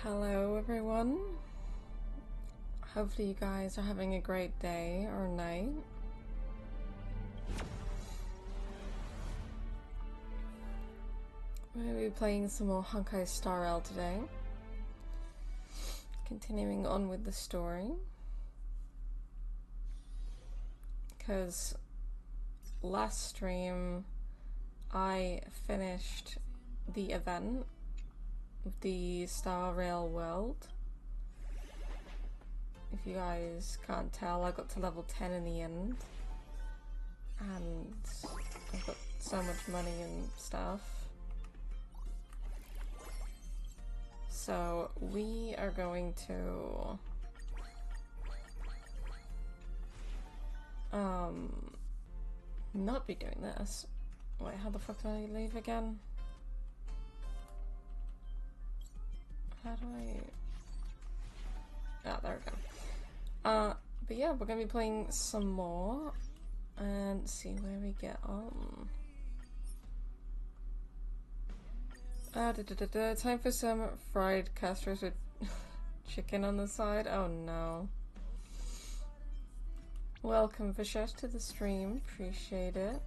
Hello everyone. Hopefully you guys are having a great day or night. We're going to be playing some more Honkai Star Rail today. Continuing on with the story. Because last stream I finished the event with the Star Rail world. If you guys can't tell, I got to level 10 in the end. And I've got so much money and stuff. So we are going to not be doing this. Wait, how the fuck do I leave again? How do I... Ah, there we go. But yeah, we're gonna be playing some more and see where we get on. Time for some fried Castorice with chicken on the side. Oh no. Welcome, Vishesh, to the stream. Appreciate it.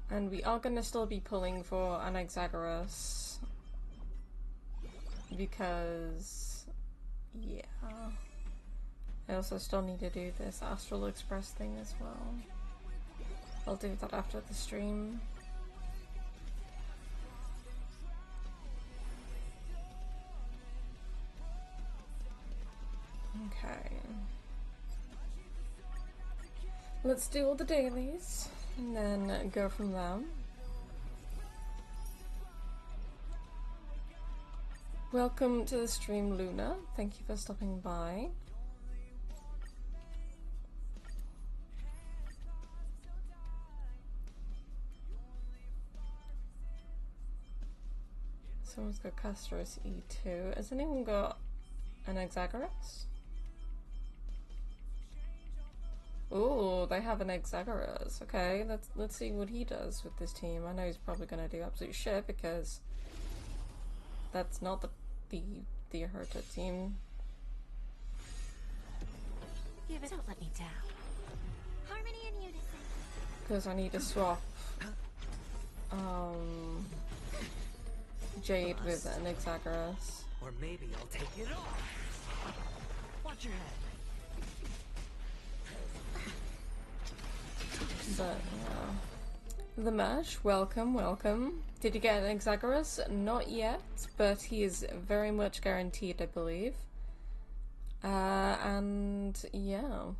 And we are gonna still be pulling for an Exagoras because, yeah. I also still need to do this Astral Express thing as well. I'll do that after the stream. Okay. Let's do all the dailies and then go from there. Welcome to the stream, Luna. Thank you for stopping by. Someone's got Castorice E2. Has anyone got an Exagoras? Ooh, they have an Exagoras. Okay, let's see what he does with this team. I know he's probably gonna do absolute shit because that's not the Herta team. Don't let me down. Harmony and unison. Because I need to swap Jade with an Exagoras. Or maybe I'll take it off. Watch your head. But yeah. The Mash, welcome, welcome. Did you get an Exagoras? Not yet, but he is very much guaranteed, I believe. And yeah.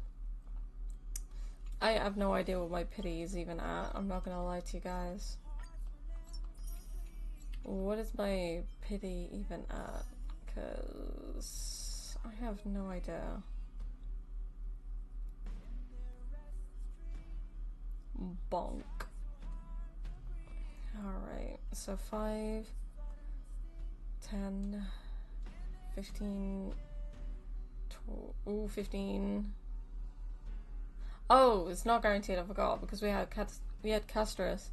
I have no idea what my pity is even at. I'm not gonna lie to you guys. What is my pity even at? Because I have no idea. Bonk. Alright, so 5, 10, 15, 15. Oh, it's not guaranteed, I forgot, because we had Castorice.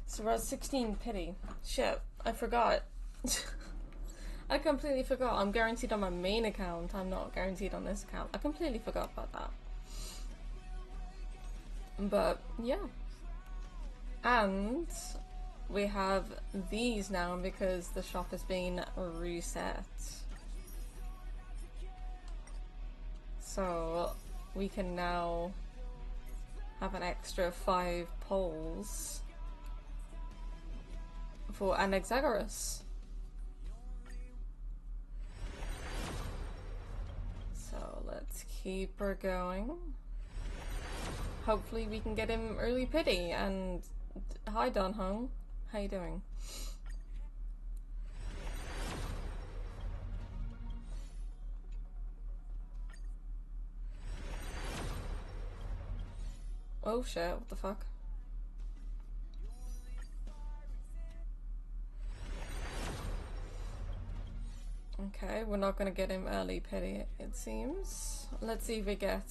So we're at 16 pity. Shit, I forgot. I completely forgot. I'm guaranteed on my main account. I'm not guaranteed on this account. I completely forgot about that. But yeah. And we have these now because the shop has been reset. So we can now have an extra 5 polls for an Exagoras. So let's keep her going. Hopefully we can get him early pity. And hi Don Hung, how you doing? Oh shit, what the fuck? Okay, we're not gonna get him early pity, it seems. Let's see if we get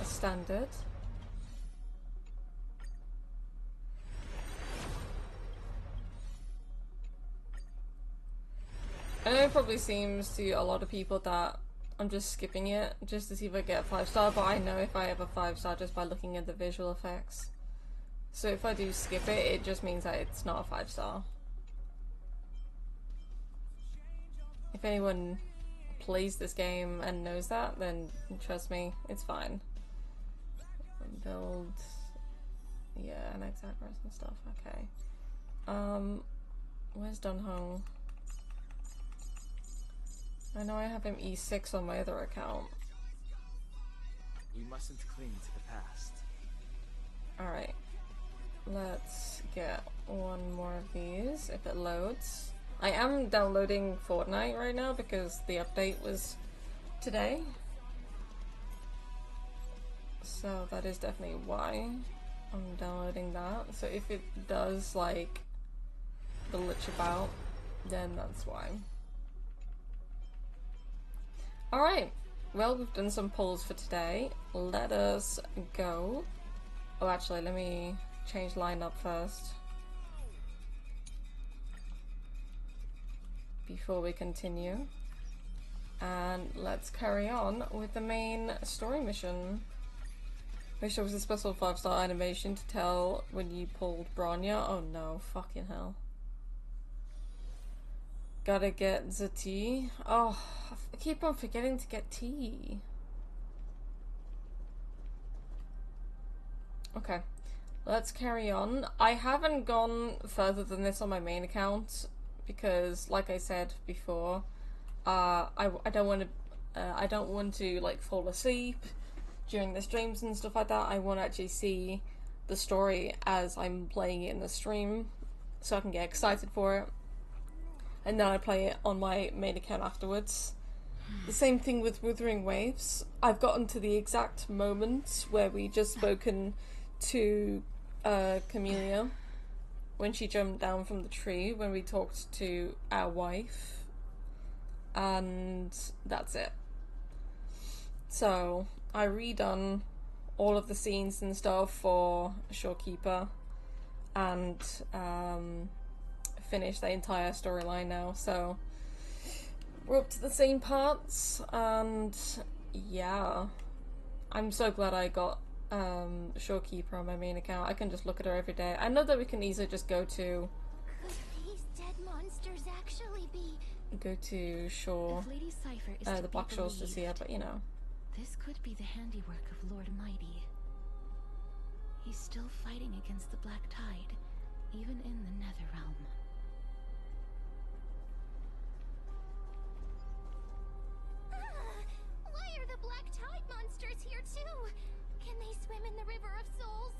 a standard. I know it probably seems to a lot of people that I'm just skipping it just to see if I get a 5-star, but I know if I have a 5-star just by looking at the visual effects. So if I do skip it, it just means that it's not a 5-star. If anyone plays this game and knows that, then trust me, it's fine. Build, yeah, and exact and stuff. Okay. Where's Dunhong? I know I have him E6 on my other account. We mustn't cling to the past. Alright. Let's get one more of these if it loads. I am downloading Fortnite right now because the update was today. So that is definitely why I'm downloading that. So if it does like glitch about, then that's why. Alright, well, we've done some polls for today. Let us go. Oh, actually, let me change lineup first before we continue. And let's carry on with the main story mission, which was a special 5-star animation to tell when you pulled Bronya. Oh no, fucking hell. Gotta get the tea. Oh, I keep on forgetting to get tea. Okay, let's carry on. I haven't gone further than this on my main account because, like I said before, I don't want to like fall asleep during the streams and stuff like that. I want to actually see the story as I'm playing it in the stream, so I can get excited for it. And then I play it on my main account afterwards. The same thing with Wuthering Waves. I've gotten to the exact moment where we just spoken to Camellia when she jumped down from the tree, when we talked to our wife, and that's it. So I redone all of the scenes and stuff for Shorekeeper and finished the entire storyline now, so we're up to the same parts, and yeah, I'm so glad I got Shorekeeper on my main account. I can just look at her every day. I know that we can easily just go to Shore, the Black Shores to see her, but you know. This could be the handiwork of Lord Mighty. He's still fighting against the Black Tide, even in the Netherrealm. Why are the Black Tide monsters here too? Can they swim in the River of Souls?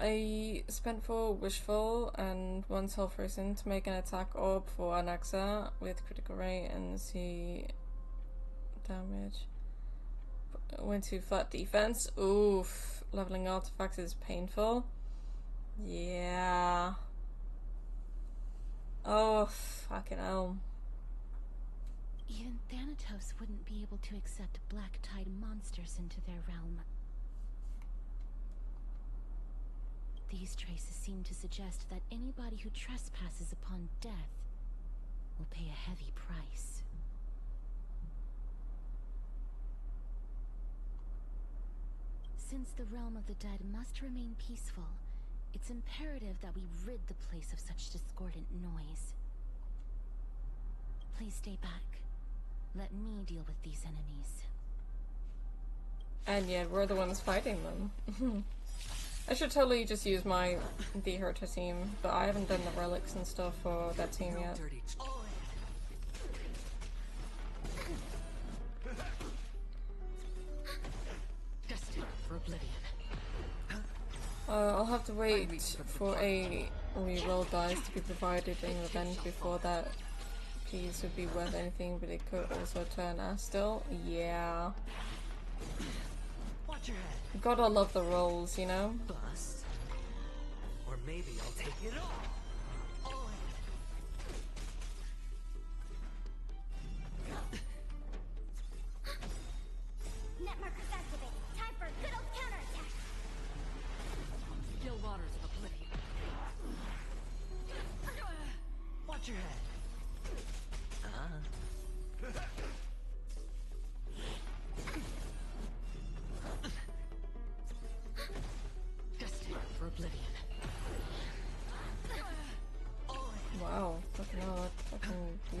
I spent 4 wishful and 1 self risen to make an attack orb for Anaxa with critical rate and see damage. Went to flat defense. Oof. Leveling artifacts is painful. Yeah. Oh, fucking hell. Even Thanatos wouldn't be able to accept Black Tide monsters into their realm. These traces seem to suggest that anybody who trespasses upon death will pay a heavy price. Since the realm of the dead must remain peaceful, it's imperative that we rid the place of such discordant noise. Please stay back. Let me deal with these enemies. And yet we're the ones fighting them. I should totally just use my Deherta team, but I haven't done the relics and stuff for that team yet. Destined for oblivion. I'll have to wait for a reroll dice to be provided in Revenge before that piece would be worth anything, but it could also turn us still. Yeah. Watch your head. Gotta love the rolls, you know? Bust. Or maybe I'll take it all. Net markers activated. Time for a good old counterattack. Still waters of oblivion.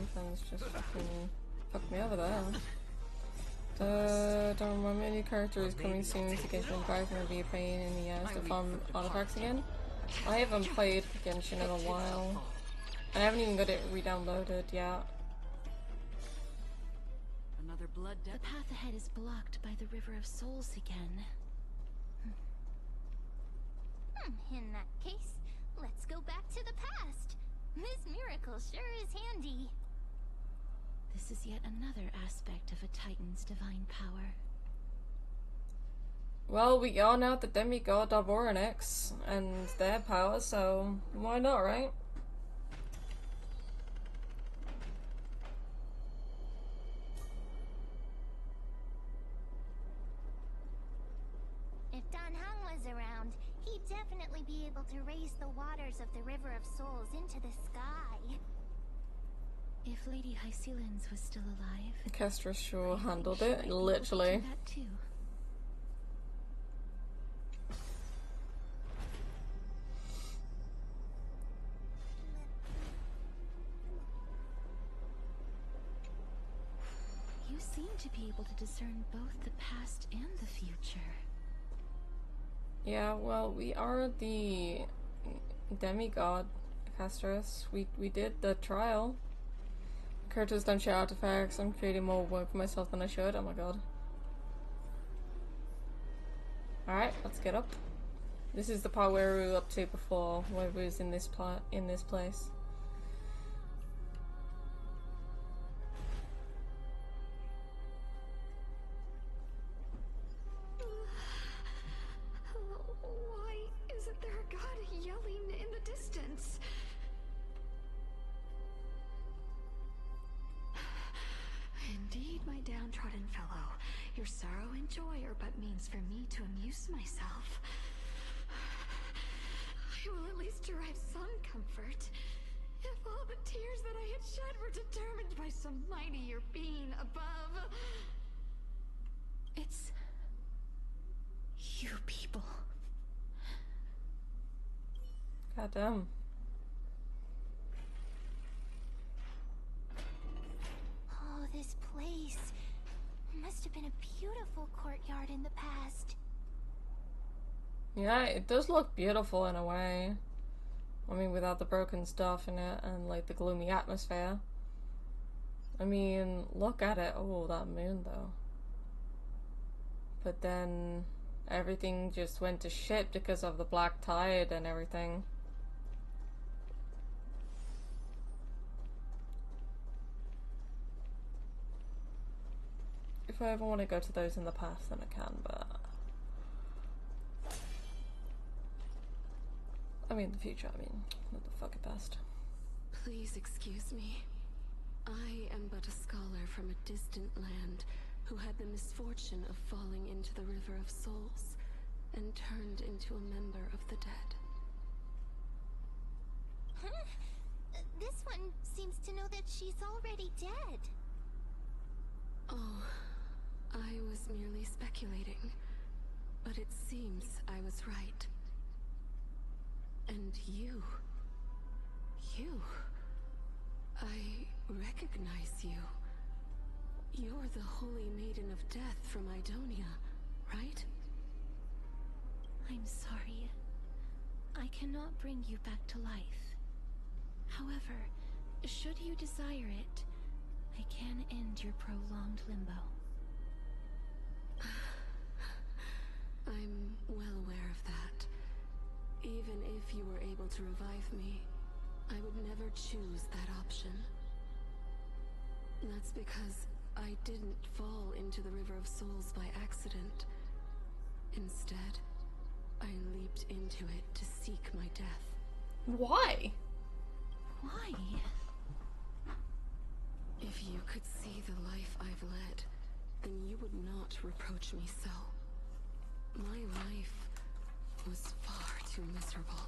defense just fucking fucked me over there. Don't remember any character is coming soon to Genshin Impact and it'll be a pain in the ass to farm artifacts again. I haven't played Genshin in a while. I haven't even got it re-downloaded yet. Another blood The debt. path ahead is blocked by the River of Souls again. In that case, let's go back to the past. This miracle sure is handy. This is yet another aspect of a Titan's divine power. Well, we are now the demigod of Oryx and their power, so why not, right? If Dan Hang was around, he'd definitely be able to raise the waters of the River of Souls into the sky. If Lady Hycelens was still alive, Castorice sure I think handled she it, might be able to literally. do that too. You seem to be able to discern both the past and the future. Yeah, well, we are the demigod, Castorice. We did the trial. Characters don't share artifacts. I'm creating more work for myself than I should. Oh my god. Alright, let's get up. This is the part where we were up to before, where we was in this place. Why isn't there a god yelling in the distance? Indeed, my downtrodden fellow, your sorrow and joy are but means for me to amuse myself. I will at least derive some comfort. If all the tears that I had shed were determined by some mightier being above. It's you people. Goddamn. Oh, this place must have been a beautiful courtyard in the past. Yeah, it does look beautiful in a way. I mean, without the broken stuff in it and like the gloomy atmosphere. I mean, look at it. Oh, that moon though. But then everything just went to shit because of the black tide and everything. If I ever want to go to those in the past, then I can, but I mean the future, I mean, not the fucking past. Please excuse me. I am but a scholar from a distant land who had the misfortune of falling into the River of Souls and turned into a member of the dead. Huh? This one seems to know that she's already dead. Oh, I was merely speculating, but it seems I was right. And you, I recognize you. You're the Holy Maiden of Death from Idonia, right? I'm sorry. I cannot bring you back to life. However, should you desire it, I can end your prolonged limbo. I'm well aware of that. Even if you were able to revive me, I would never choose that option. That's because I didn't fall into the River of Souls by accident. Instead, I leaped into it to seek my death. Why? Why? If you could see the life I've led, then you would not reproach me so. My life was far too miserable.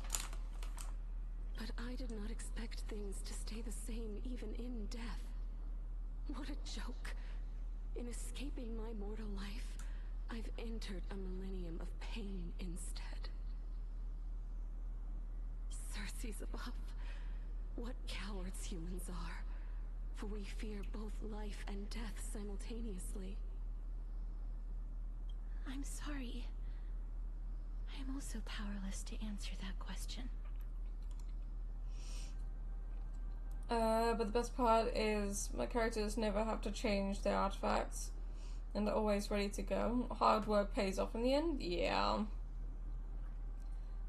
But I did not expect things to stay the same even in death. What a joke. In escaping my mortal life, I've entered a millennium of pain instead. Circes above, what cowards humans are. for we fear both life and death simultaneously. I'm sorry. I am also powerless to answer that question. But the best part is my characters never have to change their artifacts and they're always ready to go. Hard work pays off in the end? Yeah.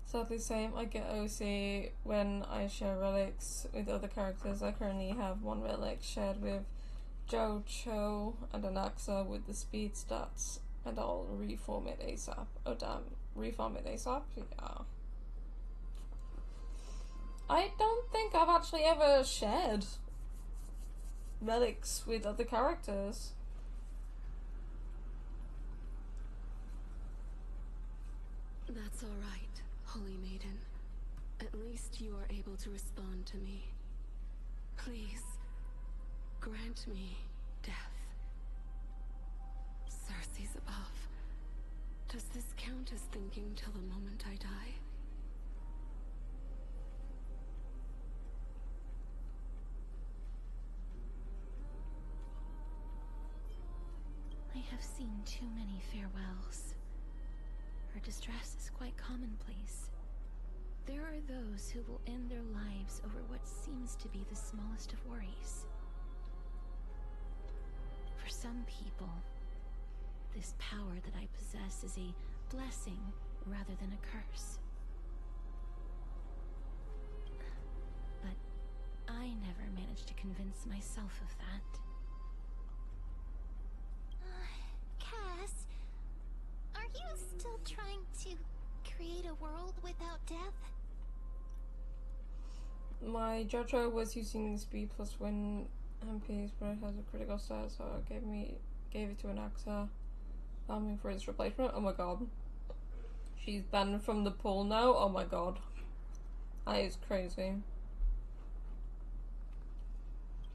Sadly same, I get OC when I share relics with other characters. I currently have one relic shared with Jocho and an Axa with the speed stats, and I'll reform it ASAP. Oh damn, reform it ASAP? Yeah. I don't think I've actually ever shared relics with other characters. That's all right, Holy Maiden. At least you are able to respond to me. Please, grant me death. Circe's above. Does this count as thinking till the moment I die? I have seen too many farewells. Her distress is quite commonplace. There are those who will end their lives over what seems to be the smallest of worries. For some people, this power that I possess is a blessing rather than a curse. But I never managed to convince myself of that. Cass, are you still trying to create a world without death? My Jojo was using speed plus win MPs, but it has a critical stat, so I gave it to an Axa. Farming for its replacement. Oh my god. She's banned from the pool now? Oh my god. That is crazy.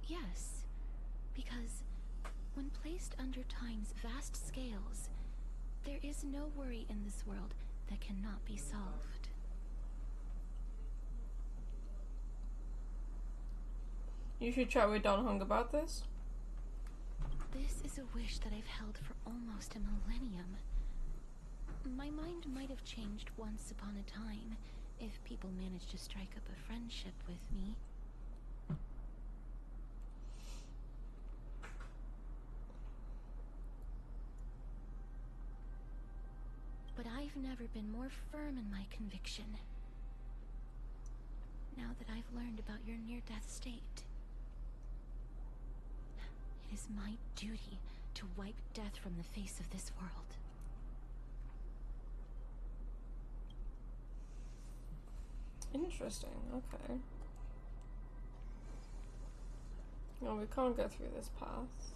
Yes, because when placed under time's vast scales, there is no worry in this world that cannot be solved. You should chat with Don Hung about this. This is a wish that I've held for almost a millennium. My mind might have changed once upon a time if people managed to strike up a friendship with me. But I've never been more firm in my conviction. Now that I've learned about your near-death state, it is my duty to wipe death from the face of this world. Interesting, okay. No, we can't go through this path.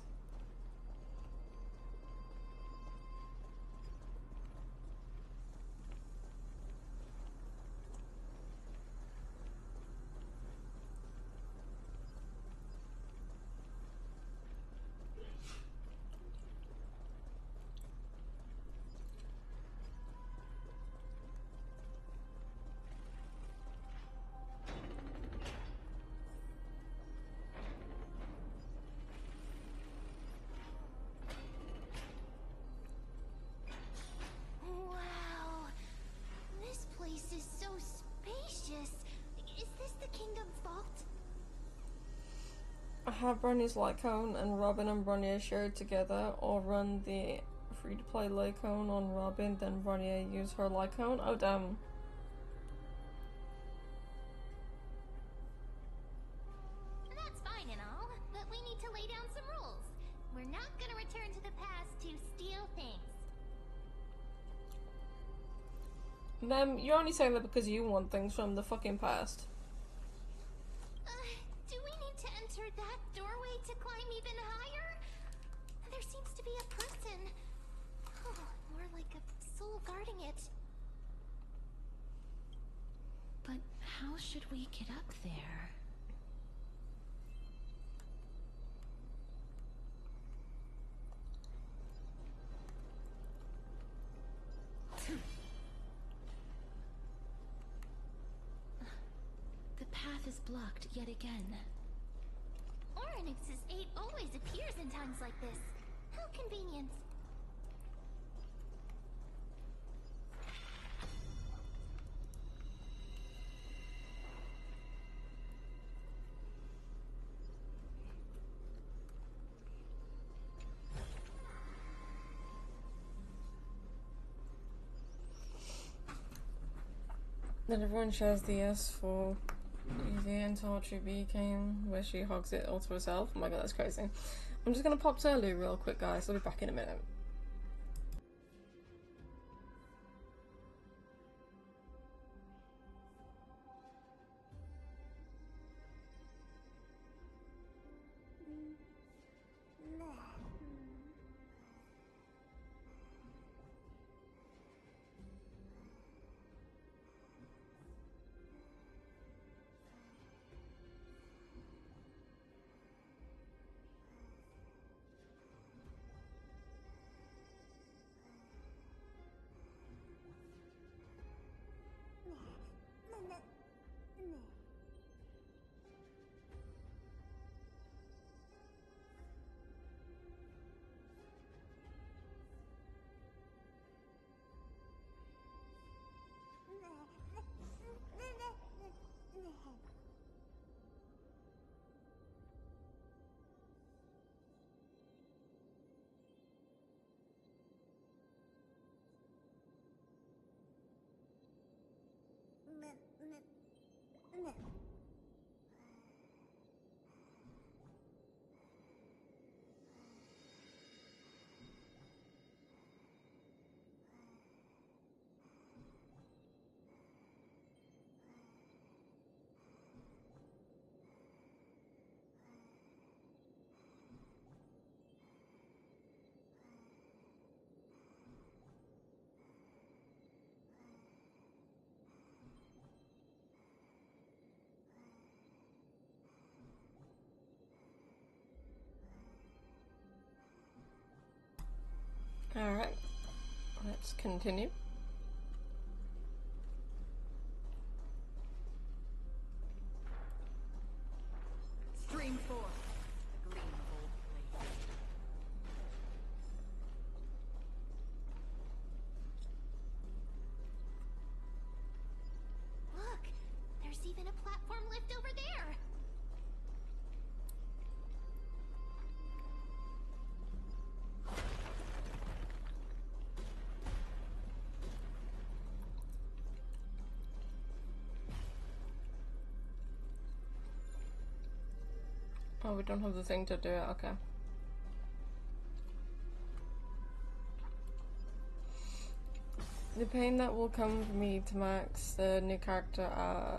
Wow, this place is so spacious. Is this the kingdom's vault? I have Bronny's Lycone and Robin and Bronya shared together, or run the free-to-play Lycone on Robin, then Bronya use her Lycone. Oh damn. That's fine and all, but we need to lay down some rules. We're not gonna return to the past to steal things. Mem, you're only saying that because you want things from the fucking past. Do we need to enter that doorway to climb even higher? There seems to be a person. Oh, more like a soul guarding it. But how should we get up there? The path is blocked yet again. Or Pharynx's 8 always appears in times like this. How convenient. Then everyone shares the S for easy until Truby came, where she hogs it all to herself. Oh my god, that's crazy. I'm just gonna pop to Lou real quick, guys. I'll be back in a minute. Alright, let's continue. Stream 4. Gleam old place. Look, there's even a platform lift over there. Oh, we don't have the thing to do it, okay. The pain that will come for me to max the new character,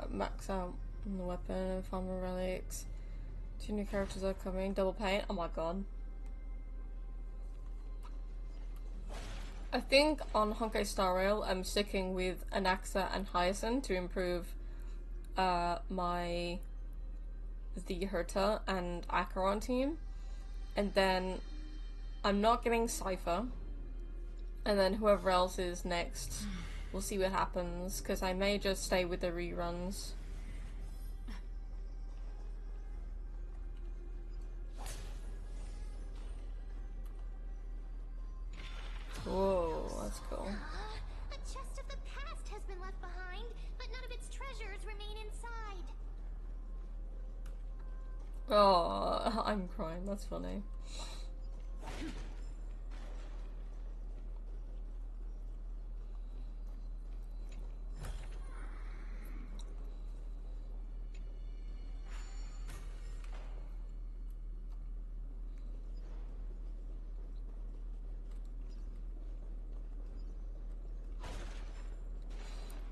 max out on the weapon and farmer relics. 2 new characters are coming, double pain, oh my god. I think on Honkai Star Rail I'm sticking with Anaxa and Hyacinth to improve my the Herta and Acheron team, and then I'm not getting Cypher, and then whoever else is next, we'll see what happens, because I may just stay with the reruns. Whoa, that's cool. A chest of the past has been left behind, but none of its treasures remain inside. Oh, I'm crying, that's funny.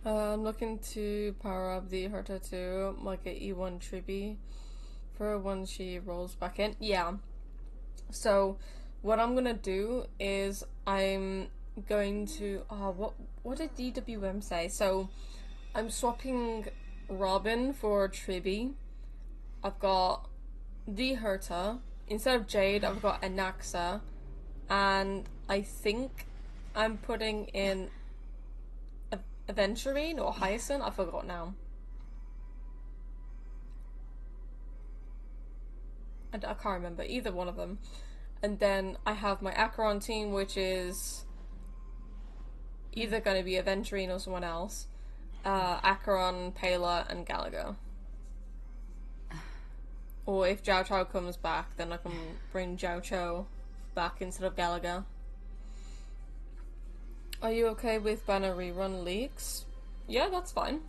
I'm looking to power up the Herta too, like a E1 Tribi for when she rolls back in. Yeah. So what I'm gonna do is I'm going to what did DWM say? So I'm swapping Robin for Tribi. I've got the Herta. Instead of Jade, I've got Anaxa, and I think I'm putting in Aventurine or Hyacinth. I forgot now. I can't remember either one of them. And then I have my Acheron team, which is either going to be Aventurine or someone else. Acheron, Pela, and Gallagher. Or if Jiao Chao comes back, then I can bring Jiao Chao back instead of Gallagher. Are you okay with banner rerun leaks? Yeah, that's fine.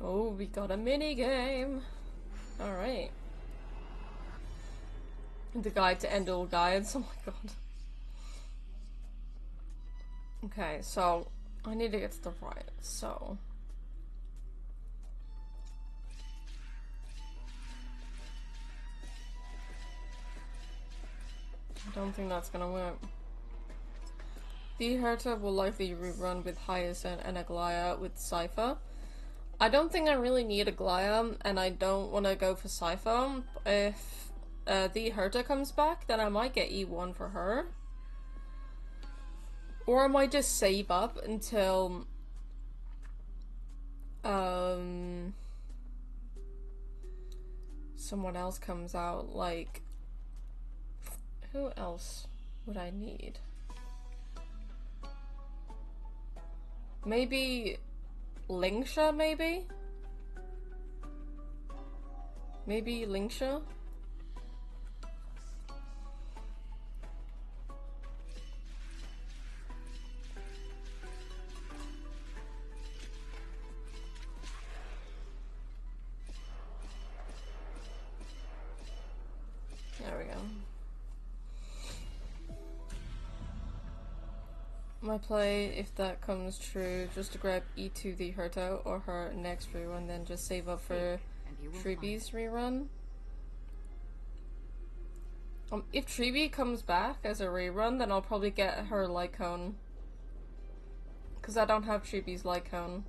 Oh, we got a mini game. All right. The guide to end all guides. Oh my god. Okay, so I need to get to the right. So I don't think that's gonna work. The Herta will likely rerun with Hyacinth and Aglaya with Cypher. I don't think I really need Aglaya, and I don't want to go for Cypher. If the Herta comes back, then I might get E1 for her. Or I might just save up until someone else comes out. Like, who else would I need? Maybe Lingsha, maybe? Maybe Lingsha? There we go. My play, if that comes true, just to grab E2 the Herta or her next rerun, then just save up for Treebee's rerun. If Treebee comes back as a rerun, then I'll probably get her light cone. Because I don't have Treebee's light cone.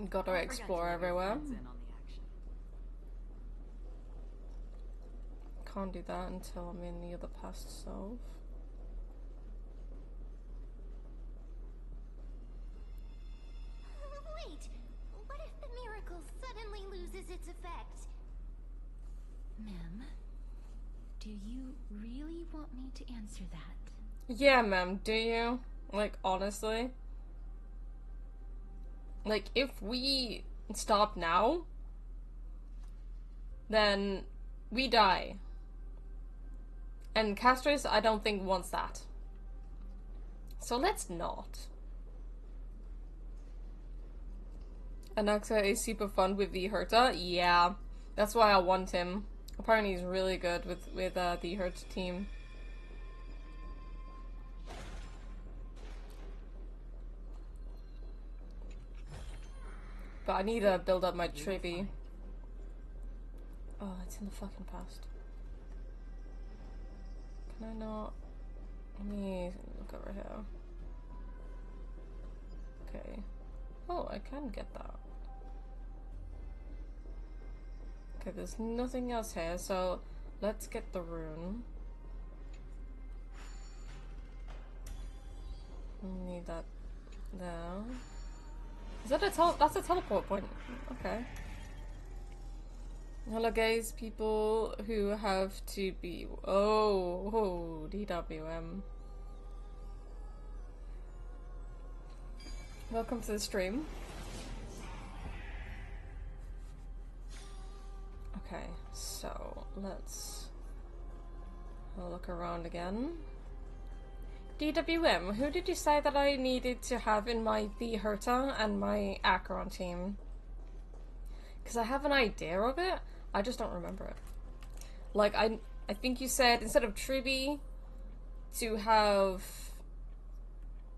Gotta explore everywhere. Can't do that until I'm in the other past self. Wait, what if the miracle suddenly loses its effect? Ma'am, do you really want me to answer that? Yeah, ma'am, do you? Like, honestly? Like, if we stop now, then we die. And Castorice, I don't think, wants that. So let's not. Anaxa is super fun with the Herta. Yeah, that's why I want him. Apparently he's really good with the Herta team. But I need to build up my Tribby. Oh, it's in the fucking past. Can I not? Let me look over here. Okay. Oh, I can get that. Okay, there's nothing else here, so let's get the rune. Need that there. Is that that's a teleport point? Okay. Hello guys, people who have to be... Oh, DWM. Welcome to the stream. Okay, so let's look around again. DWM, who did you say that I needed to have in my The Herta and my Acheron team? Because I have an idea of it, I just don't remember it. Like, I think you said instead of Tribi to have...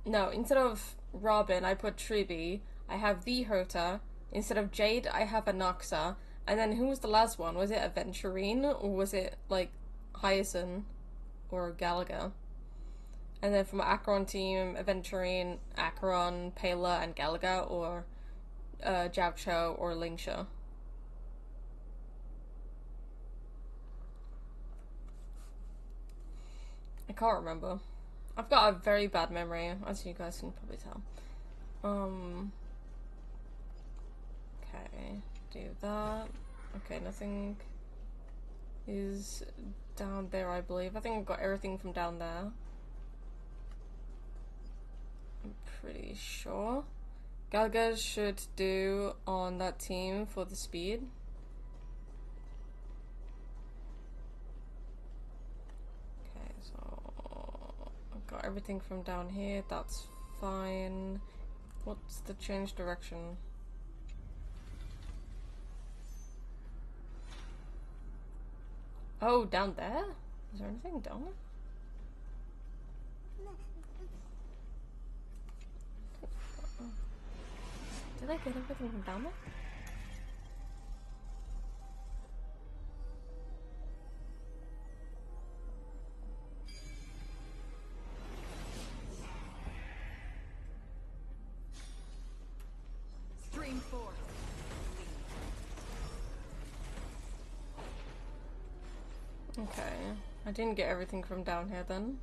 No, instead of Robin, I put Tribi. I have the Herta. Instead of Jade, I have Anaxa. And then who was the last one? Was it Aventurine? Or was it, like, Hyacinth? Or Galaga? And then from Acheron team, Aventurine, Acheron, Pela, and Galaga, or Jiaoqiu or Lingsha. I can't remember. I've got a very bad memory, as you guys can probably tell. Okay, do that. Okay, nothing is down there, I believe. I think I've got everything from down there. I'm pretty sure. Galaga should do on that team for the speed. Okay, so I've got everything from down here. That's fine. What's the change direction? Oh, down there? Is there anything down there? Did I get everything from down there? Stream forth. Okay, I didn't get everything from down here then.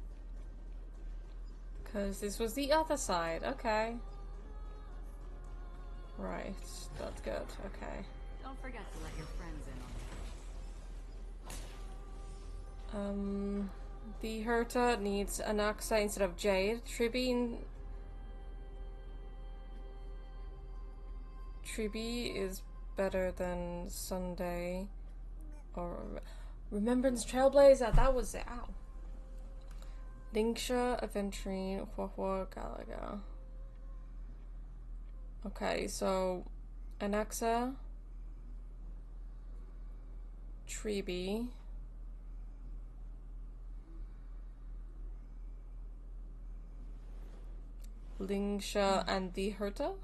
Because this was the other side, okay. Right, that's good, okay. Don't forget to let your friends in on it. The Herta needs Anaxa instead of Jade. Tribi is better than Sunday. Or Remembrance Trailblazer, that was it. Ow. Lingsha, Aventurine, Huahua, Galaga. Okay, so Anaxa, Tribi, Lingsha, and the Herta?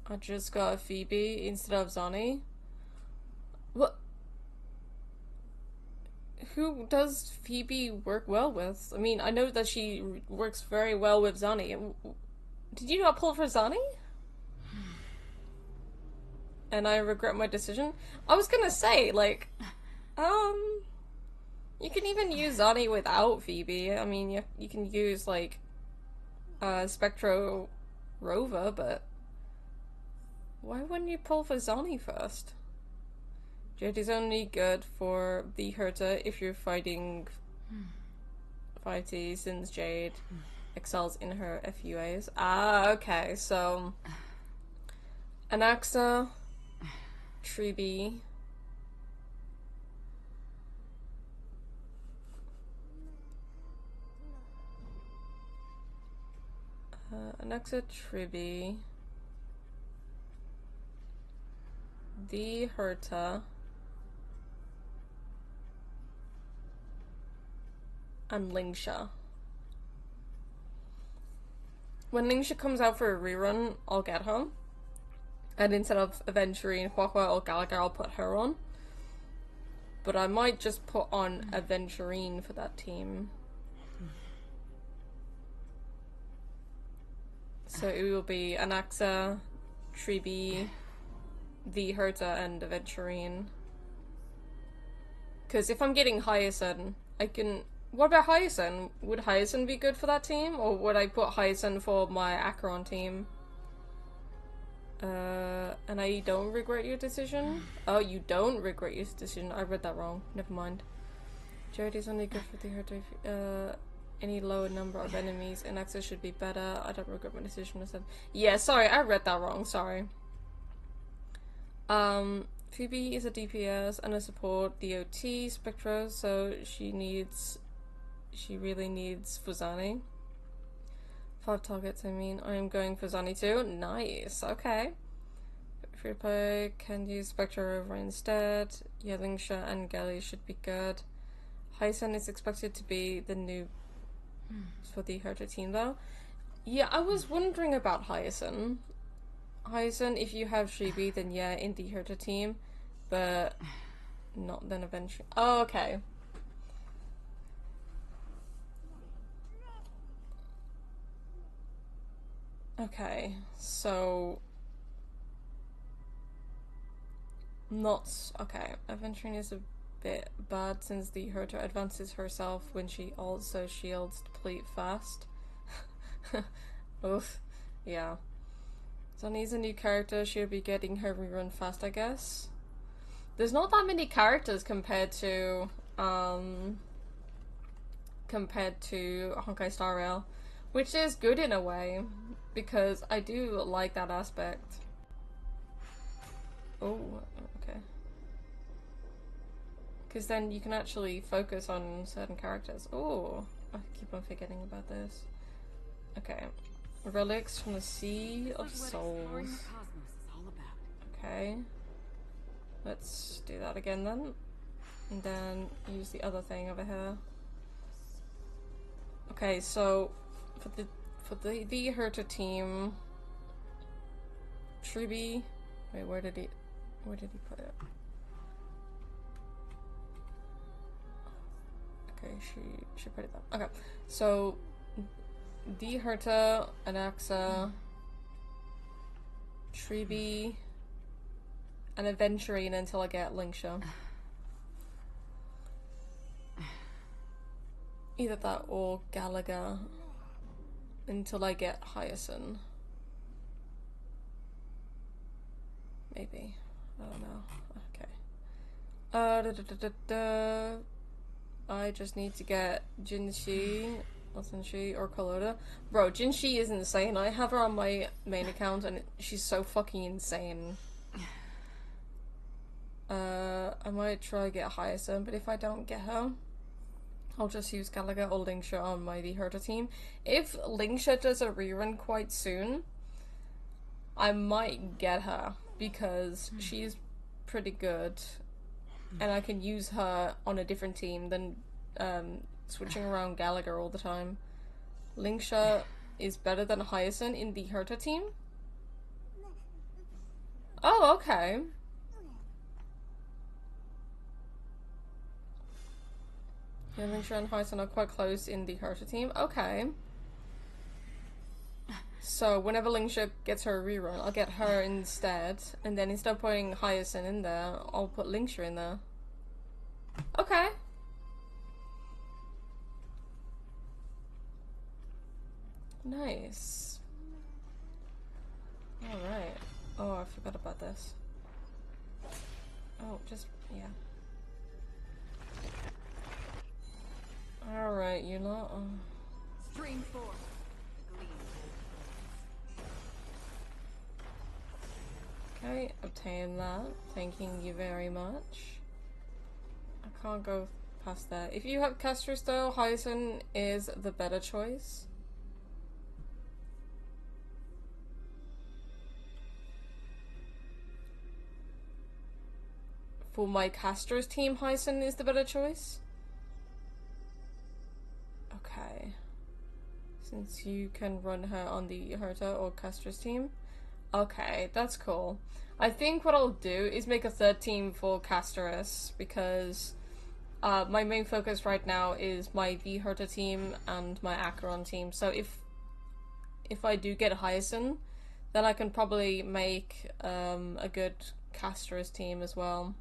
I just got a Phoebe instead of Zani. What? Who does Phoebe work well with? I mean, I know that she works very well with Zani. Did you not pull for Zani? And I regret my decision. I was gonna say, like, you can even use Zani without Phoebe. I mean, you can use, like, Spectro Rover, but why wouldn't you pull for Zani first? Jade is only good for the Herta if you're fighting fighty, since Jade excels in her FUAs. Ah, okay, so Anaxa, Tribi, Anaxa, Tribi, the Herta, and Lingsha. When Lingsha comes out for a rerun, I'll get her. And instead of Aventurine, Huahua, or Galaga, I'll put her on. But I might just put on Aventurine for that team. So it will be Anaxa, Tribi, the Herta, and Aventurine. Because if I'm getting Hyacinth, I can... What about Hyacinth? Would Hyacinth be good for that team? Or would I put Hyacinth for my Acheron team? And I don't regret your decision? Oh, you don't regret your decision. I read that wrong. Never mind. Jade is only good for the Herta. Any lower number of enemies in access should be better. I don't regret my decision. I said, yeah, sorry, I read that wrong. Sorry. Phoebe is a DPS and a support DOT Spectra, so she needs she really needs Fuzani. 5 targets, I mean. I am going Fuzani too. Nice, okay. Free to play, can use Spectre over instead. Yeah, Lingsha and Gelly should be good. Hyson is expected to be the new for the Herta team though. Yeah, I was wondering about Hyson. Hyson, if you have Shibi, then yeah, in the Herta team. But not then eventually. Oh, okay. Okay, so not okay. Adventuring is a bit bad since the Herta advances herself when she also shields deplete fast. Oof. Yeah. Sunny's a new character, she'll be getting her rerun fast, I guess. There's not that many characters compared to Honkai Star Rail, which is good in a way, because I do like that aspect. Oh, okay. Because then you can actually focus on certain characters. Oh, I keep on forgetting about this. Okay. Relics from the Sea of Souls. Okay. Let's do that again then. And then use the other thing over here. Okay, so for the Herta team, Tribi. Wait, where did he put it? Okay, she put it down. Okay, so the Herta, Anaxa, Tribi, and Aventurine until I get Lingsha. Either that or Gallagher until I get Hyacinth. Maybe. I don't know. Okay. I just need to get Jinshi, Jinshi, or Koloda. Bro, Jinshi is insane. I have her on my main account and she's so fucking insane. I might try to get Hyacinth, but if I don't get her, I'll just use Gallagher or Lingsha on my The Herta team. If Lingsha does a rerun quite soon, I might get her because she's pretty good and I can use her on a different team than switching around Gallagher all the time. Lingsha is better than Hyacinth in the Herta team? Oh, okay. Yeah, Lingsha and Hyacinth are quite close in the Herta team. Okay. So whenever Lingsha gets her rerun, I'll get her instead, and then instead of putting Hyacinth in there, I'll put Lingsha in there. Okay. Nice. Alright. Oh, I forgot about this. Oh, just, yeah. Alright, you lot. Stream 4. Okay, obtain that. Thanking you very much. I can't go past that. If you have Castorice though, Hyacinth is the better choice. For my Castorice team, Hyacinth is the better choice. Okay. Since you can run her on the Herta or Castorice team. Okay, that's cool. I think what I'll do is make a third team for Castorice because my main focus right now is my V Herta team and my Acheron team. So if I do get Hyacinth, then I can probably make a good Castorice team as well.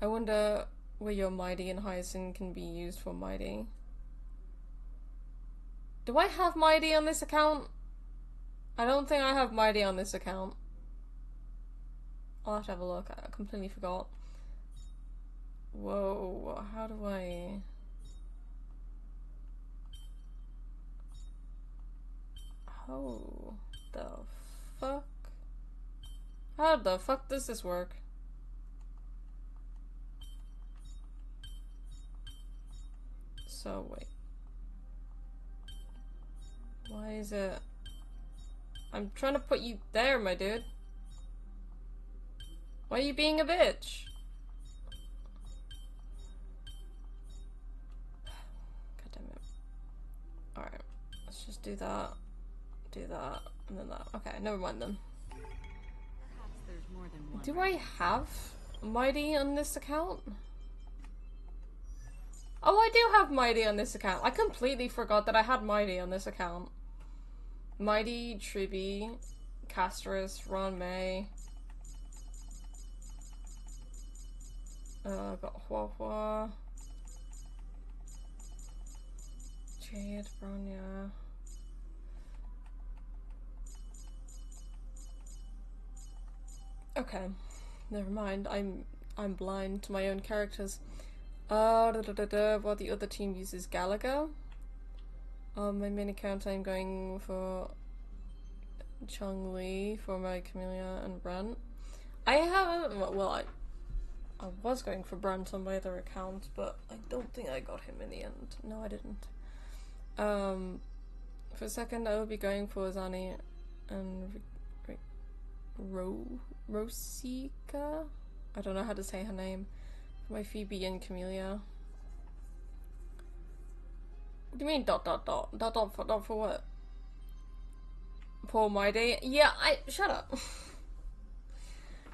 I wonder where your Mighty and Hyacinth can be used for Mighty. Do I have Mighty on this account? I don't think I have Mighty on this account. I'll have to have a look. I completely forgot. Whoa, how do I... How the fuck? How the fuck does this work? So, wait. Why is it... I'm trying to put you there, my dude. Why are you being a bitch? God damn it. Alright. Let's just do that, and then that. Okay, never mind then. Perhaps there's more than one. Do I have Mighty on this account? Oh, I do have Mighty on this account. I completely forgot that I had Mighty on this account. Mighty, Triby, Castorice, Ron May. Got Hua Hua. Jade, Bronya. Okay, never mind. I'm blind to my own characters. While the other team uses Galaga. On my main account, I'm going for Chong-Li for my Camellia and Brant. I haven't. Well, I was going for Brant on my other account, but I don't think I got him in the end. No, I didn't. For a second, I will be going for Zani and Rosika. I don't know how to say her name. For my Phoebe and Camellia. What do you mean dot dot dot? Dot dot for what? For my day? Yeah, shut up.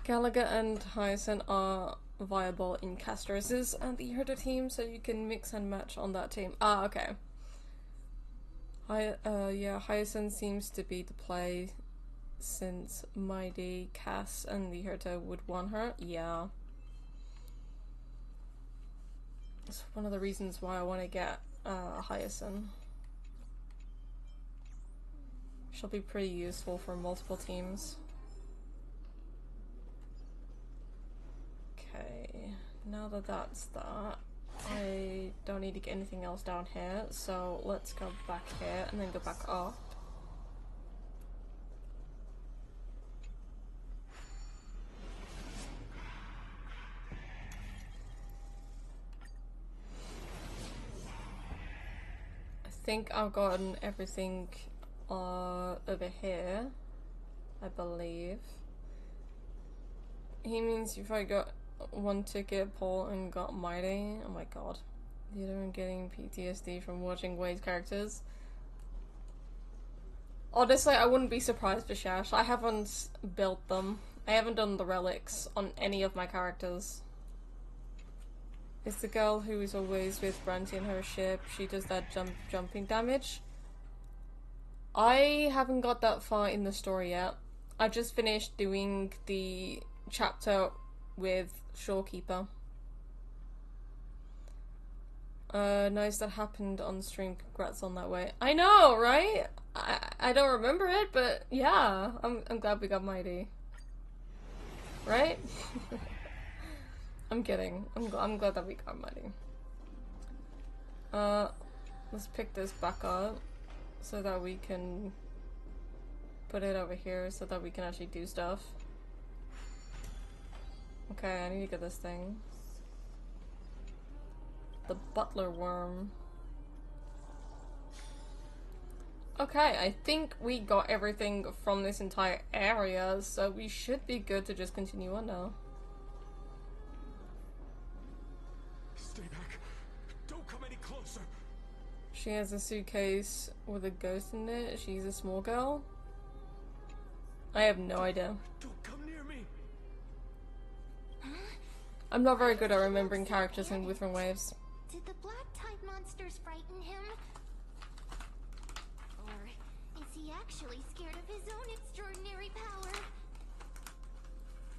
Gallagher and Hyacinth are viable in Castorice's and the Herder team, so you can mix and match on that team. Ah, okay. Yeah, Hyacinth seems to be the play since Mighty, Cass, and the Herder would want her. Yeah. It's one of the reasons why I want to get Hyacinth. She'll be pretty useful for multiple teams. Okay, now that that's that, I don't need to get anything else down here, so let's go back here and then go back up. I think I've gotten everything over here, I believe. He means if I got one ticket, Paul, and got Mighty. Oh my god. The other one getting PTSD from watching Wei's characters. Honestly, I wouldn't be surprised for Shash. I haven't built them. I haven't done the relics on any of my characters. It's the girl who is always with Branty in her ship. She does that jumping damage. I haven't got that far in the story yet. I just finished doing the chapter with Shorekeeper. Nice that happened on stream. Congrats on that way. I know, right? I don't remember it, but yeah, I'm glad we got Mighty. Right? I'm kidding. I'm glad that we got Mighty. Let's pick this back up so that we can put it over here so that we can actually do stuff. Okay, I need to get this thing. The butler worm. Okay, I think we got everything from this entire area, so we should be good to just continue on now. Stay back. Don't come any closer. She has a suitcase with a ghost in it. She's a small girl. I have no idea. Don't come near me. I'm not very good at remembering characters in Withering Waves. Did the black tide monsters frighten him? Or is he actually scared of his own extraordinary power?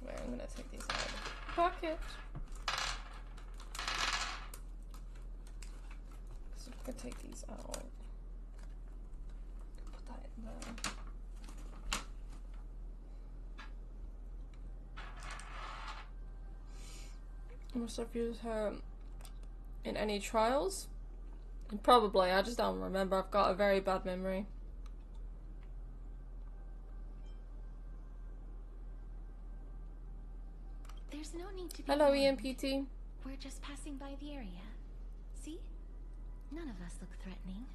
Wait, I'm gonna take these out of the pocket. So I'm gonna take these out. Put that in there. Must have used her in any trials? Probably, I just don't remember. I've got a very bad memory. There's no need to be Hello, alarmed. EMPT. We're just passing by the area. See? None of us look threatening.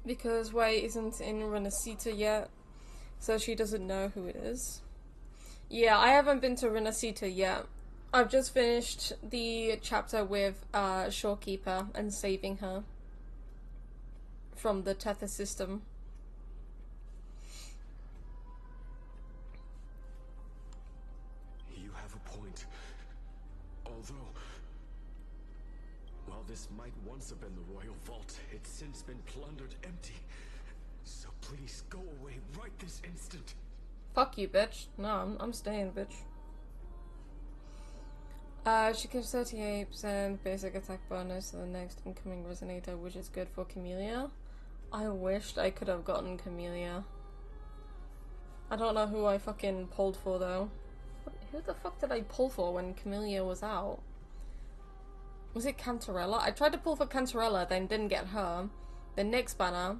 Because Wei isn't in Renacita yet, so she doesn't know who it is. Yeah, I haven't been to Renacita yet. I've just finished the chapter with Shorekeeper and saving her from the tether system. You have a point. Although, while this might once have been the royal vault, it's since been plundered empty. So please go away right this instant. Fuck you, bitch. No, I'm staying, bitch. She gives 38% basic attack bonus to the next incoming resonator, which is good for Camellia. I wished I could have gotten Camellia. I don't know who I fucking pulled for, though. Who the fuck did I pull for when Camellia was out? Was it Cantarella? I tried to pull for Cantarella, then didn't get her. The next banner,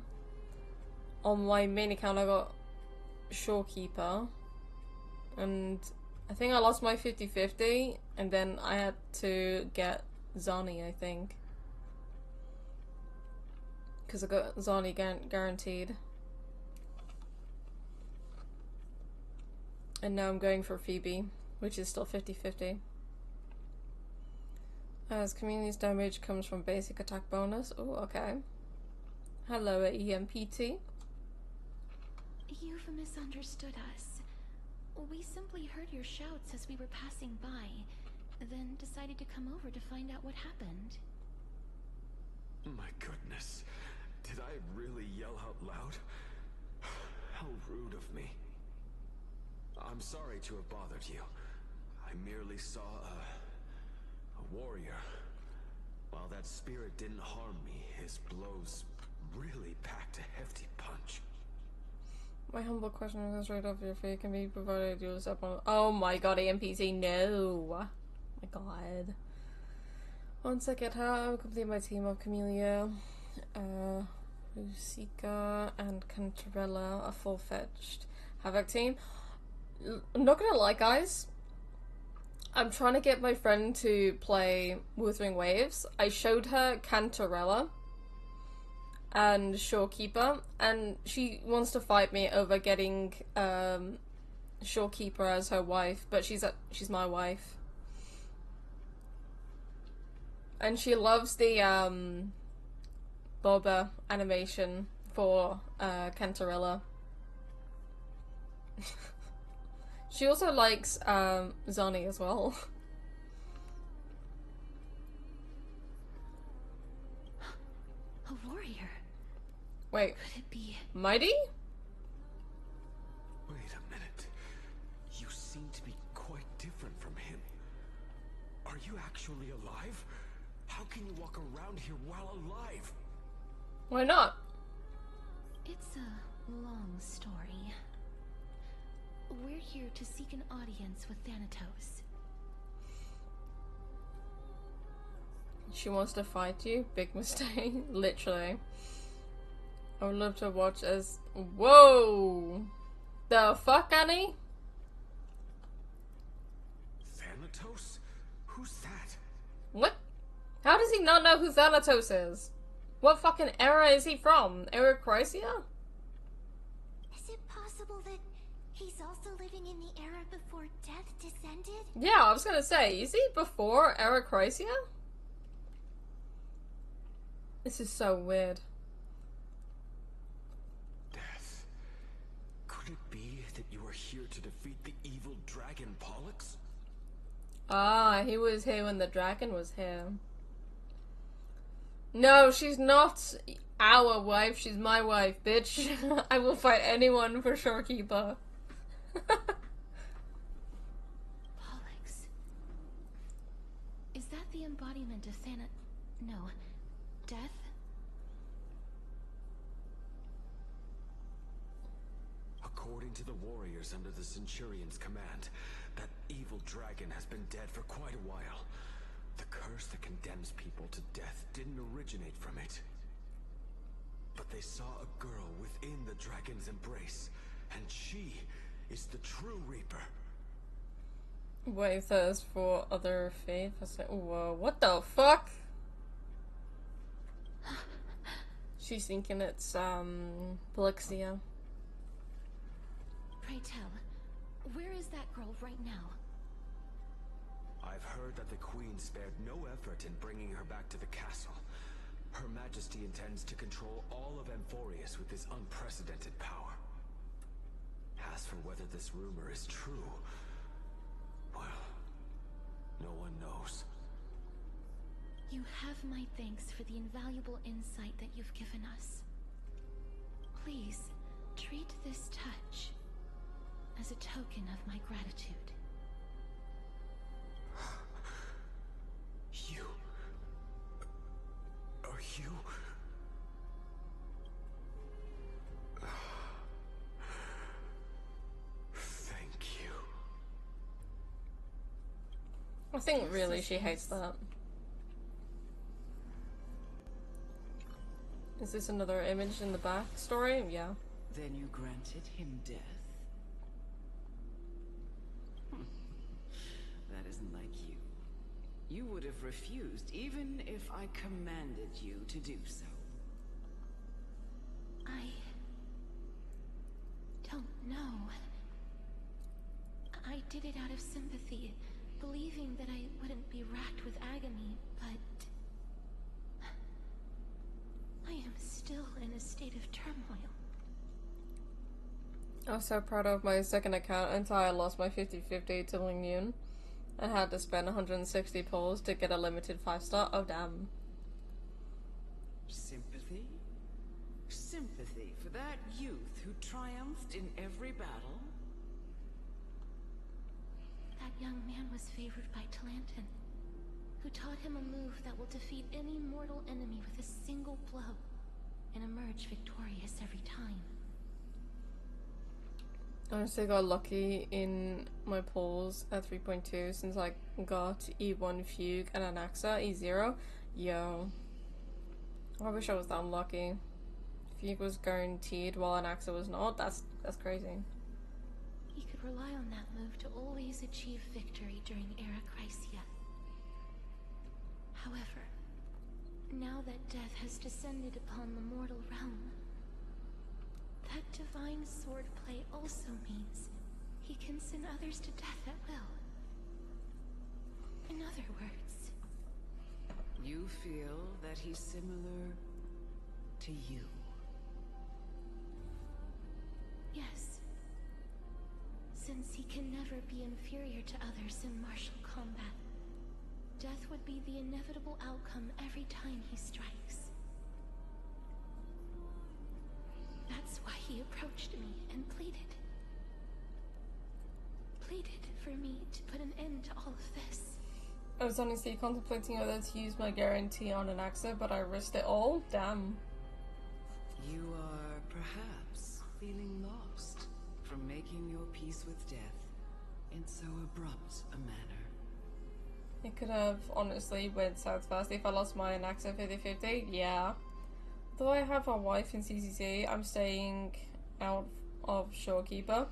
on my main account, I got Shorekeeper. And I think I lost my 50-50, and then I had to get Zani, I think. Because I got Zani guaranteed. And now I'm going for Phoebe, which is still 50-50. As Community's damage comes from basic attack bonus. Oh, okay. Hello, EMPT. You've misunderstood us. We simply heard your shouts as we were passing by, then decided to come over to find out what happened. My goodness. Did I really yell out loud? How rude of me. I'm sorry to have bothered you. I merely saw a warrior. While that spirit didn't harm me, his blows really packed a hefty punch. My humble question is right off your face. Can be provided you up on. Oh my god, AMPC, no! My god. Once I get her, I'll complete my team of Camellia, Rusika, and Cantarella, a full-fetched Havoc team. I'm not gonna lie, guys. I'm trying to get my friend to play Wuthering Waves. I showed her Cantarella and Shorekeeper, and she wants to fight me over getting Shorekeeper as her wife, but she's my wife. And she loves the Boba animation for Cantarella. She also likes Zani as well. A warrior. Wait. Could it be Mighty? Wait a minute. You seem to be quite different from him. Are you actually alive? How can you walk around here while alive? Why not? It's a long story. We're here to seek an audience with Thanatos. She wants to fight you? Big mistake. Literally. I would love to watch as... Whoa! The fuck, Annie? Thanatos? Who's that? What? How does he not know who Thanatos is? What fucking era is he from? Era Chrysia? Is it possible that he's also living in the era before death descended? Yeah, I was gonna say, is he before Era Chrysia? This is so weird. Death. Could it be that you are here to defeat the evil dragon Pollux? Ah, he was here when the dragon was here. No, she's not our wife, she's my wife, bitch. I will fight anyone for Shorekeeper. Pollux. Is that the embodiment of No. Death? According to the warriors under the Centurion's command, that evil dragon has been dead for quite a while. The curse that condemns people to death didn't originate from it. But they saw a girl within the dragon's embrace, and she is the true Reaper. Wave thirst for other faith. Whoa, what the fuck? She's thinking it's, Blixia. Pray tell, where is that girl right now? I've heard that the Queen spared no effort in bringing her back to the castle. Her Majesty intends to control all of Amphorius with this unprecedented power. As for whether this rumor is true, well, no one knows. You have my thanks for the invaluable insight that you've given us. Please, treat this touch as a token of my gratitude. You... Are you... Thank you. I think really she hates that. Is this another image in the backstory? Yeah. Then you granted him death? That isn't like you. You would have refused even if I commanded you to do so. I don't know. I did it out of sympathy, believing that I wouldn't be racked with agony, but I am still in a state of turmoil. I was so proud of my second account until I lost my 50-50 to Ling Yun and had to spend 160 pulls to get a limited 5-star. Oh damn. Sympathy? Sympathy for that youth who triumphed in every battle? That young man was favored by Talantin, who taught him a move that will defeat any mortal enemy with a single blow and emerge victorious every time. I honestly got lucky in my pulls at 3.2 since I got E1 Fugue and an Axa E0. Yo. I wish I was that unlucky. Fugue was guaranteed while an Axa was not. That's crazy. He could rely on that move to always achieve victory during Era Chrysia. However, now that death has descended upon the mortal realm, that divine swordplay also means he can send others to death at will. In other words, You feel that he's similar to you? yes. Since he can never be inferior to others in martial combat, death would be the inevitable outcome every time he strikes. That's why he approached me and pleaded for me to put an end to all of this. I was honestly contemplating whether to use my guarantee on an Axa, but I risked it all. Damn. You are perhaps feeling lost from making your peace with death in so abrupt a manner. It could have honestly went south fast if I lost my Axa 50-50. Yeah. Though I have a wife in CCC, I'm staying out of Shorekeeper.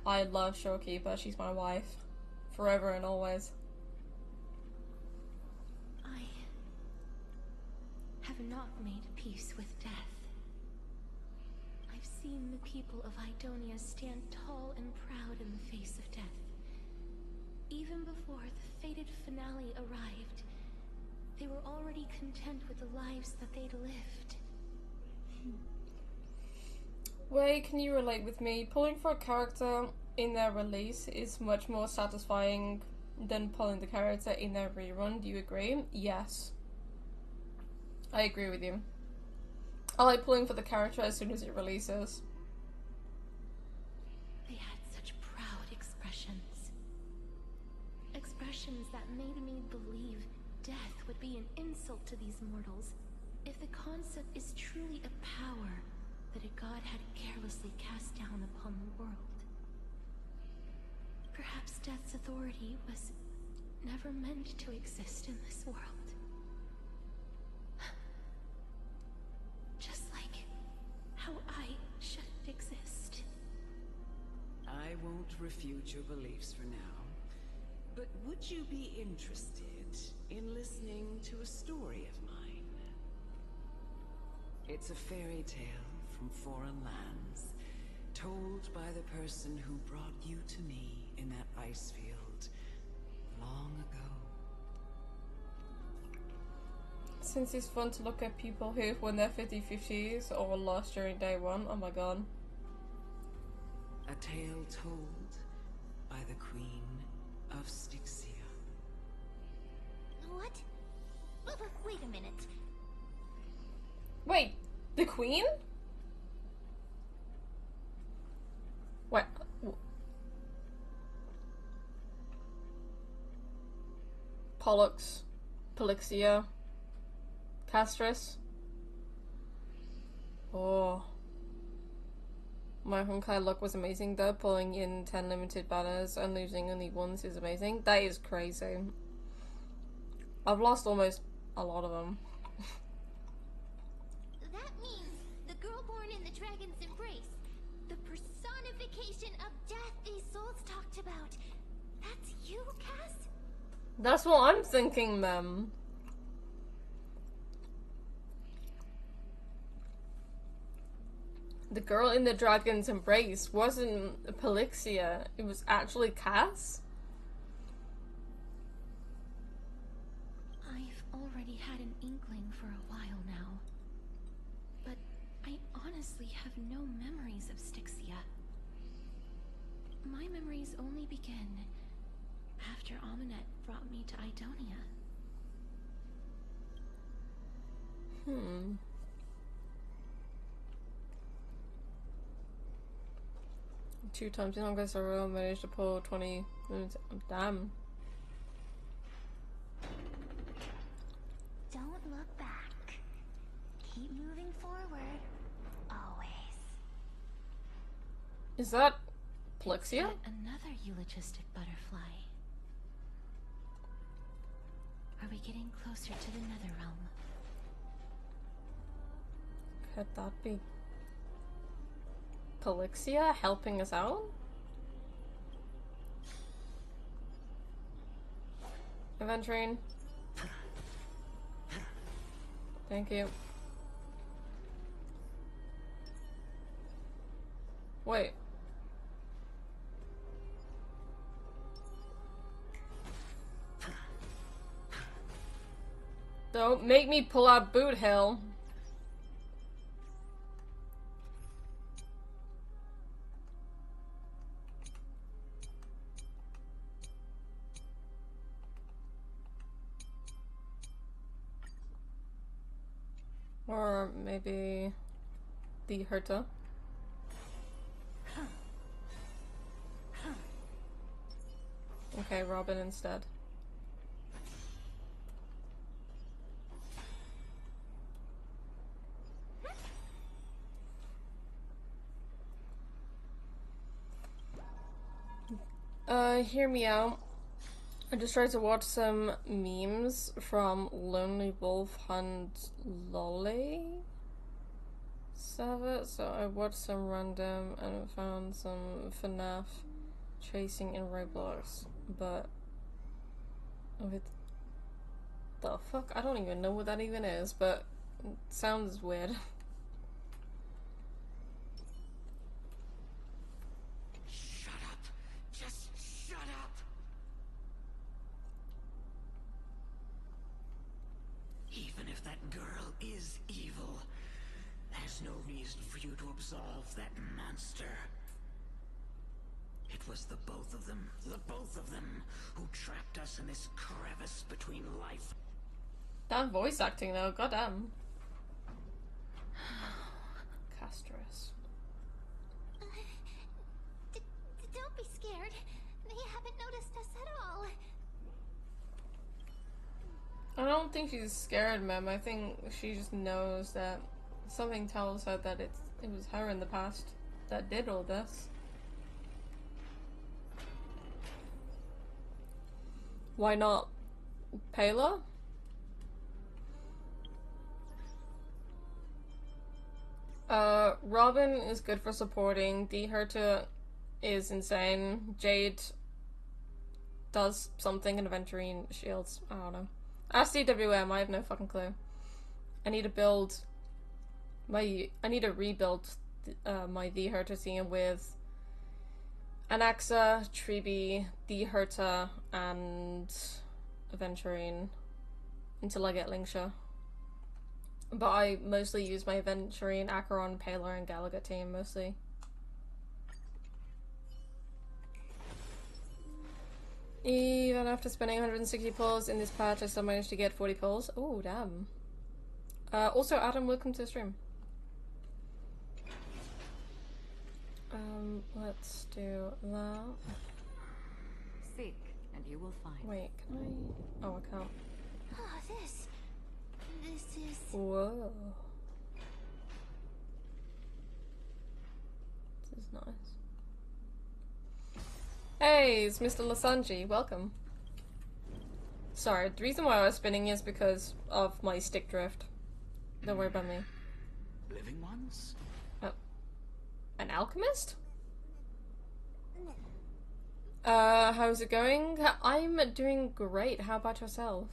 I love Shorekeeper. She's my wife. Forever and always. I have not made peace with death. I've seen the people of Idonia stand tall and proud in the face of death. Even before the fated finale arrived, they were already content with the lives that they'd lived. Wei, can you relate with me? Pulling for a character in their release is much more satisfying than pulling the character in their rerun. Do you agree? Yes. I agree with you. I like pulling for the character as soon as it releases. They had such proud expressions. Expressions that made me believe death would be an insult to these mortals if the concept is truly a power that a god had carelessly cast down upon the world. Perhaps death's authority was never meant to exist in this world. Just like how I shouldn't exist. I won't refute your beliefs for now. But would you be interested in listening to a story of mine? It's a fairy tale from foreign lands, told by the person who brought you to me in that ice field long ago. Since it's fun to look at people who, when they're 50-50s or lost during day one, oh my god. A tale told by the Queen of Styxia. What? Wait a minute. Wait, the Queen? What? Pollux, Polixia, Castorice. Oh. My Honkai luck was amazing though, pulling in 10 limited banners and losing only once is amazing. That is crazy. I've lost almost a lot of them. That means the girl born in the dragon's embrace, the personification of death these souls talked about. That's you, Cass? That's what I'm thinking, ma'am. The girl in the dragon's embrace wasn't Polixia, it was actually Cass? I've already had an inkling for a while now, but I honestly have no memories of Styxia. My memories only begin after Aminet brought me to Idonia. 2 times in Honkai Star Rail, managed to pull 20 minutes. Damn. Don't look back. Keep moving forward. Always. Is that Polixia? Yet another eulogistic butterfly. Are we getting closer to the Nether Realm? Could that be Polixia helping us out? Adventuring. Thank you. Wait. Don't make me pull out Boot Hill. Or maybe the Herta. Okay, Robin instead. Hear me out. I just tried to watch some memes from Lonely Wolf Hunt Lolly server, so I watched some random and found some FNAF chasing in Roblox, but with the fuck? I don't even know what that even is, but it sounds weird. No reason for you to absolve that monster. It was the both of them, who trapped us in this crevice between life. Damn voice acting though, goddamn. Castorice. Don't be scared. They haven't noticed us at all. I don't think she's scared, ma'am. I think she just knows that something tells her that it was her in the past that did all this. Why not Pela? Robin is good for supporting. The Herta is insane. Jade does something in Aventurine shields. I don't know. Ask DWM, I have no fucking clue. I need to build my... I need to rebuild my The Herta team with Anaxa, Tribi, The Herta, and Aventurine until I get Lingsha. But I mostly use my Aventurine, Acheron, Paler, and Gallagher team mostly. Even after spending 160 pulls in this patch, I still managed to get 40 pulls. Oh, damn. Also, Adam, welcome to the stream. Let's do that. Seek, and you will find. Wait, can I? Oh, I can't. Oh, this is... Whoa. This is nice. Hey, it's Mr. Lasanji. Welcome. Sorry, the reason why I was spinning is because of my stick drift. Don't worry about me. Living ones? An alchemist? How's it going? I'm doing great. How about yourself?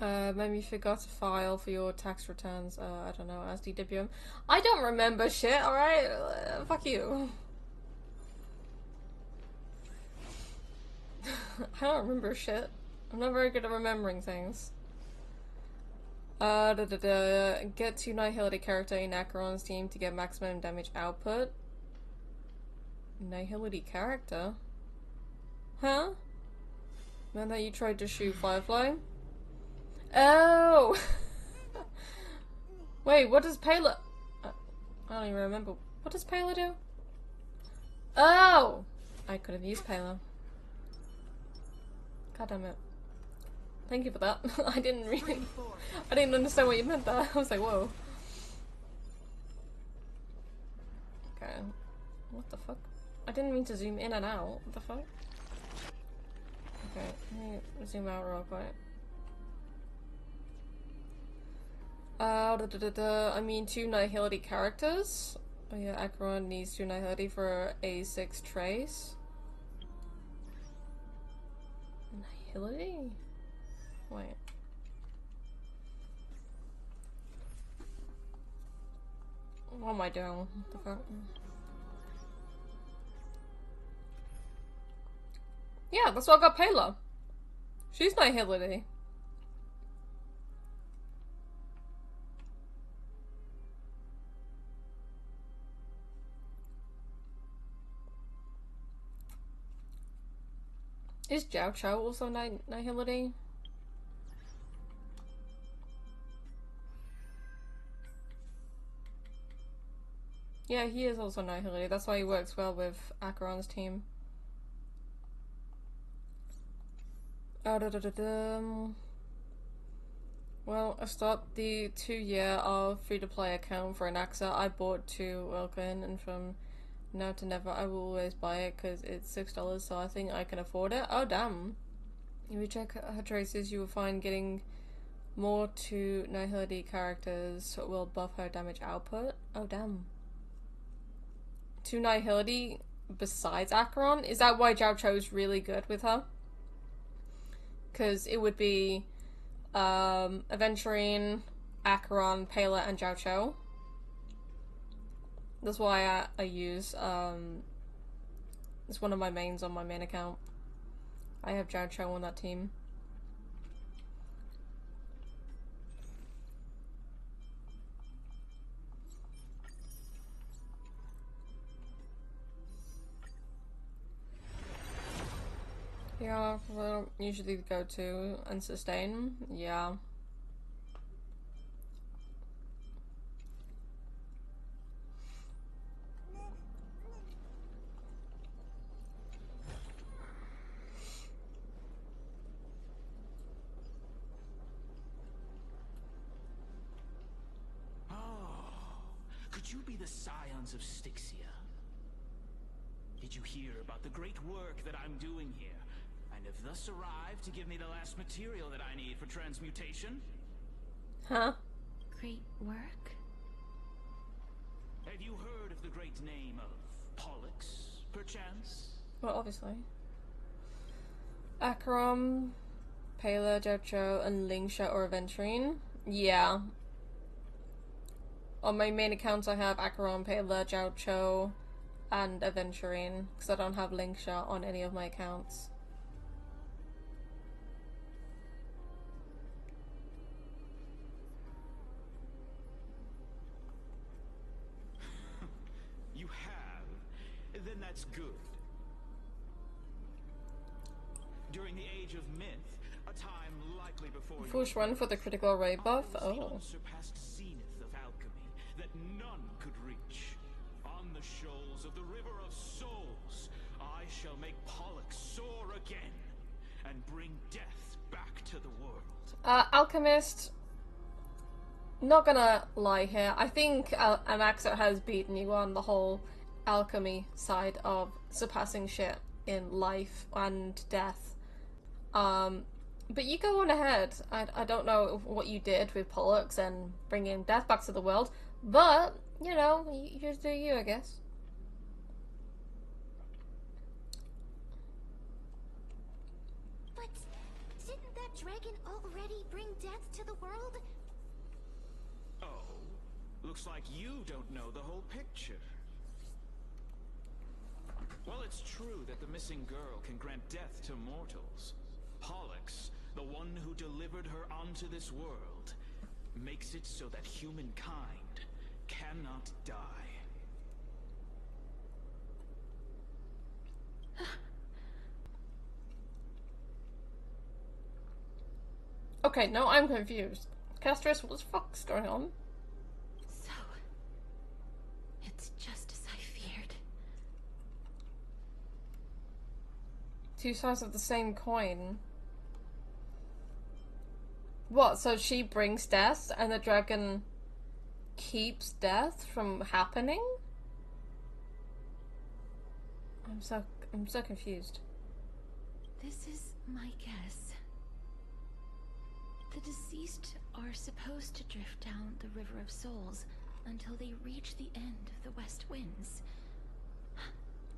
Maybe you forgot to file for your tax returns. I don't know, as DWM. I don't remember shit, alright? Fuck you. I don't remember shit. I'm not very good at remembering things. Get to Nihility character in Acheron's team to get maximum damage output. Nihility character? Huh? Man that you tried to shoot Firefly? Oh! Wait, what does Payla... I don't even remember. What does Payla do? Oh! I could have used Payla. God damn it. Thank you for that. I didn't understand what you meant there. I was like, whoa. Okay. What the fuck? I didn't mean to zoom in and out. What the fuck? Okay, let me zoom out real quick. I mean 2 Nihility characters. Oh yeah, Acheron needs 2 Nihility for A6 trace. Nihility? Wait. What am I doing? What the fuck? Yeah, that's why I got Payla. She's Nihility. Is Jiao Chao also Nihility? Yeah, he is also Nihility. That's why he works well with Acheron's team. Well, I stopped the 2-year of free-to-play account for an AXA. I bought 2 Welkin, and from now to never I will always buy it because it's $6, so I think I can afford it. Oh damn. If you check her traces, you will find getting more 2 Nihility characters will buff her damage output. Oh damn. 2 Nihility besides Acheron? Is that why Jiao Chou's really good with her? Because it would be Aventurine, Acheron, Payla, and Jiao Chou. That's why I use, it's one of my mains on my main account. I have Jiao Chou on that team. Yeah, well, usually go to and sustain. Yeah. Could you be the scions of Styxia? Did you hear about the great work that I'm doing here? And have thus arrived to give me the last material that I need for transmutation? Huh? Great work? Have you heard of the great name of Pollux, perchance? Well, obviously. Acheron, Pela, Jocho, and Lingsha or Aventurine. Yeah. On my main accounts I have Acheron, Pela, Jocho, and Aventurine, because I don't have Lingsha on any of my accounts. You have? Then that's good. During the age of myth, a time likely before Fush run for the critical ray buff? Oh. the unsurpassed zenith of alchemy that none could reach. On the shoals of the River of Souls, I shall make Pollux soar again and bring death back to the world. Alchemist, not gonna lie here, I think Anaxo has beaten you on the whole alchemy side of surpassing shit in life and death. But you go on ahead. I don't know what you did with Pollux and bringing death back to the world, but, you know, you just do you, I guess. But didn't that dragon already bring death to the world? Oh, looks like you don't know the whole picture. Well, it's true that the missing girl can grant death to mortals. Pollux, the one who delivered her onto this world, makes it so that humankind cannot die. Okay, no, I'm confused. Castorice, what the fuck's going on? So, it's just as I feared. Two sides of the same coin. What, so she brings death and the dragon keeps death from happening? I'm so confused. This is my guess. The deceased are supposed to drift down the River of Souls until they reach the end of the West Winds.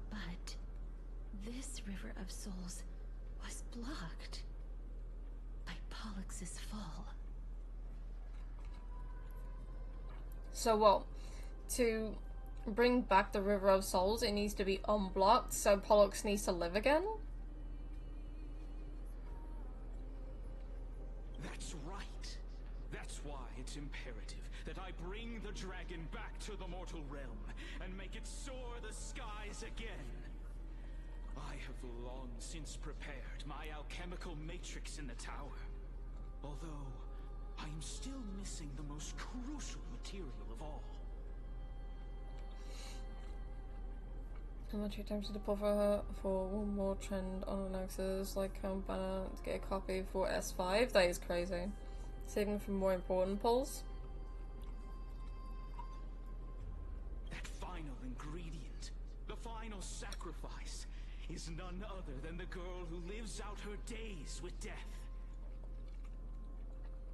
But this River of Souls was blocked by Pollux's fall. So what? To bring back the River of Souls, it needs to be unblocked, so Pollux needs to live again? That's right. That's why it's imperative that I bring the dragon back to the mortal realm and make it soar the skies again. I have long since prepared my alchemical matrix in the tower. Although, I am still missing the most crucial material of all. How much you tempted to pull for her for one more trend on an Axis, like banner to get a copy for S5? That is crazy. Saving for more important pulls. That final ingredient, the final sacrifice, is none other than the girl who lives out her days with death.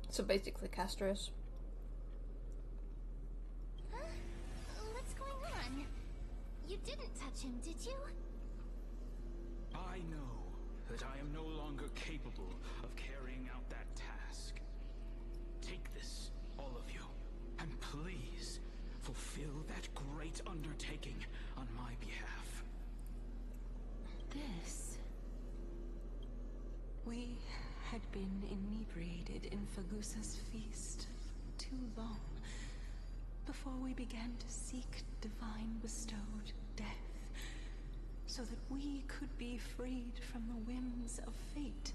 So basically Castorice. Huh? What's going on? You didn't touch him, did you? I know that I am no longer capable of carrying out that task. Take this, all of you, and please fulfill that great undertaking on my behalf. This... We had been inebriated in Fagusa's feast for too long before we began to seek divine bestowed death, so that we could be freed from the whims of fate.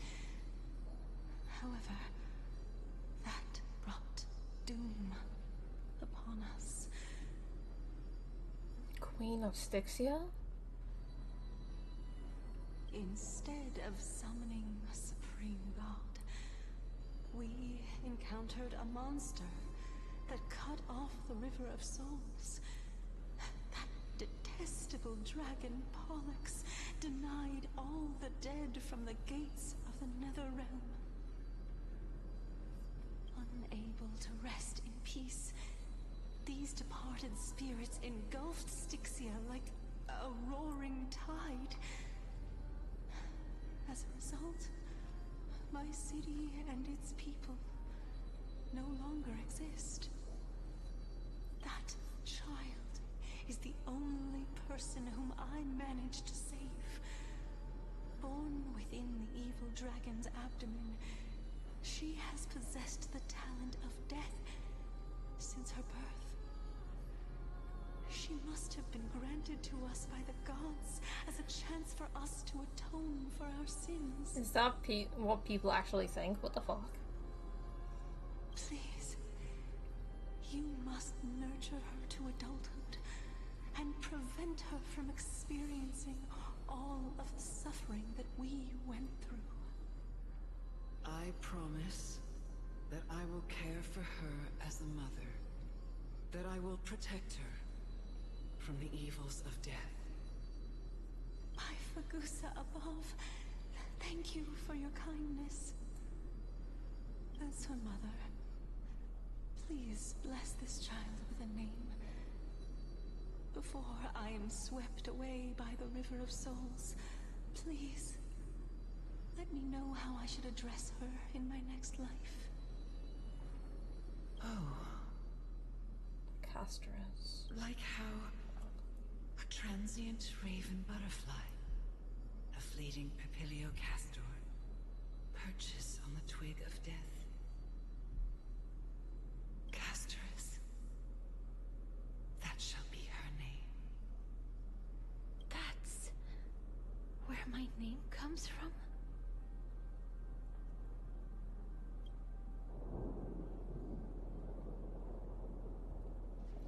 However, that brought doom upon us. Queen of Styxia? Instead of summoning a supreme god, we encountered a monster that cut off the River of Souls. That detestable dragon Pollux denied all the dead from the gates of the Nether Realm. Unable to rest in peace, these departed spirits engulfed Styxia like a roaring tide. As a result, my city and its people no longer exist. That child is the only person whom I managed to save. Born within the evil dragon's abdomen, she has possessed the talent of death since her birth. She must have been granted to us by the gods as a chance for us to atone for our sins. Is that what people actually think? What the fuck? Please, you must nurture her to adulthood and prevent her from experiencing all of the suffering that we went through. I promise that I will care for her as a mother, that I will protect her from the evils of death. By Fagusa above, thank you for your kindness. As her mother, please bless this child with a name. Before I am swept away by the River of Souls, please, let me know how I should address her in my next life. Oh. Castorice. Like how a transient raven butterfly, a fleeting papilio castor, perches on the twig of death. Castorice. That shall be her name. That's where my name comes from?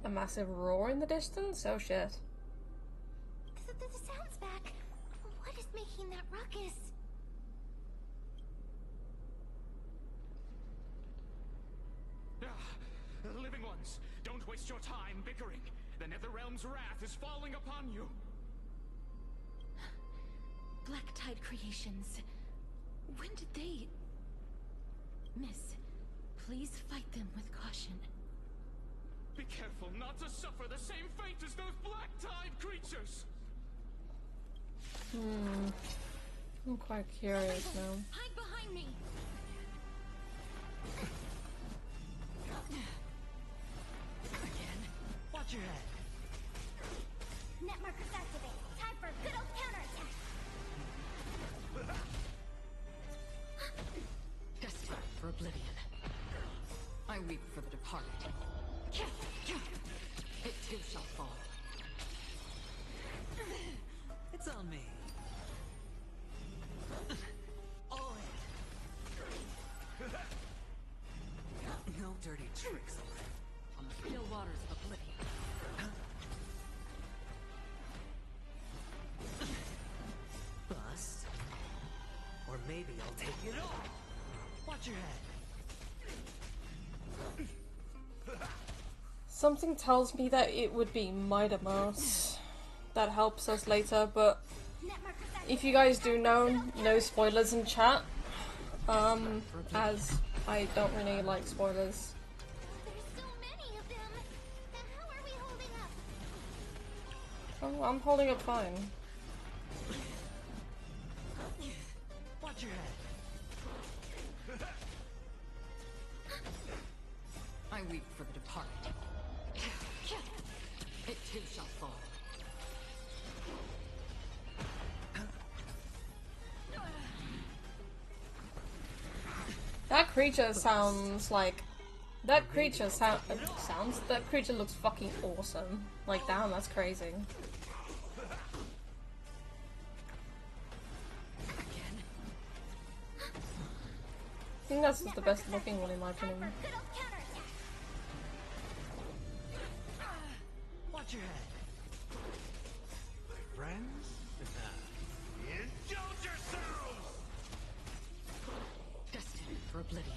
A massive roar in the distance? Oh shit. The sound's back. What is making that ruckus? Living ones, don't waste your time bickering. The Netherrealm's wrath is falling upon you. Black Tide Creations. When did they... Miss, please fight them with caution. Be careful not to suffer the same fate as those Black Tide creatures! I'm quite curious now. Hide behind me! Again? Watch your head. Net markers activate. Time for a good old counterattack. Destined for oblivion. I weep for the departed. It too shall fall. It's on me. All in. No dirty tricks. On the still waters of oblivion. Bust. Or maybe I'll take it all. Watch your head. Something tells me that it would be Midamouse that helps us later, but if you guys do know, no spoilers in chat, as I don't really like spoilers. There's so many of them. How are we holding up? Oh, I'm holding up fine. Watch your head. I weep for the departed. It too shall fall. That creature sounds like... That creature that creature looks fucking awesome. Like, damn, that's crazy. I think that's just the best looking one in my opinion. Good old counterattack. Watch your head. Friends? Indulge yourselves! Destined for oblivion.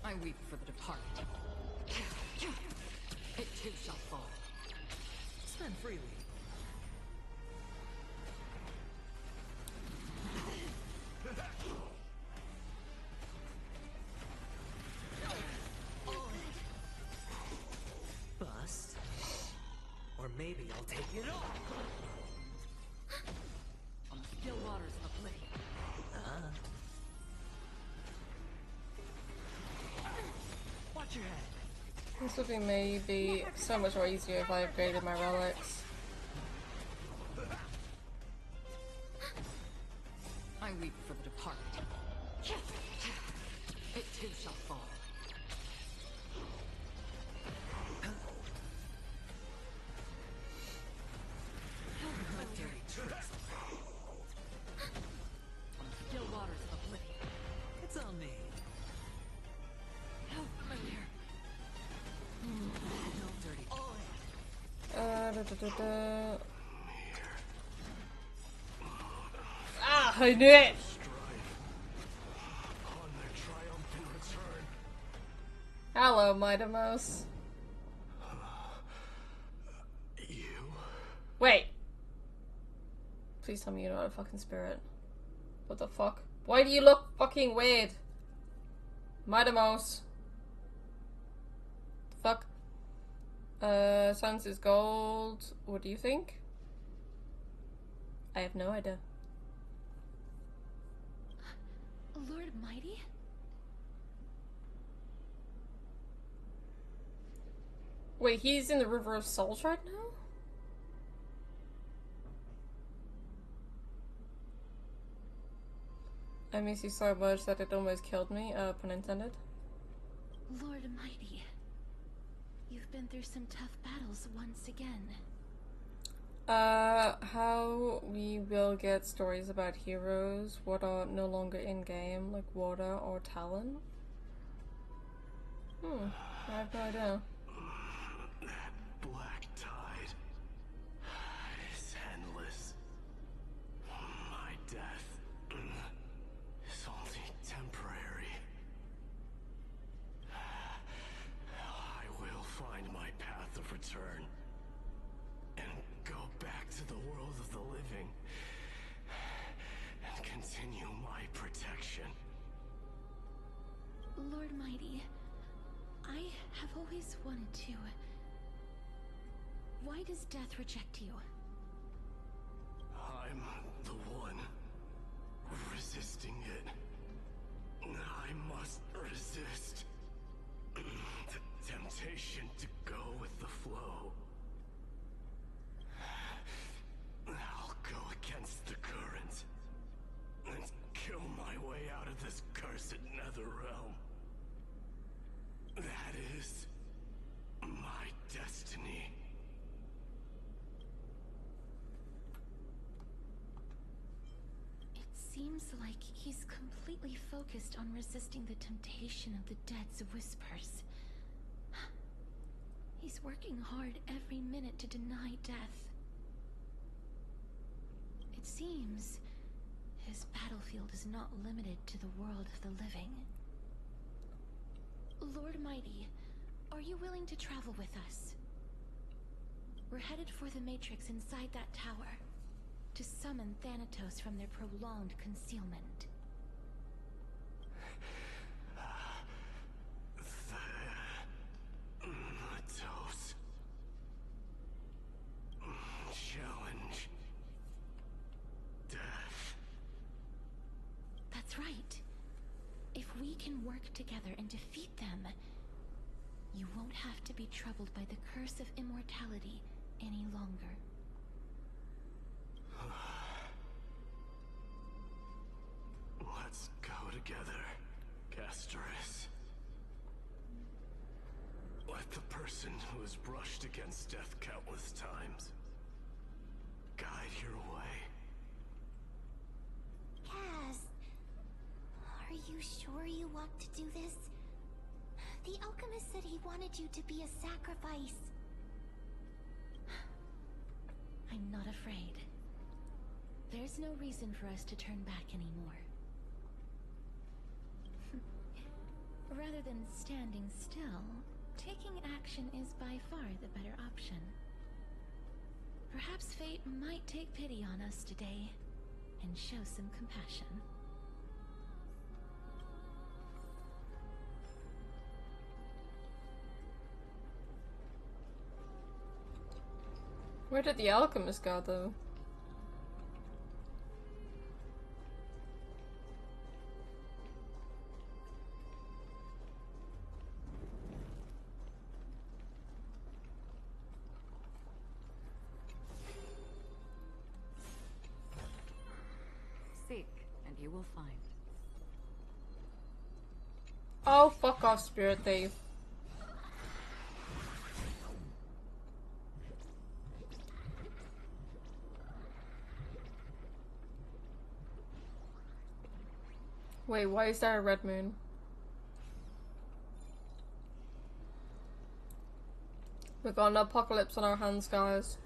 I weep for the departed. It too shall fall. Spend freely. Bust. Or maybe I'll take it all. On the still waters of oblivion. This would be maybe so much more easier if I upgraded my relics. I weep for the departed. It too shall fall. Still waters of oblivion. It's on me. No dirty. Ah, I knew it! On their triumphant return. Hello, Midamos. You? Wait. Please tell me you're not a fucking spirit. What the fuck? Why do you look fucking weird? Midamos. Fuck. Sans is gold. What do you think? I have no idea. Lord Mighty? Wait, he's in the River of Souls right now? I miss you so much that it almost killed me, pun intended. Lord Mighty, you've been through some tough battles once again. How we will get stories about heroes what are no longer in-game, like Water or Talon? I have no idea. That black tide is endless. My death is only temporary. I will find my path of return and go back to the world of the living and continue my protection. Lord Mighty, I have always wanted to. Why does death reject you? I'm the one resisting it. I must resist the temptation to go with the flow. I'll go against the current and kill my way out of this cursed nether realm. That is my destiny. It seems like he's completely focused on resisting the temptation of the Dead's whispers. He's working hard every minute to deny death. It seems his battlefield is not limited to the world of the living. Lord Mighty, are you willing to travel with us? We're headed for the Matrix inside that tower, to summon Thanatos from their prolonged concealment. Thanatos. Challenge. Death. That's right. If we can work together and defeat them, you won't have to be troubled by the curse of immortality any longer. Let's go together, Castorice. Let the person who has brushed against death countless times guide your way. Cass, are you sure you want to do this? The alchemist said he wanted you to be a sacrifice. I'm not afraid. There's no reason for us to turn back anymore. Rather than standing still, taking action is by far the better option. Perhaps fate might take pity on us today and show some compassion. Where did the alchemist go, though? Seek, and you will find. Oh, fuck off, Spirit Thief. Wait, why is there a red moon? We've got an apocalypse on our hands, guys.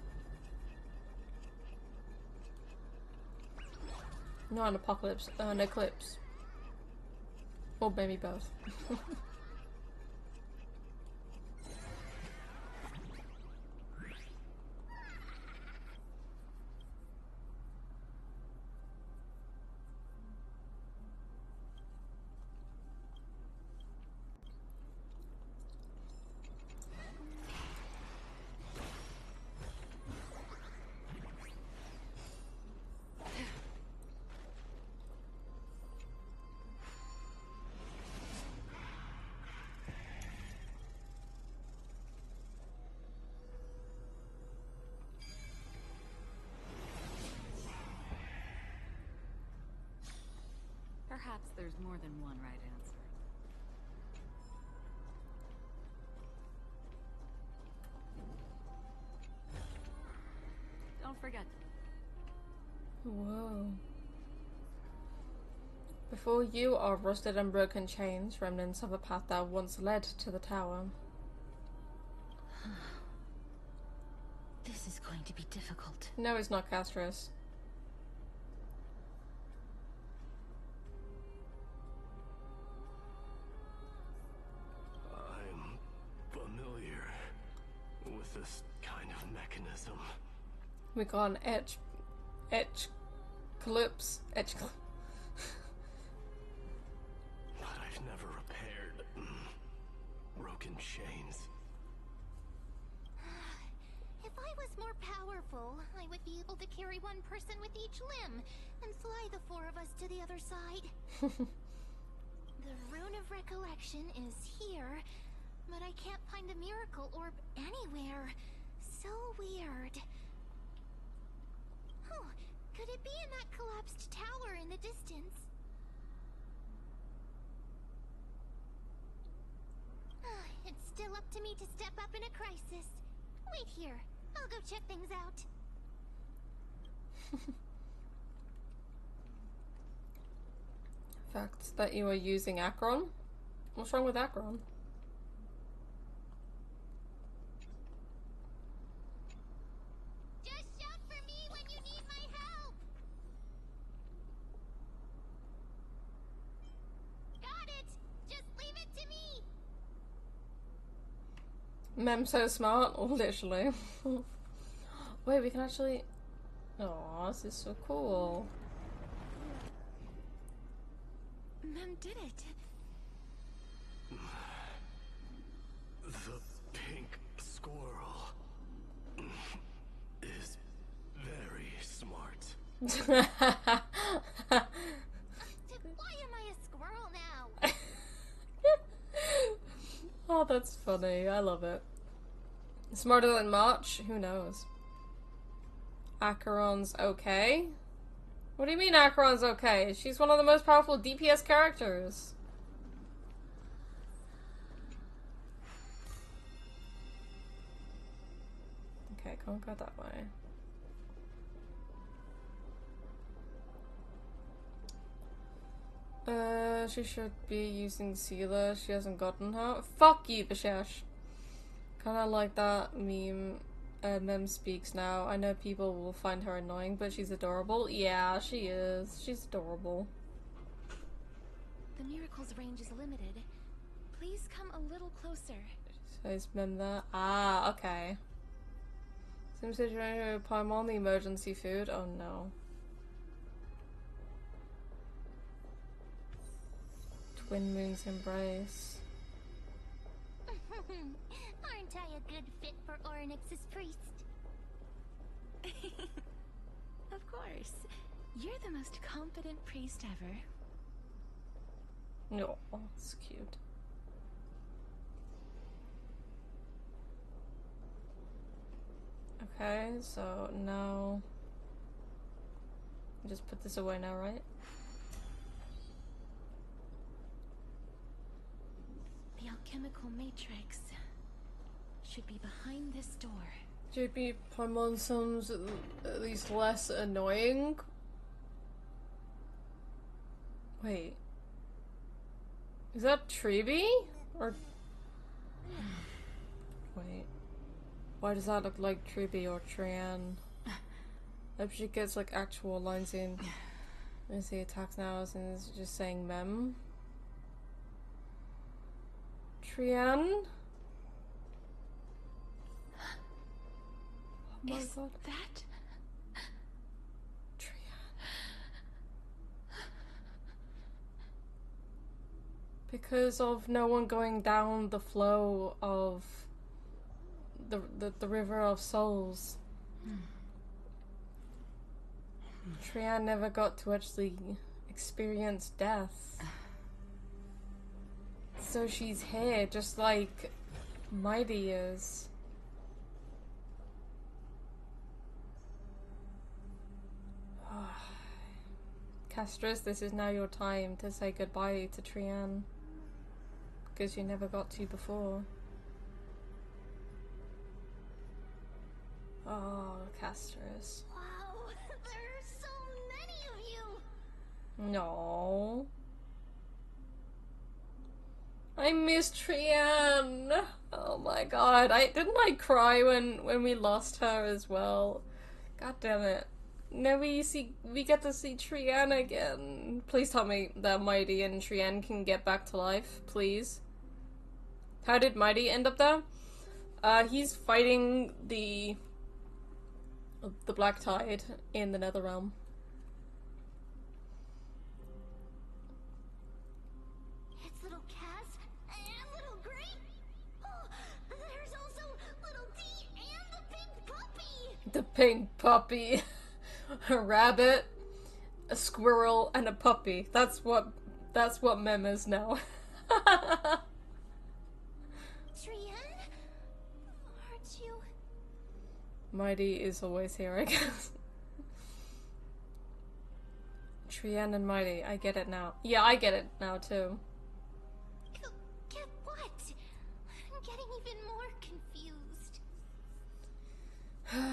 Not an apocalypse, an eclipse. Or maybe both. Perhaps there's more than one right answer. Don't forget. Whoa. Before you are rusted and broken chains, remnants of a path that once led to the tower. This is going to be difficult. No, it's not, Castorice. I'm familiar with this kind of mechanism. We got an eclipse. But I've never repaired broken chains. If I was more powerful, I would be able to carry one person with each limb and fly the four of us to the other side. The Rune of Recollection is here, but I can't find a miracle orb anywhere. So weird. Oh, could it be in that collapsed tower in the distance? It's still up to me to step up in a crisis. Wait here. I'll go check things out. Fact that you are using Akron? What's wrong with Akron? Just shout for me when you need my help. Got it. Just leave it to me. Mem so smart, or literally. Wait, we can actually. Oh, this is so cool. Mem did it. The pink squirrel is very smart. Why am I a squirrel now? Oh, that's funny. I love it. Smarter than March? Who knows? Acheron's okay? What do you mean Acheron's okay? She's one of the most powerful DPS characters. Okay, can't go that way. She should be using Sealer. She hasn't gotten her. Fuck you, Bashesh. Kinda like that meme. Mem speaks now. I know people will find her annoying, but she's adorable. Yeah, she is. She's adorable. The miracle's range is limited. Please come a little closer. Says Mem there. Ah, okay. Seems that you're going to palm on the emergency food. Oh no. Twin Moon's embrace. Aren't I a good fit for Orynyx's priest? Of course. You're the most competent priest ever. No, oh, it's cute. Okay, so now Just put this away now, right? The alchemical matrix should be behind this door. JP Paimon sounds at least less annoying. Wait. Is that Treeby? Or... Wait. Why does that look like Treeby or Trian? I hope she gets like actual lines in. As he attacks now and it's just saying mem. Trian? Oh my god. That? Because of no one going down the flow of the river of souls. Trian never got to actually experience death. So she's here just like Mighty is. Castorice, this is now your time to say goodbye to Trian. Because you never got to before. Oh, Castorice. Wow, there are so many of you! No. I miss Trian. Oh my god. Didn't I cry when we lost her as well? God damn it. Now we get to see Trian again. Please tell me that Mighty and Trian can get back to life, please. How did Mighty end up there? He's fighting the Black Tide in the Netherrealm. It's little Cass and little Grape. Oh, there's also little D and the pink puppy. The pink puppy. A rabbit, a squirrel, and a puppy. That's what Mem is now. Trian? Aren't you? Mighty is always here, I guess. Trian and Mighty, I get it now. Yeah, I get it now too. Get what? I'm getting even more confused.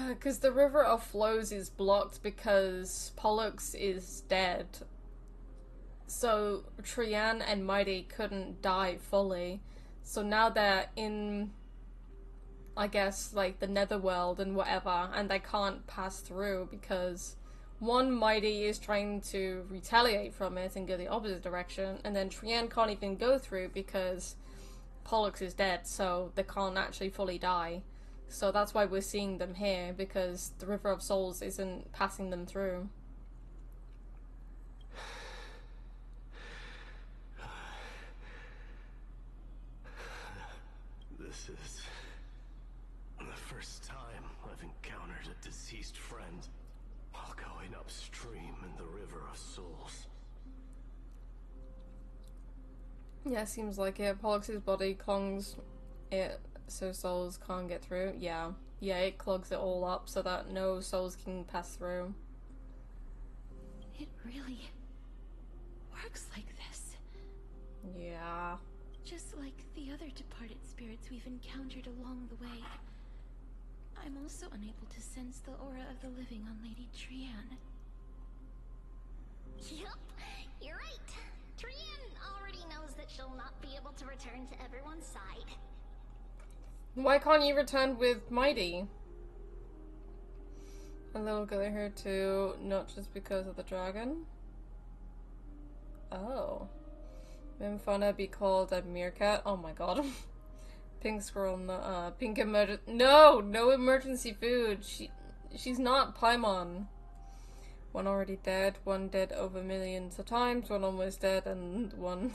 Because the River of Flows is blocked because Pollux is dead. So Trian and Mighty couldn't die fully. So now they're in, I guess, like the Netherworld and whatever, and they can't pass through because one, Mighty is trying to retaliate from it and go the opposite direction, and then Trian can't even go through because Pollux is dead, so they can't actually fully die. So that's why we're seeing them here, because the River of Souls isn't passing them through. This is the first time I've encountered a deceased friend while going upstream in the River of Souls. Yeah, seems like it. Pollux's body clogs it so souls can't get through. Yeah, it clogs it all up so that no souls can pass through. It really works like this. Yeah. Just like the other departed spirits we've encountered along the way. I'm also unable to sense the aura of the living on Lady Trian. Yup, you're right. Trian already knows that she'll not be able to return to everyone's side. Why can't you return with Mighty? A little girl here too, not just because of the dragon. Oh. Mimfana be called a meerkat. Oh my god. Pink squirrel, pink no emergency food. She's not Paimon. One already dead, one dead over millions of times, one almost dead, and one...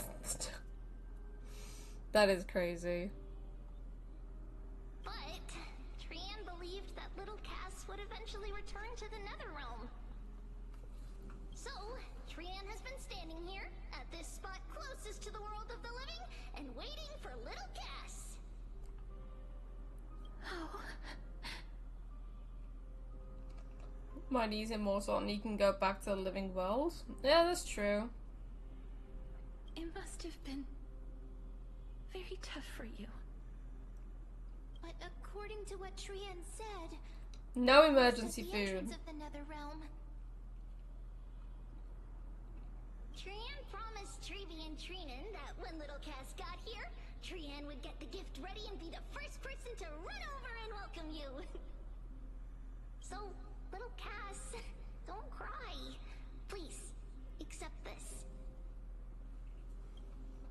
That is crazy. But Trian believed that little Cass would eventually return to the Netherrealm. So, Trian has been standing here, at this spot closest to the world of the living, and waiting for little Cass. Oh. Might ease him more so he can go back to the living world. Yeah, that's true. It must have been very tough for you. But according to what Trian said, No emergency at the food. entrance of the Nether Realm. Trian promised Trevi and Trinan that when little Cass got here, Trian would get the gift ready and be the first person to run over and welcome you. So, little Cass, don't cry. Please, accept this.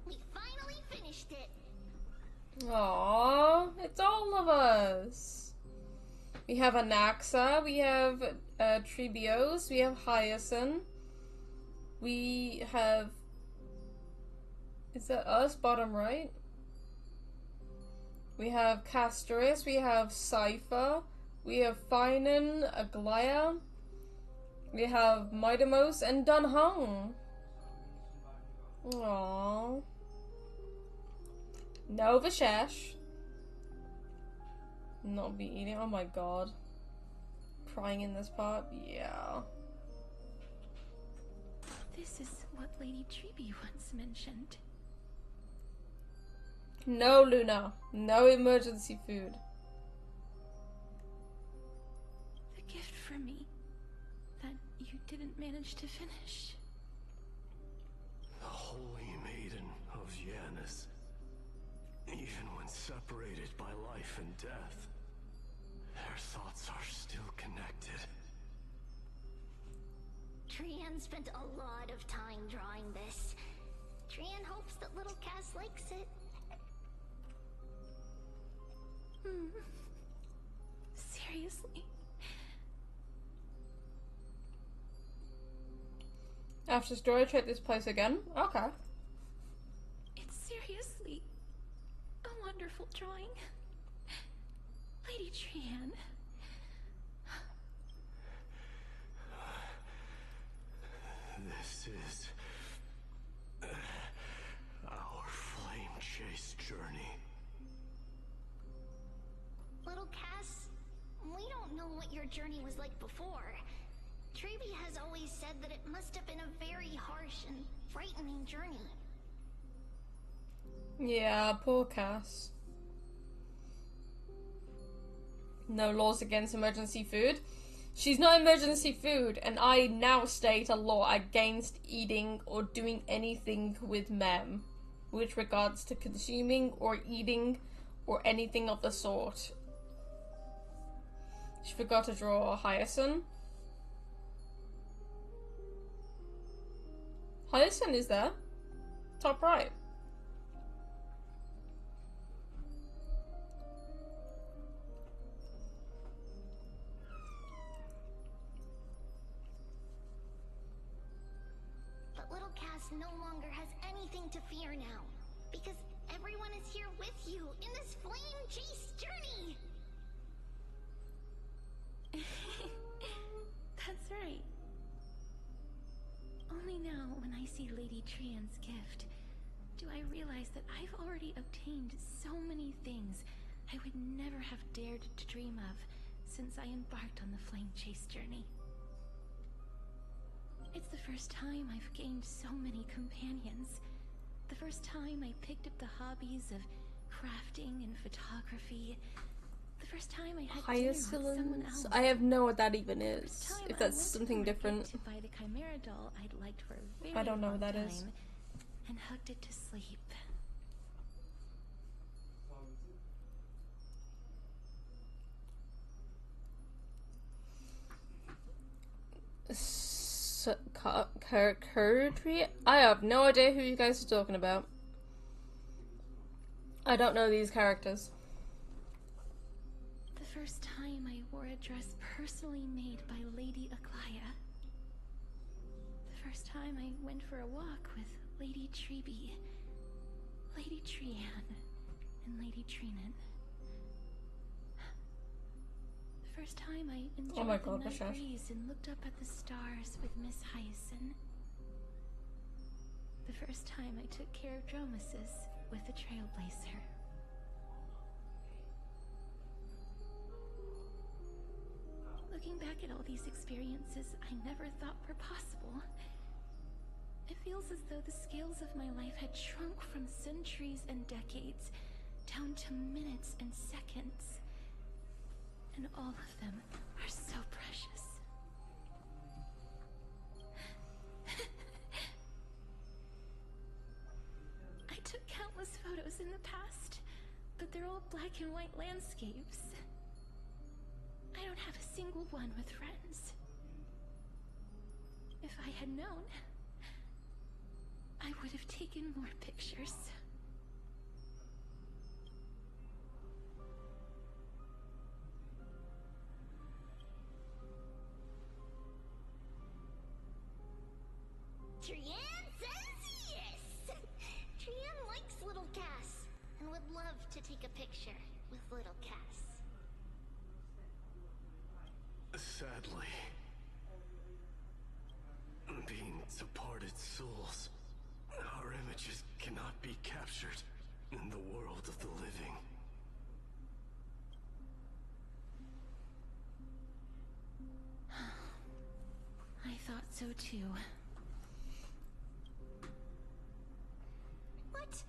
We finally finished it. Aww, it's all of us. We have Anaxa, we have Trebios, we have Hyacinth, we have... Is that us, bottom right? We have Castorice, we have Cypher, we have Finan, Aglaya, we have Midamos, and Dunhung. Aww. No Vishesh. Not be eating. Oh my god. Crying in this part? Yeah. This is what Lady Treeby once mentioned. No, Luna. No emergency food. The gift for me that you didn't manage to finish. The Holy Maiden of Janus. Even when separated by life and death, their thoughts are still connected. Trian spent a lot of time drawing this. Trian hopes that little Cass likes it. Seriously? After story, check this place again. Okay. It's seriously a wonderful drawing. Lady Trian. This is our flame chase journey. Little Cass, we don't know what your journey was like before. Trevi has always said that it must have been a very harsh and frightening journey. Yeah, poor Cass. No laws against emergency food. She's not emergency food, and I now state a law against eating or doing anything with mem, with regards to consuming or eating or anything of the sort. She forgot to draw a Hyacinth. Hyacinth is there. Top right. But little Cass no longer has anything to fear now, because everyone is here with you in this flame chase journey. That's right. Only now, when I see Lady Trian's gift, do I realize that I've already obtained so many things I would never have dared to dream of since I embarked on the flame chase journey. It's the first time I've gained so many companions. The first time I picked up the hobbies of crafting and photography. The first time I had dinner with someone else. I have no what that even is. If that's I something went to different. market to buy the chimera doll I'd liked for a very I don't know long what that time, is. and hugged it to sleep. Curry? I have no idea who you guys are talking about. I don't know these characters. The first time I wore a dress personally made by Lady Aglaya. The first time I went for a walk with Lady Treeby, Lady Trian, and Lady Trinan. The first time I enjoyed the night breeze and looked up at the stars with Miss Hyacinth. The first time I took care of Dromesis with the Trailblazer. Looking back at all these experiences I never thought were possible, it feels as though the scales of my life had shrunk from centuries and decades down to minutes and seconds. And all of them are so precious. I took countless photos in the past, but they're all black and white landscapes. I don't have a single one with friends. If I had known, I would have taken more pictures. Trian says yes! Trian likes little Cass and would love to take a picture with little Cass. Sadly, being departed souls, our images cannot be captured in the world of the living. I thought so too. What?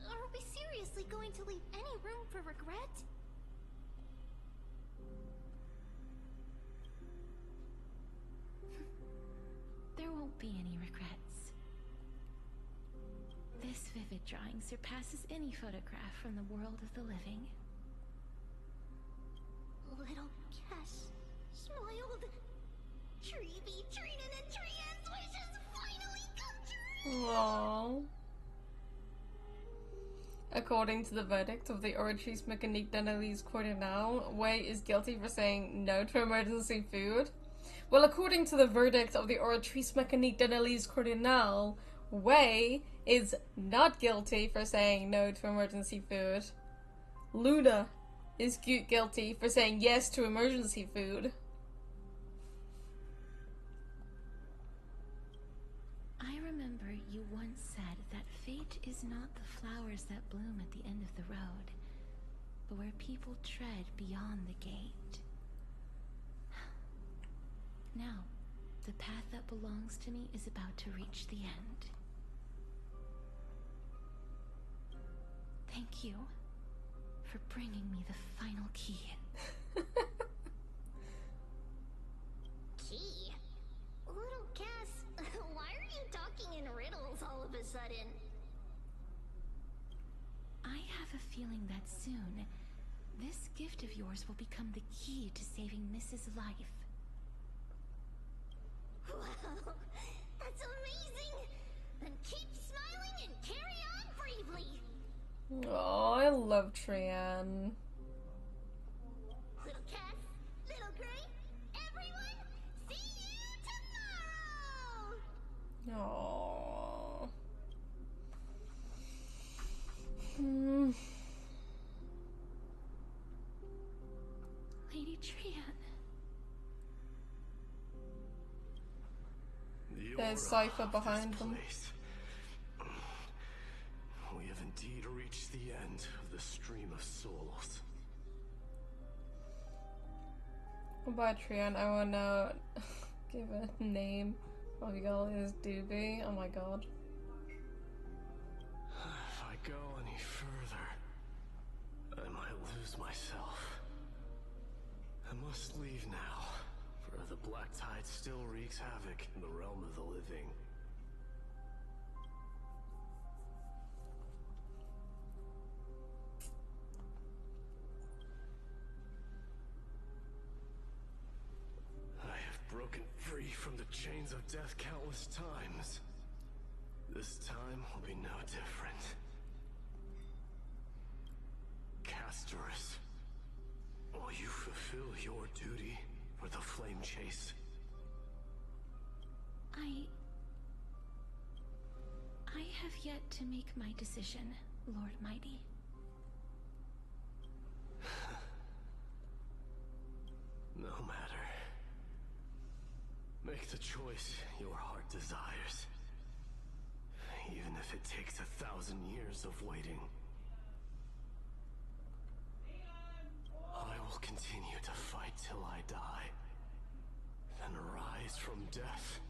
Are we seriously going to leave any room for regret? There won't be any regrets. This vivid drawing surpasses any photograph from the world of the living. Little Cass smiled. Treevee, Trinan, and Trian's wishes finally come true! Aww. According to the verdict of the Oratrice Mécanique d'Analyse Cardinale, Wei is guilty for saying no to emergency food. Well, according to the verdict of the Oratrice Mécanique d'Analyse Cardinale, Wei is not guilty for saying no to emergency food. Luna is guilty for saying yes to emergency food. I remember you once said that fate is not the flowers that bloom at the end of the road, but where people tread beyond the gate. Now, the path that belongs to me is about to reach the end. Thank you for bringing me the final key. Key? Little Cass, why are you talking in riddles all of a sudden? I have a feeling that soon, this gift of yours will become the key to saving Mrs. Life. Wow, that's amazing! Then keep smiling and carry on bravely! Oh, I love Trian. Little Cass, Little Gray, everyone, see you tomorrow! Aww. Hmm. Lady Trian. There's Cypher behind them. We have indeed reached the end of the stream of souls. Goodbye, Trian. I wanna give a name. Oh my god, is Doobie. Oh my god. If I go any further, I might lose myself. I must leave now, for the black tide still wreaks havoc in the realm of the living. I have broken free from the chains of death countless times. This time will be no different. Castorice, will you fulfill your duty for the flame chase? I have yet to make my decision, Lord Mighty. No matter. Make the choice your heart desires. Even if it takes 1,000 years of waiting. I will continue to fight till I die. death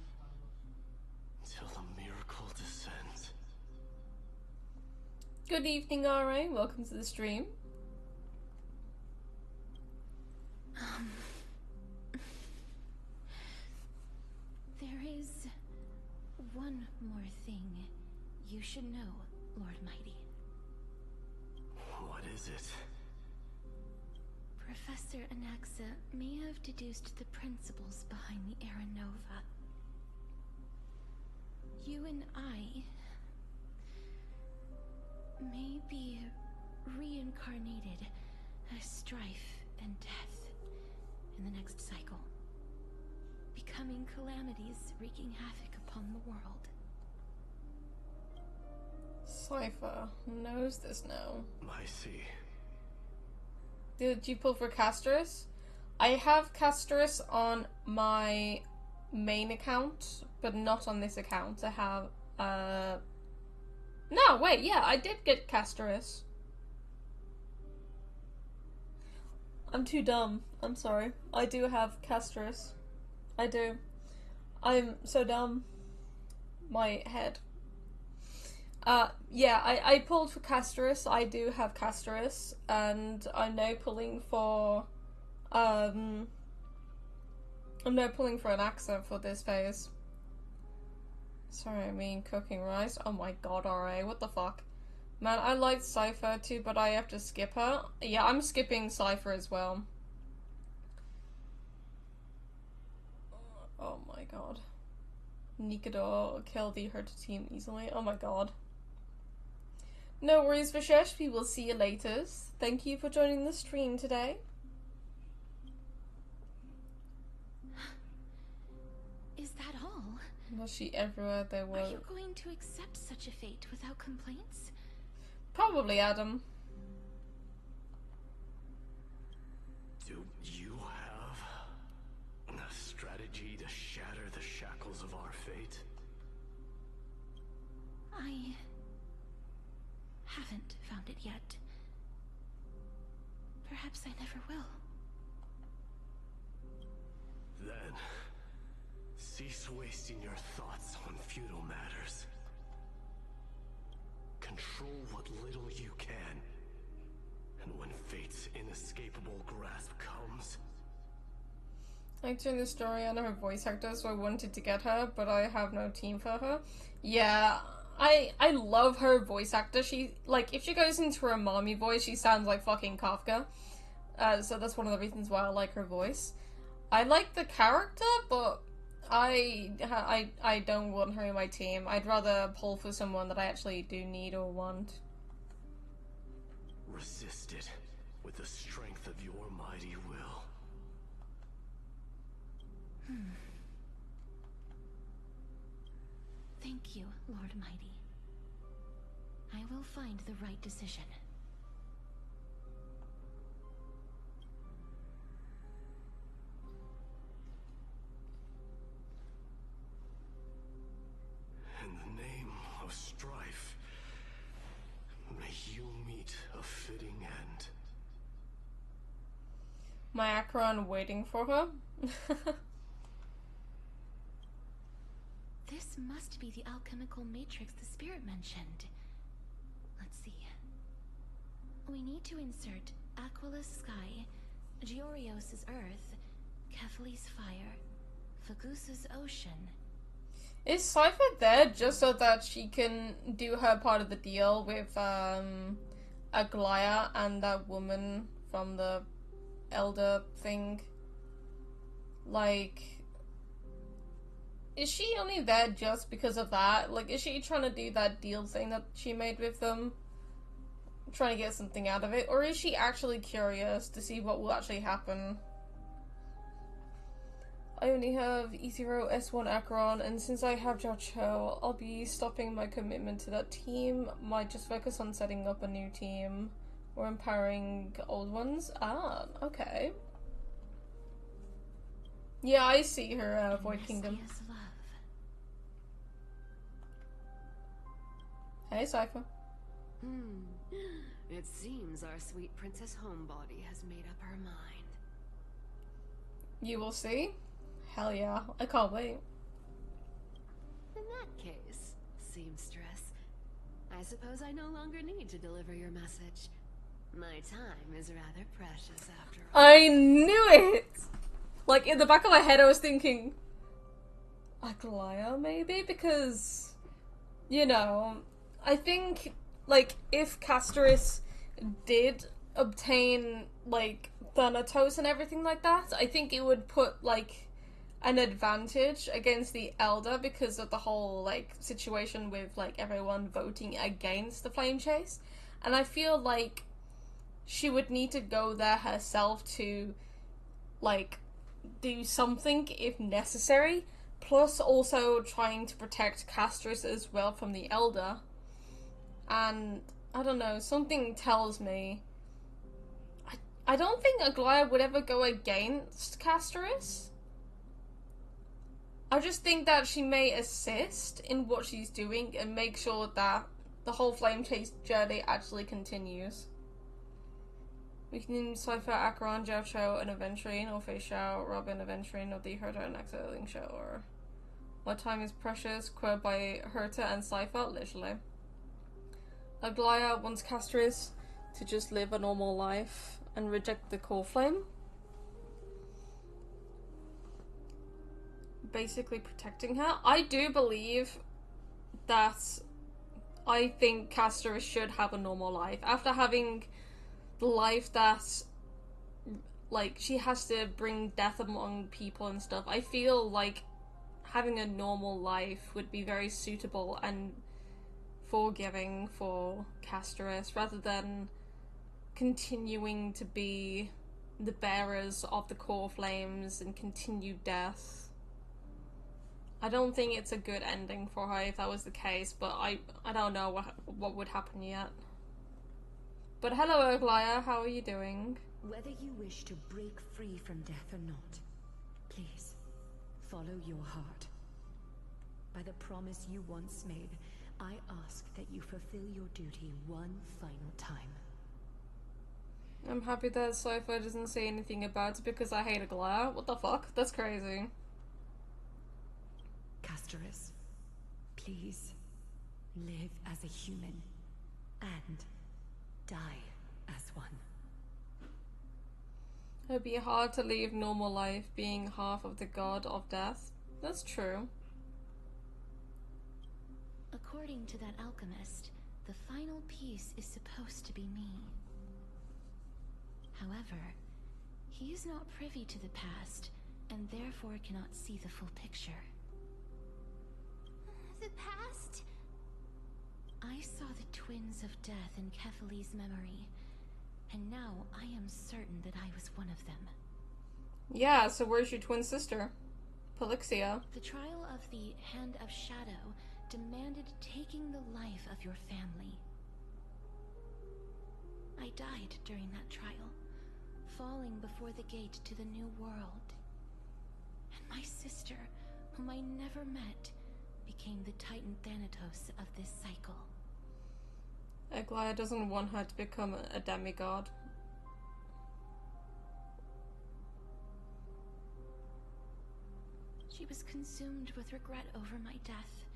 till the miracle descends. Good evening, RA. Welcome to the stream. There is one more thing you should know, Lord Mighty. What is it? Professor Anaxa may have deduced the principles behind the Era Nova. You and I may be reincarnated as strife and death in the next cycle, becoming calamities wreaking havoc upon the world. Cypher knows this now. I see. Did you pull for Castorice? I have Castorice on my main account, but not on this account. I have, no, wait, yeah, I did get Castorice. I'm too dumb. I'm sorry. I do have Castorice. I do. I'm so dumb. My head. Yeah, I pulled for Castorice. I do have Castorice, and I'm now pulling for, I'm now pulling for an accent for this phase. Sorry, I mean cooking rice. Oh my god, RA, what the fuck? Man, I liked Cypher too, but I have to skip her. Yeah, I'm skipping Cypher as well. Oh my god. Nikador killed the Herta team easily. Oh my god. No worries, Vishesh. We will see you later. Thank you for joining the stream today. Is that all? Was she everywhere there was? Are you going to accept such a fate without complaints? Probably, Adam. Do you have a strategy to shatter the shackles of our fate? I haven't found it yet. Perhaps I never will. Then, cease wasting your thoughts on futile matters. Control what little you can. And when fate's inescapable grasp comes... I turned the story on her voice actor, so I wanted to get her, but I have no team for her. Yeah, I love her voice actor. She, like, if she goes into her mommy voice, she sounds like fucking Kafka. So that's one of the reasons why I like her voice. I like the character, but I don't want her in my team. I'd rather pull for someone that I actually do need or want. Resist it with the strength of your mighty will. Thank you, Lord Mighty. I will find the right decision. In the name of strife, may you meet a fitting end. My Acheron waiting for her. This must be the alchemical matrix the spirit mentioned. Let's see. We need to insert Aquila's sky, Georios' earth, Kefali's fire, Fagusa's ocean. Is Cypher there just so that she can do her part of the deal with Aglaya and that woman from the Elder thing? Like, is she only there just because of that? Like, is she trying to do that deal thing that she made with them? Trying to get something out of it? Or is she actually curious to see what will actually happen? I only have E0 S1 Acheron, and since I have Jiao, I'll be stopping my commitment to that team. Might just focus on setting up a new team or empowering old ones. Ah, okay. Yeah, I see her, Void Kingdom. Hey, Cypher. It seems our sweet Princess Homebody has made up her mind. You will see. Hell yeah, I can't wait. In that case, seamstress, I suppose I no longer need to deliver your message. My time is rather precious after all. I knew it! Like, in the back of my head I was thinking, Aglaya maybe? Because, you know, I think, like, if Castorice did obtain, like, Thanatos and everything like that, I think it would put, like, an advantage against the Elder because of the whole, like, situation with, like, everyone voting against the Flame Chase. And I feel like she would need to go there herself to, like, do something if necessary. Plus also trying to protect Castorice as well from the Elder. And, I don't know, something tells me... I don't think Aglaya would ever go against Castorice. I just think that she may assist in what she's doing and make sure that the whole Flame Chase journey actually continues. We can Cypher, Acheron, Jeff Show, and Aventurine, or Face Show, Robin, Aventurine, or the Herta and Exiling Show, or What Time is Precious, quote by Herta and Cypher, literally. Aglaya wants Castorice to just live a normal life and reject the core flame. Basically protecting her. I do believe that I think Castorice should have a normal life. After having the life that, like, she has to bring death among people and stuff, I feel like having a normal life would be very suitable and forgiving for Castorice, rather than continuing to be the bearers of the core flames and continue death. I don't think it's a good ending for her if that was the case, but I don't know what would happen yet. But hello, Aglaya, how are you doing? Whether you wish to break free from death or not, please, follow your heart. By the promise you once made, I ask that you fulfill your duty one final time. I'm happy that Cypher doesn't say anything about it because I hate Aglaya. What the fuck? That's crazy. Castorice, please, live as a human, and die as one. It'd be hard to leave normal life being half of the god of death. That's true. According to that alchemist, the final piece is supposed to be me. However, he is not privy to the past, and therefore cannot see the full picture. The past? I saw the twins of death in Kethali's memory, and now I am certain that I was one of them. Yeah, so where's your twin sister? Polixia. The trial of the Hand of Shadow demanded taking the life of your family. I died during that trial, falling before the gate to the new world. And my sister, whom I never met, became the Titan Thanatos of this cycle. Aglaya doesn't want her to become a demigod. She was consumed with regret over my death,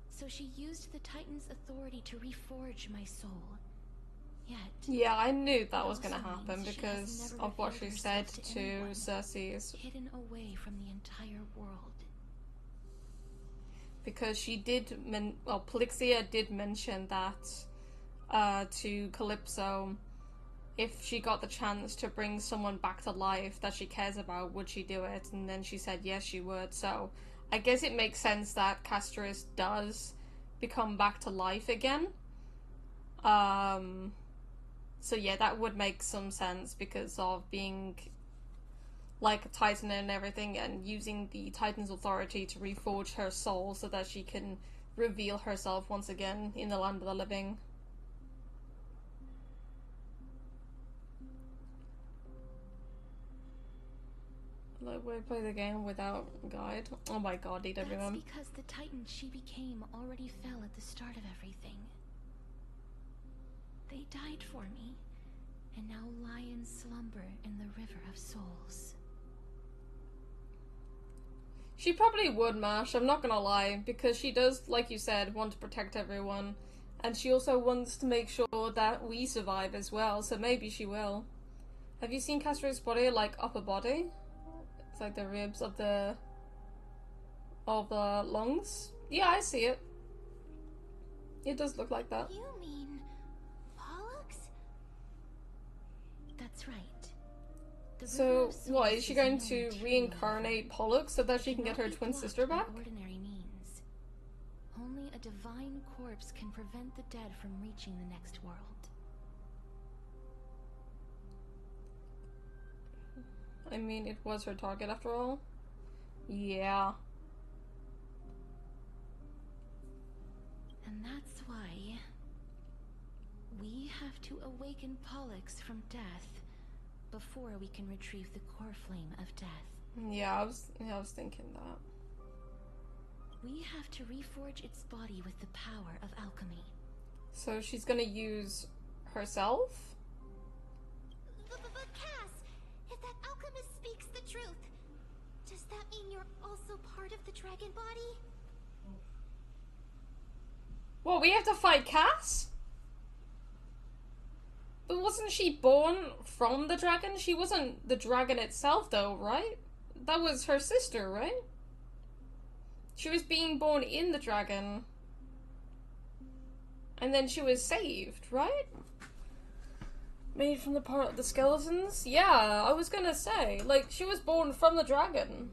so she used the Titan's authority to reforge my soul. Yet, yeah, I knew that was gonna happen because of what she said to Cersei's. Hidden away from the entire world. Because she did, Polixia did mention that to Calypso, if she got the chance to bring someone back to life that she cares about, would she do it? And then she said yes, she would. So I guess it makes sense that Castorice does become back to life again. So yeah, that would make some sense because of being like a Titan and everything, and using the Titan's authority to reforge her soul so that she can reveal herself once again in the land of the living. Like, we play the game without guide. Oh my god, DWM. That's because the Titan she became already fell at the start of everything. They died for me, and now lie in slumber in the River of Souls. She probably would, Mash, I'm not gonna lie, because she does, like you said, want to protect everyone. And she also wants to make sure that we survive as well, so maybe she will. Have you seen Castorice's body, like, upper body? It's like the ribs of the lungs? Yeah, I see it. It does look like that. You mean Pollux? That's right. The So, River of what, Souls is she is going known to true, reincarnate Pollux so that she can get cannot her be twin blocked sister by back? ordinary means. Only a divine corpse can prevent the dead from reaching the next world. I mean, it was her target after all. Yeah. And that's why we have to awaken Pollux from death before we can retrieve the core flame of death. Yeah, I was thinking that. We have to reforge its body with the power of alchemy. So she's gonna use herself? But Cass, if that alchemist speaks the truth, does that mean you're also part of the dragon body? What, we have to fight Cass? But wasn't she born from the dragon? She wasn't the dragon itself though, right? That was her sister, right? She was being born in the dragon. And then she was saved, right? Made from the part of the skeletons? Yeah, I was gonna say. Like, she was born from the dragon.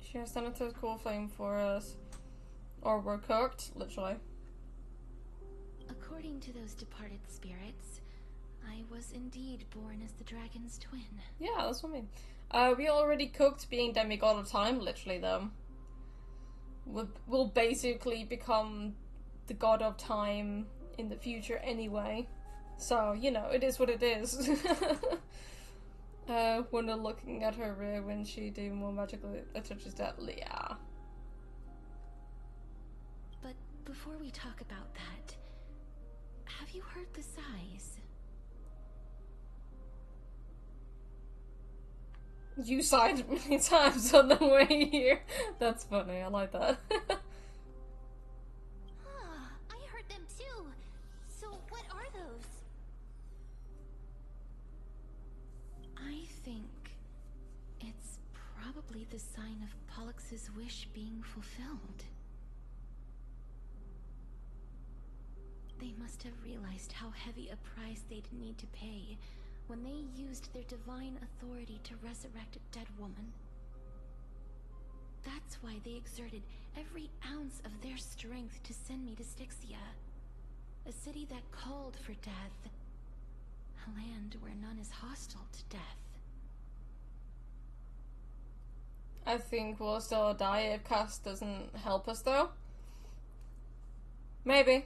She has done a core flame for us. Or we're cooked, literally. According to those departed spirits, I was indeed born as the dragon's twin. Yeah, that's what I mean. We already cooked being demigod of time, literally, though. We'll basically become the god of time in the future anyway. So, you know, it is what it is. When they're looking at her rear when she do more magical touches that, yeah. But before we talk about that, have you heard the sighs? You sighed many times on the way here. That's funny, I like that. I heard them too. So what are those? I think it's probably the sign of Pollux's wish being fulfilled. They must have realized how heavy a price they'd need to pay when they used their divine authority to resurrect a dead woman. That's why they exerted every ounce of their strength to send me to Styxia, a city that called for death, a land where none is hostile to death. I think we'll still die if Cass doesn't help us, though. Maybe.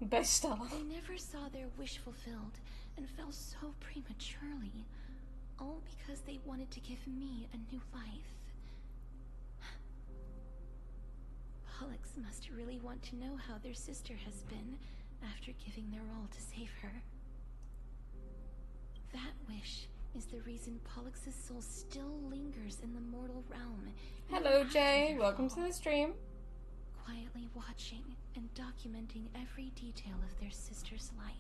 Best Stella. They never saw their wish fulfilled and fell so prematurely, all because they wanted to give me a new life. Pollux must really want to know how their sister has been after giving their all to save her. That wish is the reason Pollux's soul still lingers in the mortal realm. Hello, Jay. Welcome to the stream. Quietly watching and documenting every detail of their sister's life.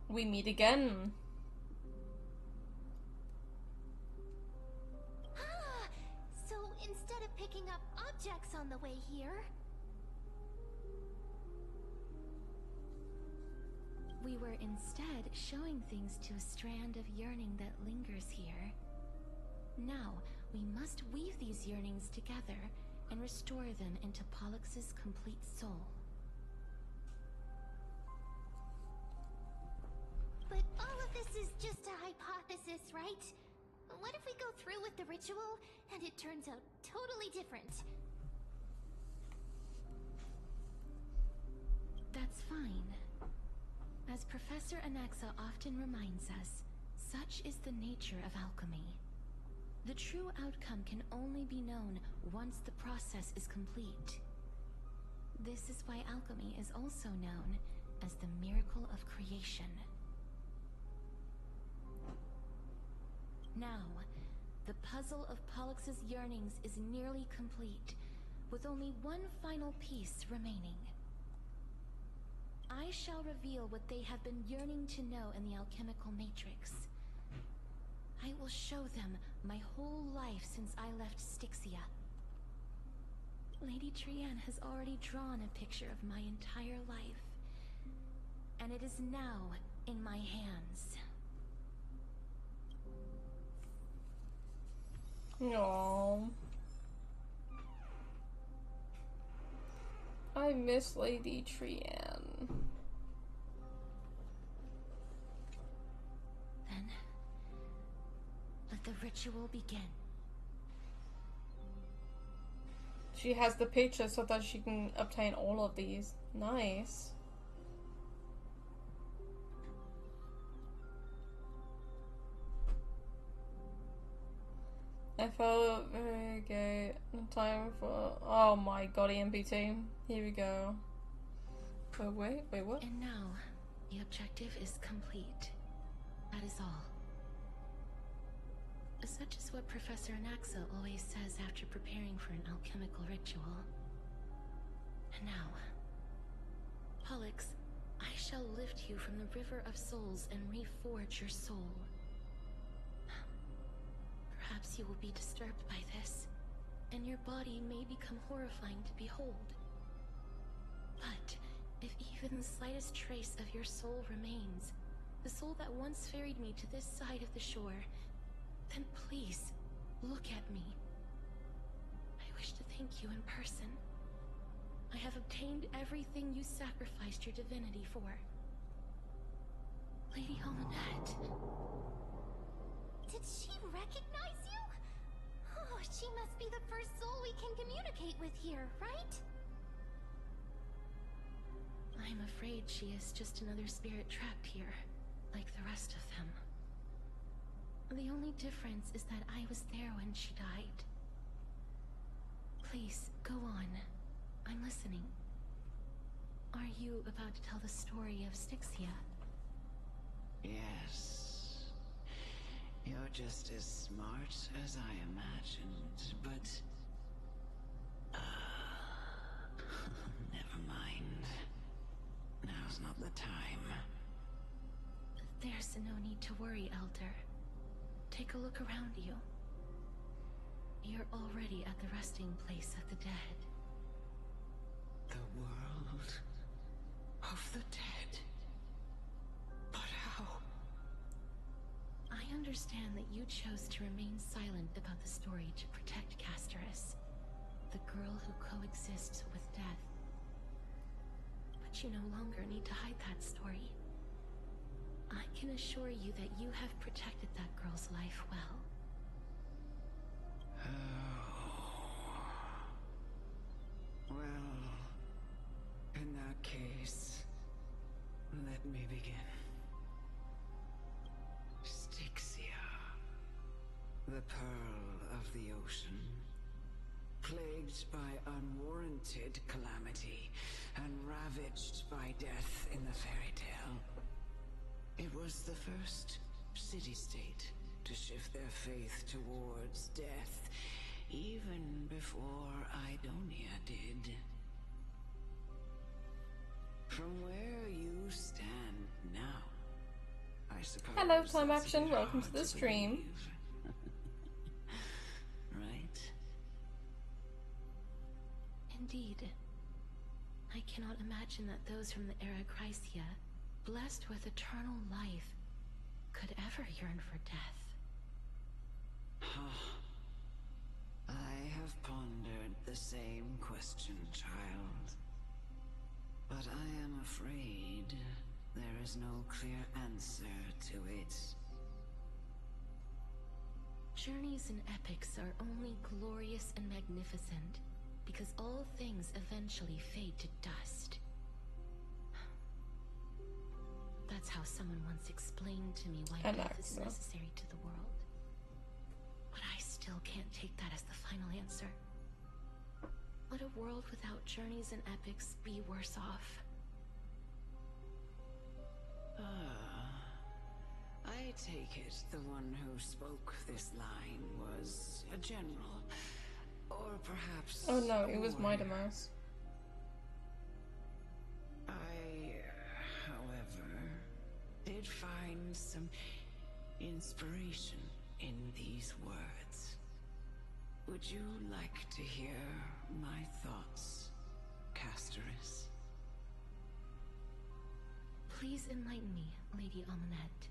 We meet again. So instead of picking up objects on the way here, we were instead showing things to a strand of yearning that lingers here. Now, we must weave these yearnings together and restore them into Pollux's complete soul. but all of this is just a hypothesis, right? What if we go through with the ritual and it turns out totally different? That's fine. As Professor Anaxa often reminds us, such is the nature of alchemy. The true outcome can only be known once the process is complete. This is why alchemy is also known as the miracle of creation. Now, the puzzle of Pollux' yearnings is nearly complete, with only one final piece remaining. I shall reveal what they have been yearning to know in the alchemical matrix. I will show them my whole life since I left Styxia. Lady Trienne has already drawn a picture of my entire life, and it is now in my hands. Aww. I miss Lady Trienne. Then, let the ritual begin. She has the picture so that she can obtain all of these. Nice. I felt very gay. Time for... Oh my god, EMPT. Here we go. Oh, wait, what? And now, the objective is complete. That is all. Such is what Professor Anaxa always says after preparing for an alchemical ritual. And now, Pollux, I shall lift you from the river of souls and reforge your soul. Perhaps you will be disturbed by this, and your body may become horrifying to behold. But if even the slightest trace of your soul remains, the soul that once ferried me to this side of the shore, then please, look at me. I wish to thank you in person. I have obtained everything you sacrificed your divinity for. Lady Almanette. Did she recognize you? Oh, she must be the first soul we can communicate with here, right? I'm afraid she is just another spirit trapped here, like the rest of them. The only difference is that I was there when she died. Please, go on. I'm listening. Are you about to tell the story of Styxia? Yes. You're just as smart as I imagined, but... never mind. Now's not the time. There's no need to worry, Elder. Take a look around you. You're already at the resting place of the dead. The world of the dead? But how? I understand that you chose to remain silent about the story to protect Castorice, the girl who coexists with death. But you no longer need to hide that story. I can assure you that you have protected that girl's life well. Well, in that case, let me begin. Styxia, the pearl of the ocean, plagued by unwarranted calamity and ravaged by death in the fairy tale. It was the first city-state to shift their faith towards death, even before Idonia did. From where you stand now, I suppose... Hello, Time Action. Welcome to the stream. Right? Indeed. I cannot imagine that those from the Era Chrysia, blessed with eternal life, could ever yearn for death. I have pondered the same question, child. But I am afraid there is no clear answer to it. Journeys and epics are only glorious and magnificent because all things eventually fade to dust. That's how someone once explained to me why death is necessary to the world. But I still can't take that as the final answer. Would a world without journeys and epics be worse off? I take it the one who spoke this line was a general, or perhaps... Oh no, it was a Mighty warrior. Mouse. I, however, did find some inspiration in these words. Would you like to hear my thoughts, Castorice? Please enlighten me, Lady Amunet.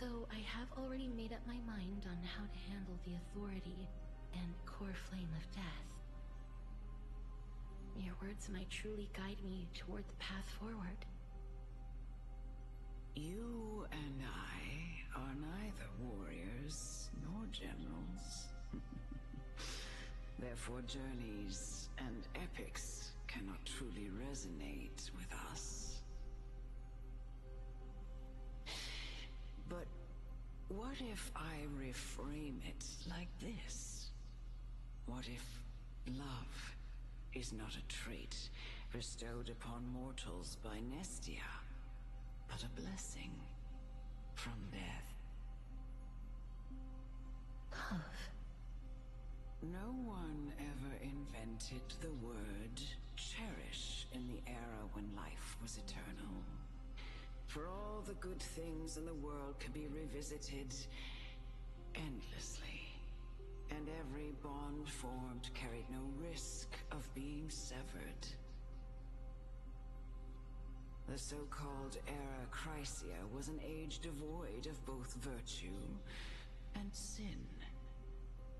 Though I have already made up my mind on how to handle the authority and core flame of death. Your words might truly guide me toward the path forward. You and I are neither warriors nor generals. Therefore, journeys and epics cannot truly resonate with us. But what if I reframe it like this? What if love is not a trait bestowed upon mortals by Nestia, but a blessing from death? Love. No one ever invented the word cherish in the era when life was eternal. For all the good things in the world could be revisited endlessly, and every bond formed carried no risk of being severed. The so-called Era Chrysia was an age devoid of both virtue and sin.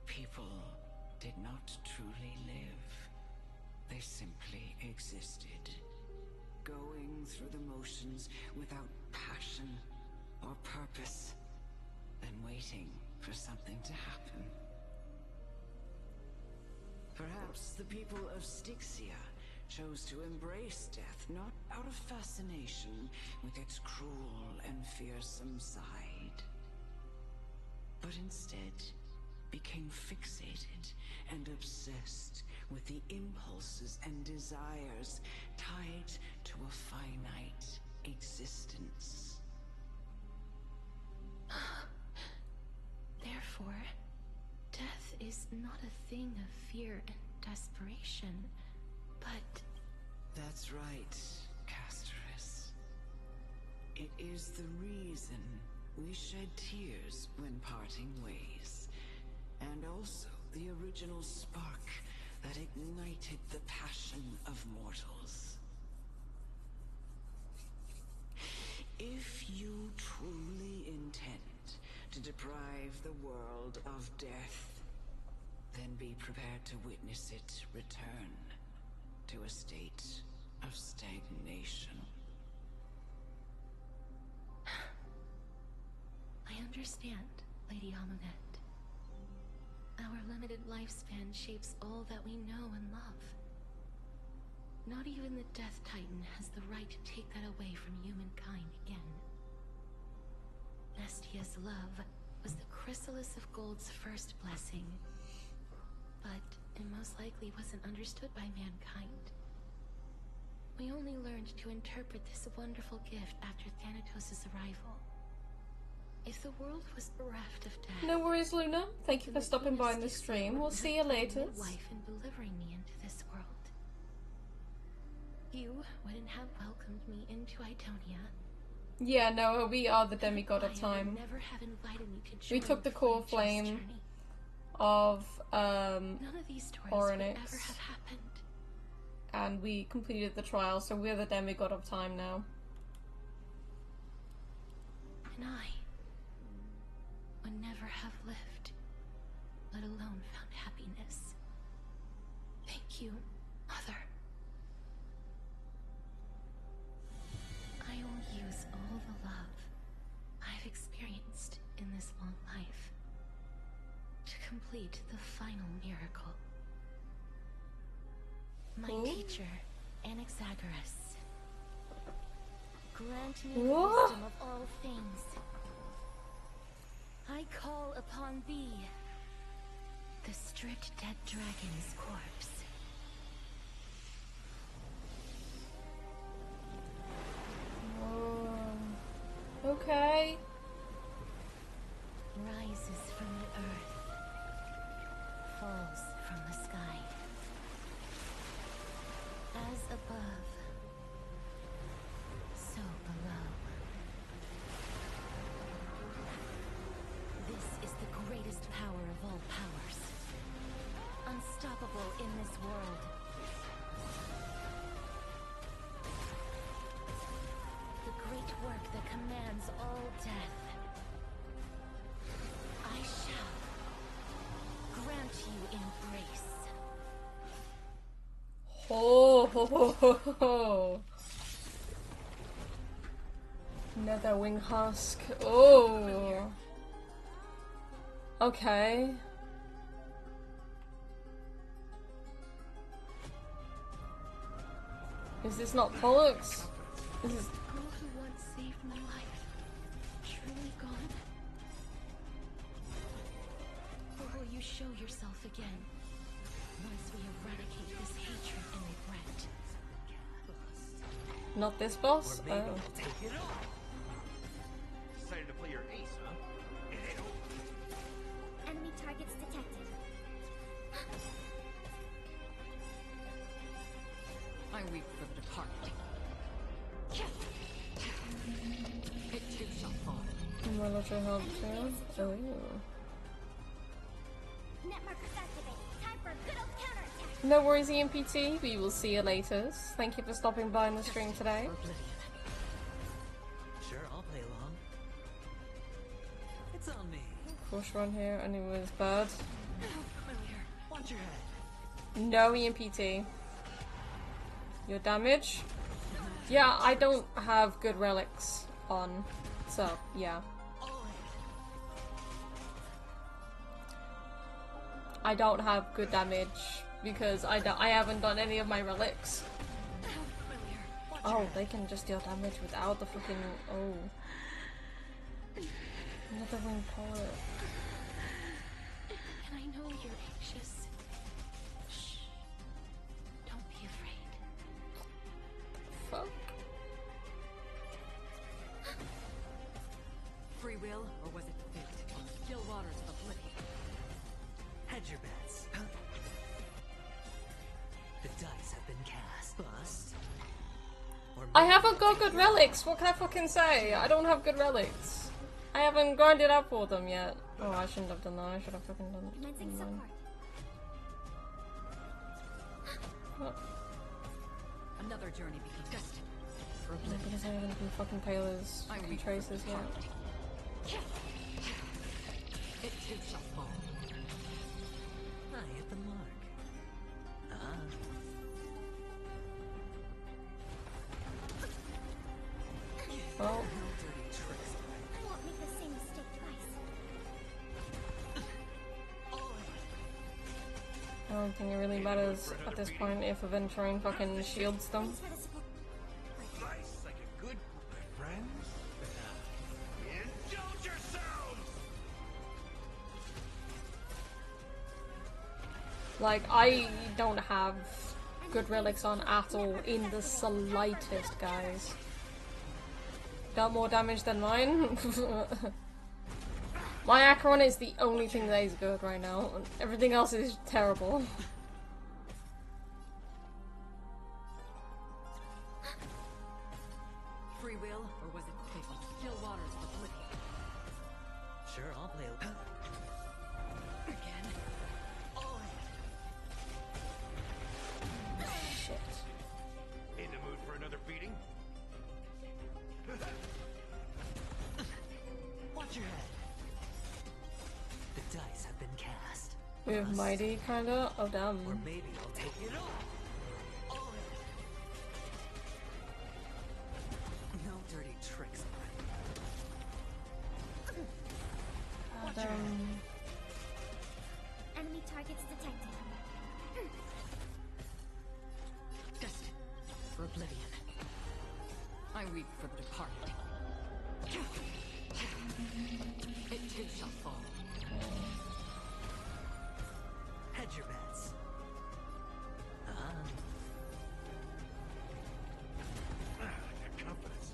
People did not truly live. They simply existed, going through the motions without passion or purpose, then waiting for something to happen. Perhaps the people of Styxia chose to embrace death not out of fascination with its cruel and fearsome side, but instead became fixated and obsessed with the impulses and desires tied to a finite existence. Therefore, death is not a thing of fear and desperation, but... That's right, Castorice. It is the reason we shed tears when parting ways, and also the original spark that ignited the passion of mortals. If you truly intend to deprive the world of death, then be prepared to witness it return to a state of stagnation. I understand, Lady Amunet. Our limited lifespan shapes all that we know and love. Not even the Death Titan has the right to take that away from humankind again. Nestia's love was the chrysalis of Gold's first blessing, but it most likely wasn't understood by mankind. We only learned to interpret this wonderful gift after Thanatos' arrival. If the world was bereft of death... No worries, Luna. Thank you for stopping by in the stream. We'll see you later. ...wife in delivering me into this world. You wouldn't have welcomed me into Itonia. Yeah, no, we are the demigod of time. Never have invited me to We took the core flame of None of these stories would ever have happened. And we completed the trial, so we're the demigod of time now. And I would never have lived, let alone found happiness. Thank you, Mother. I will use all the love I've experienced in this long life to complete the final miracle. My teacher, Anaxagoras, grant me the wisdom of all things. I call upon thee, the stripped dead dragon's corpse. Okay. from the sky. As above, so below. This is the greatest power of all powers. Unstoppable in this world. The great work that commands all death. I shall grant you embrace. Ho ho ho ho ho. Nether wing husk. Oh. Okay. Is this not Pollux? This is. Girl who once saved my life, truly gone? Or will you show yourself again, once we eradicate this hatred and regret? Not this boss? Oh. Decided to play your ace, huh? Enemy targets detected. I weep for the departed. It too shall fall. Will I help too? Oh. Net markers activated. Time for a good old counterattack. No worries, EMPT. We will see you later. Thank you for stopping by in the stream today. Sure, I'll play along. It's on me. Push run here, and it was bad. Familiar. Watch your head. No EMPT. Your damage? Yeah, I don't have good relics on, so yeah. I don't have good damage because I haven't done any of my relics. Oh, they can just deal damage without the fucking another wing poet. And I know you're anxious. Shh. Don't be afraid. Fuck. Free will, or was it fate? On the still waters of oblivion. Hedge your bets. The dice have been cast. Bust. Or I haven't got good relics. What can I fucking say? I don't have good relics. I haven't grinded up for them yet. Oh, I shouldn't have done that. I should have fucking done it. Commencing support. What? Another journey begins. Destined for Yeah, oblivion. because I haven't been fucking Paler's I fucking weep for traces the yet. departed. It too shall fall. I hit the mark. Oh. No dirty tricks. I won't make the same mistake twice. I don't think it really matters at this point if Aventurine fucking shields them. Thanks for the support. Nice, like a good friends. Indulge yourselves. Like, I don't have good relics on at all in the slightest, guys. Got more damage than mine? My Acheron is the only thing that is good right now. Everything else is terrible. Free will, or was it fate? On the still waters of oblivion. Sure, I'll play Again. Shit. In the mood for another beating? Watch your head. The dice have been cast. We have Mighty, kinda. Oh, damn. Or maybe I'll take it all. No dirty tricks, friend. Enemy targets detected. Destined for oblivion. I weep for the departed. It too shall fall. Hedge your bets. Confidence.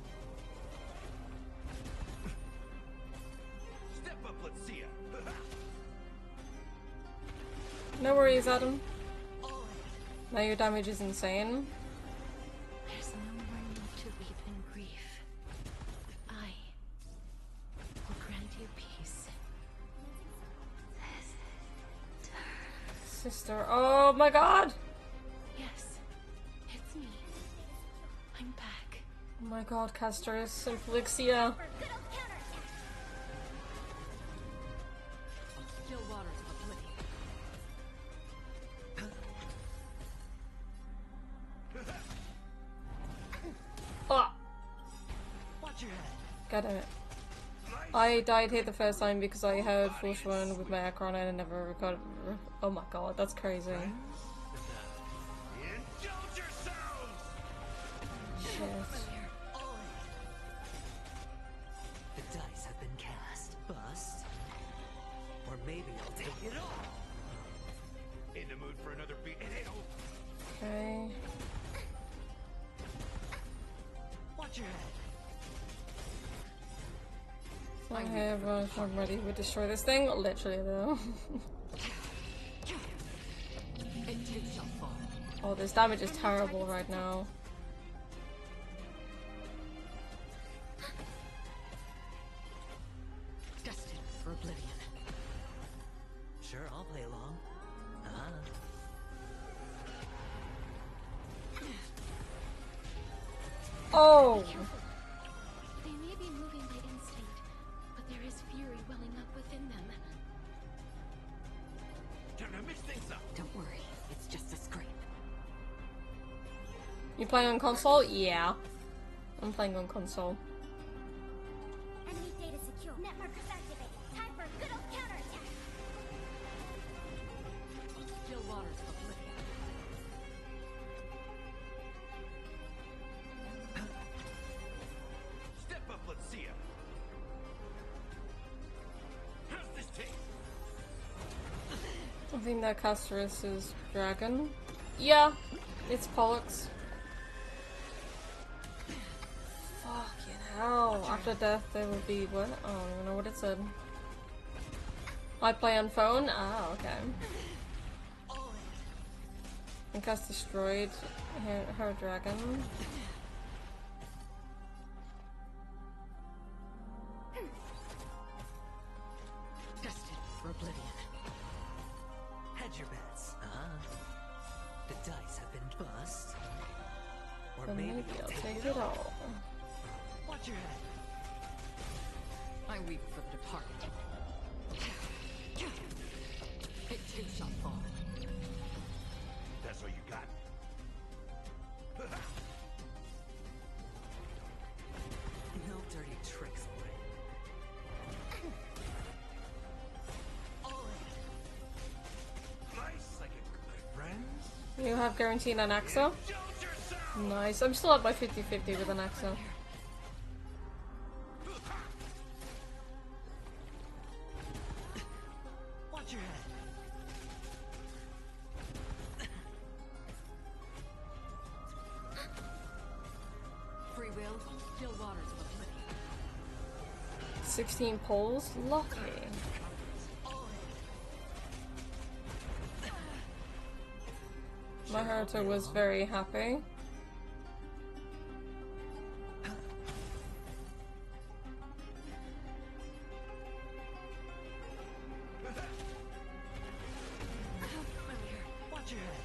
Step up, let's see ya. No worries, Adam. Now your damage is insane. There's nowhere left to weep in grief. I will grant you peace. Sister, oh my god! Yes, it's me. I'm back. Oh my god, Castorice and Felixia. Still waters of oblivion. Ah! Watch your head. God damn it. I died here the first time because I had full Schwan with my Akron and I never got. Oh my god, that's crazy. Indulge yourselves! Shit. The dice have been cast. Bust. Or maybe I'll take it all. In the mood for another beat. It ain't over. Okay. Watch your head. I have I'm ready to destroy this thing. Literally though. It too shall fall. Oh, this damage is terrible right now. Destined for oblivion. Sure, I'll play along. Oh! They may be moving by instinct, but there is fury welling up within them. Gonna mix things up. Don't worry, it's just a scrape. You playing on console? Yeah. I'm playing on console. Enemy data secure. Net markers activated. Time for a good old counterattack. Still waters of oblivion. Step up, let's see ya. How's this taste? I think that Castorice is dragon. Yeah, it's Pollux. Fucking hell. After death there will be what? Oh, I don't even know what it said. I play on phone? Ah, okay. I think Cass destroyed her dragon. Destined for oblivion. Hedge your bets. The dice have been bust. Or Then maybe maybe I'll I'll take take it it all. Watch your head. I weep for the departed. It too shall fall. That's all you got? No dirty tricks, nice, like a good friends. You have guaranteed an AXA? Nice. I'm still at my 50-50 with an AXA. Watch your head. Free will, still waters of oblivion. 16 polls? Lucky. My Haruto was very happy. Watch your head.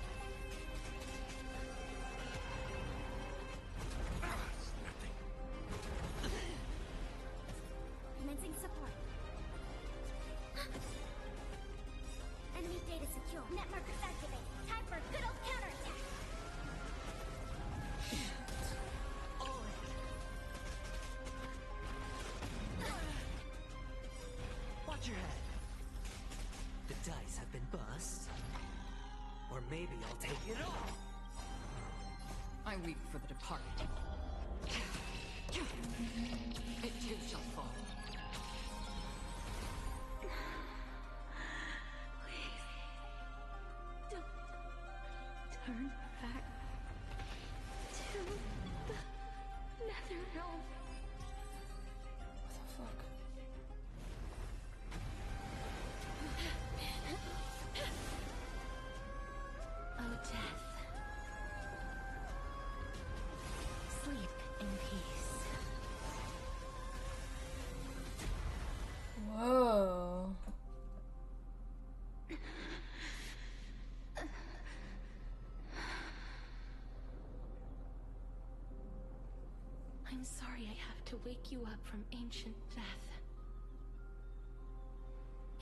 Commencing support. Enemy data secure. Net markers activated. Time for a good old counterattack. Watch your head. The dice have been bust. Or maybe I'll take it all. I weep for the departed. It too shall fall. Turn back to the nether realm. What the fuck? I'm sorry I have to wake you up from ancient death.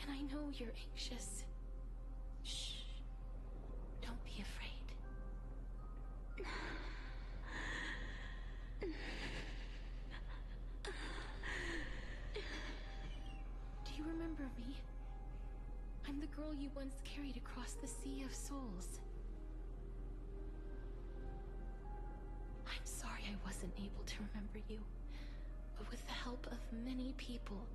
And I know you're anxious. Shh. Don't be afraid. Do you remember me? I'm the girl you once carried across the Sea of Souls. I'm sorry I wasn't able to remember you, but with the help of many people,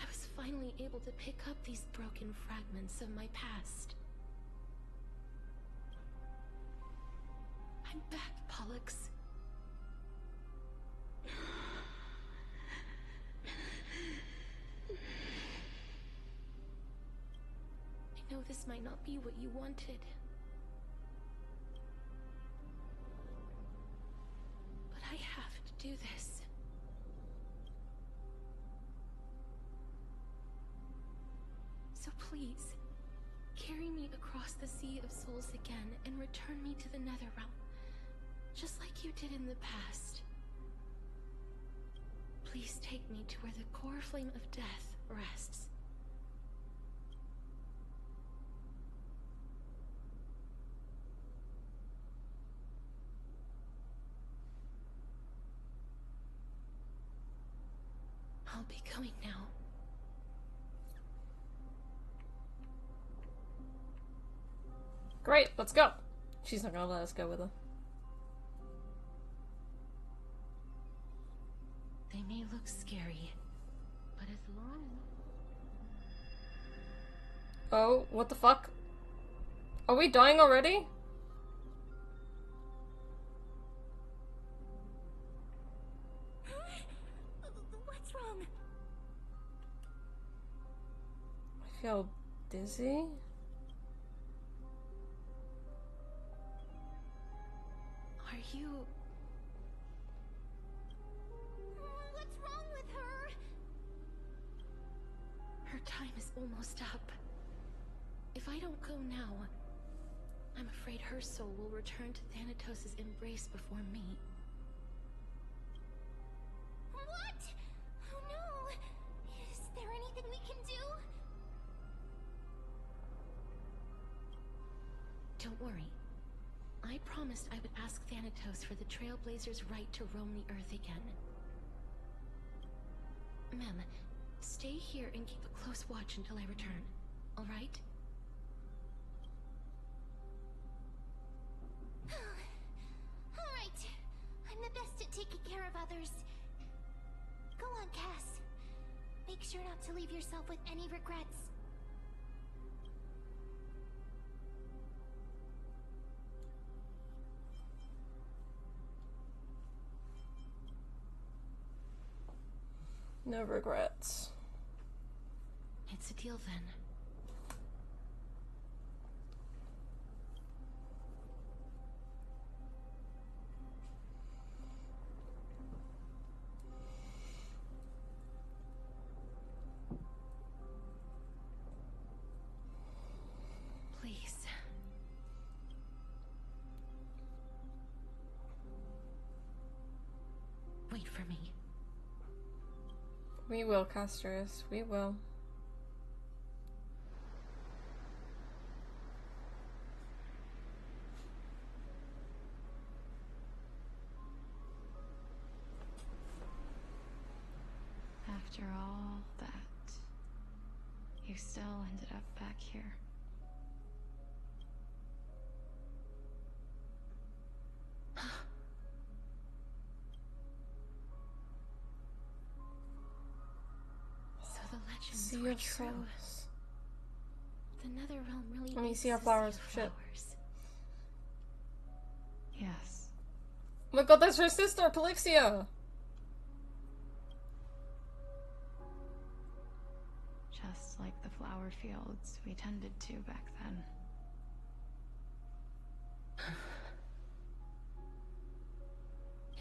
I was finally able to pick up these broken fragments of my past. I'm back, Pollux. I know this might not be what you wanted. But I have to do this. So please, carry me across the Sea of Souls again and return me to the Netherrealm, just like you did in the past. Please take me to where the core flame of death rests. I'll be going now. Great, let's go. She's not gonna let us go with her. They may look scary, but as long... Oh, what the fuck? Are we dying already? What's wrong? I feel dizzy. Are you... What's wrong with her? Her time is almost up. If I don't go now, I'm afraid her soul will return to Thanatos' embrace before me. What? Oh no! Is there anything we can do? Don't worry. I promised I would ask Thanatos for the Trailblazers' right to roam the Earth again. Mem, stay here and keep a close watch until I return, alright? Alright. I'm the best at taking care of others. Go on, Cass. Make sure not to leave yourself with any regrets. No regrets. It's a deal then. Please. Wait for me. We will, Castorice. We will. After all that, you still ended up back here. So the legends Sea were of true. Souls. The Netherrealm really I mean, is sea of a flowers. sea of Shit. flowers. Yes. Oh my god, that's her sister, Polixia! Just like the flower fields we tended to back then.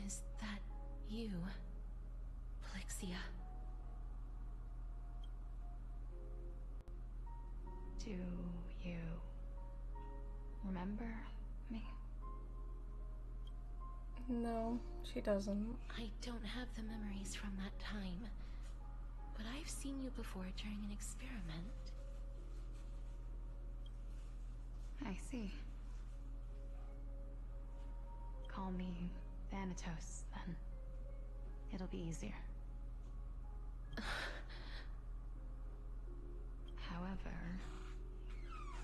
Is that you, Polixia? Do you remember me? No, she doesn't. I don't have the memories from that time, but I've seen you before during an experiment. I see. Call me Thanatos, then. It'll be easier. However,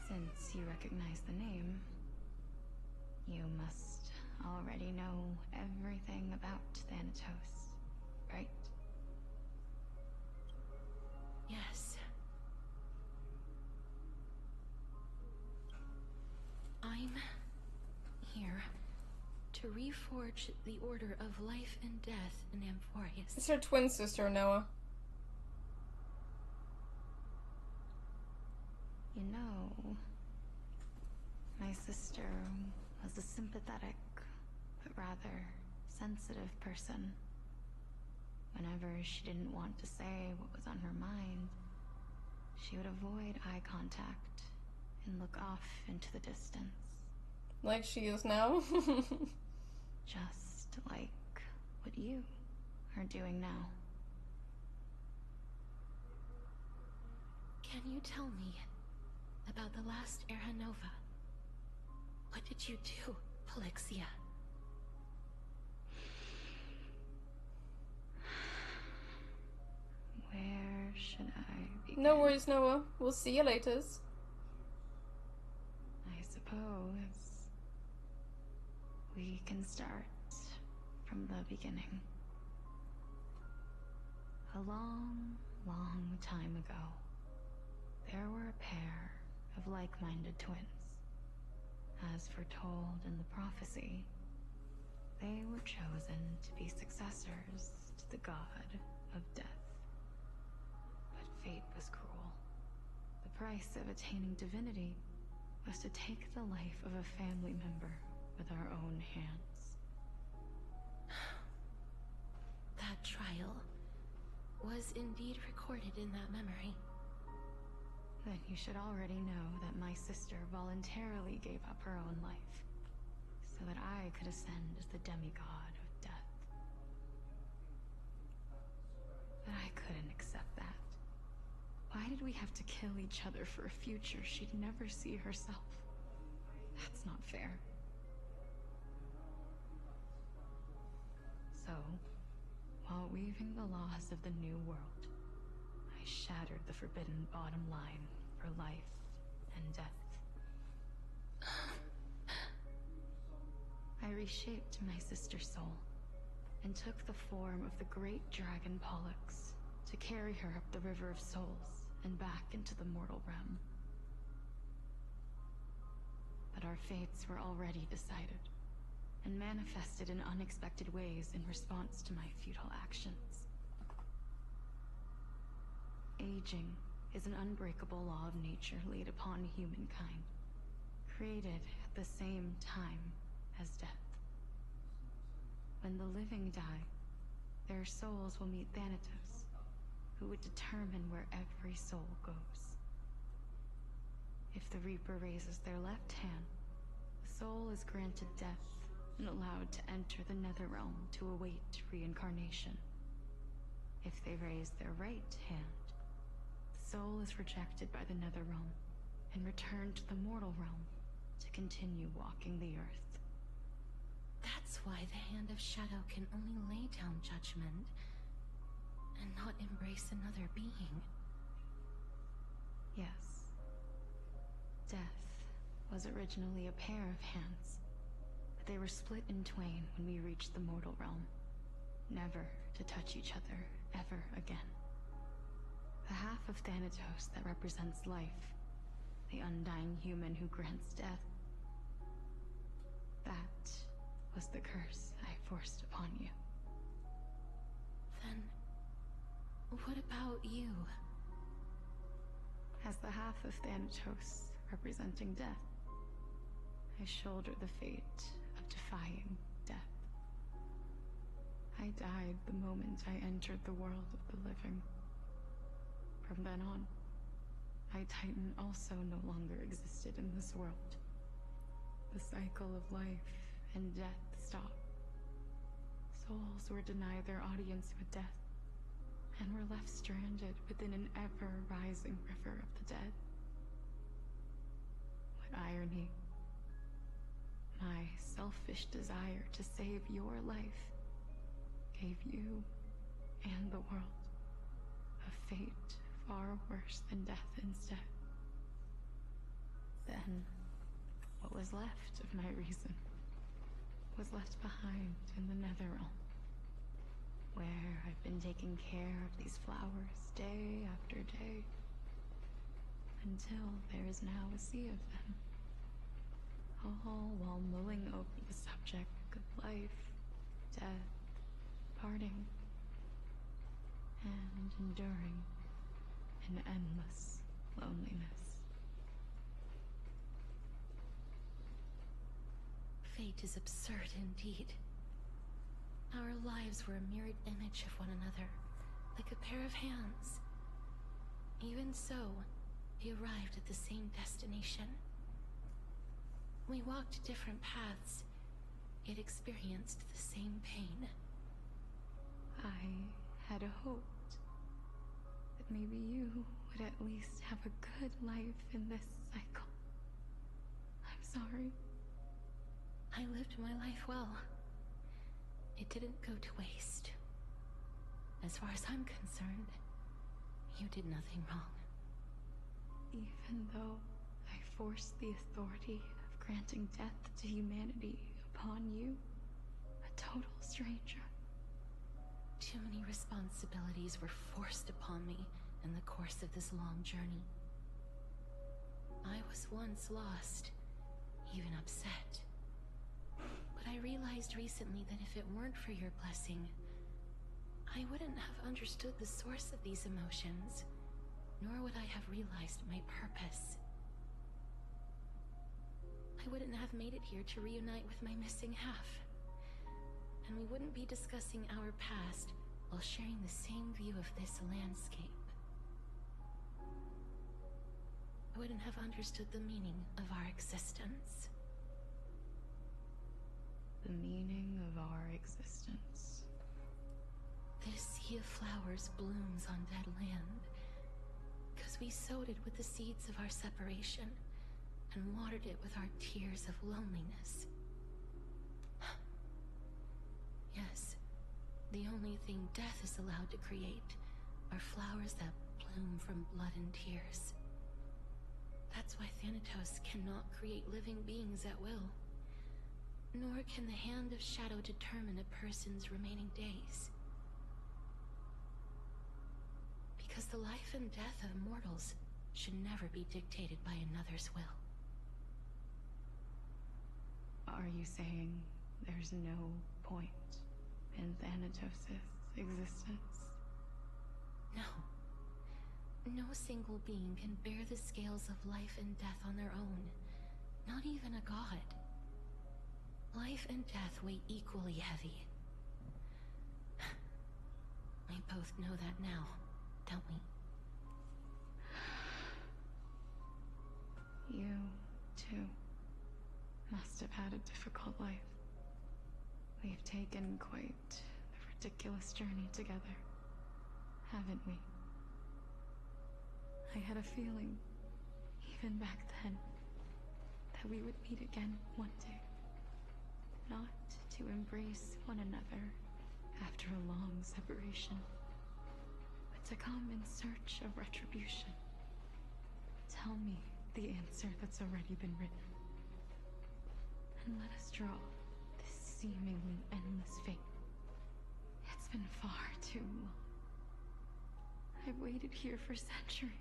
since you recognize the name, you must already know everything about Thanatos, right? Yes. I'm here to reforge the order of life and death in Amphorius. It's her twin sister, Noah. You know, my sister was a sympathetic, but rather sensitive person. Whenever she didn't want to say what was on her mind, she would avoid eye contact and look off into the distance. Like she is now? Just like what you are doing now. Can you tell me about the last Era Nova? What did you do, Polixia? Where should I begin? No worries, Noah. We'll see you later. I suppose we can start from the beginning. A long, long time ago, there were a pair of like-minded twins. As foretold in the prophecy, they were chosen to be successors to the god of death. But fate was cruel. The price of attaining divinity was to take the life of a family member with our own hands. That trial was indeed recorded in that memory. Then you should already know that my sister voluntarily gave up her own life, so that I could ascend as the demigod of death. But I couldn't accept that. Why did we have to kill each other for a future she'd never see herself? That's not fair. So, while weaving the laws of the new world, I shattered the forbidden bottom line for life and death. I reshaped my sister's soul and took the form of the great dragon Pollux to carry her up the River of Souls and back into the mortal realm. But our fates were already decided and manifested in unexpected ways in response to my futile actions. Aging is an unbreakable law of nature laid upon humankind, created at the same time as death. When the living die, their souls will meet Thanatos, who would determine where every soul goes. If the Reaper raises their left hand, the soul is granted death and allowed to enter the Netherrealm to await reincarnation. If they raise their right hand, the soul is rejected by the Netherrealm and returned to the mortal realm to continue walking the earth. That's why the Hand of Shadow can only lay down judgment and not embrace another being. Yes. Death was originally a pair of hands, but they were split in twain when we reached the mortal realm, never to touch each other ever again. The half of Thanatos that represents life, the undying human who grants death, that was the curse I forced upon you. Then, what about you? As the half of Thanatos representing death, I shoulder the fate of defying death. I died the moment I entered the world of the living. From then on, my Titan also no longer existed in this world. The cycle of life and death stopped, souls were denied their audience with death, and were left stranded within an ever-rising river of the dead. What irony. My selfish desire to save your life gave you and the world a fate far worse than death instead. Then, what was left of my reason was left behind in the Netherrealm, where I've been taking care of these flowers day after day, until there is now a sea of them, all while mulling over the subject of life, death, parting, and enduring an endless loneliness. Fate is absurd indeed. Our lives were a mirrored image of one another, like a pair of hands. Even so, we arrived at the same destination. We walked different paths, yet experienced the same pain. I had hoped that maybe you would at least have a good life in this cycle. I'm sorry. I lived my life well. It didn't go to waste. As far as I'm concerned, you did nothing wrong. Even though I forced the authority of granting death to humanity upon you, a total stranger. Too many responsibilities were forced upon me in the course of this long journey. I was once lost, even upset. But I realized recently that if it weren't for your blessing, I wouldn't have understood the source of these emotions, nor would I have realized my purpose. I wouldn't have made it here to reunite with my missing half. And we wouldn't be discussing our past while sharing the same view of this landscape. I wouldn't have understood the meaning of our existence. The meaning of our existence. This sea of flowers blooms on dead land, because we sowed it with the seeds of our separation and watered it with our tears of loneliness. Yes, the only thing death is allowed to create are flowers that bloom from blood and tears. That's why Thanatos cannot create living beings at will. Nor can the Hand of Shadow determine a person's remaining days. Because the life and death of mortals should never be dictated by another's will. Are you saying there's no point in Thanatos' existence? No. No single being can bear the scales of life and death on their own. Not even a god. Life and death weigh equally heavy. We both know that now, don't we? You, too, must have had a difficult life. We've taken quite a ridiculous journey together, haven't we? I had a feeling, even back then, that we would meet again one day. Not to embrace one another after a long separation, but to come in search of retribution. Tell me the answer that's already been written, and let us draw this seemingly endless fate. It's been far too long. I've waited here for centuries,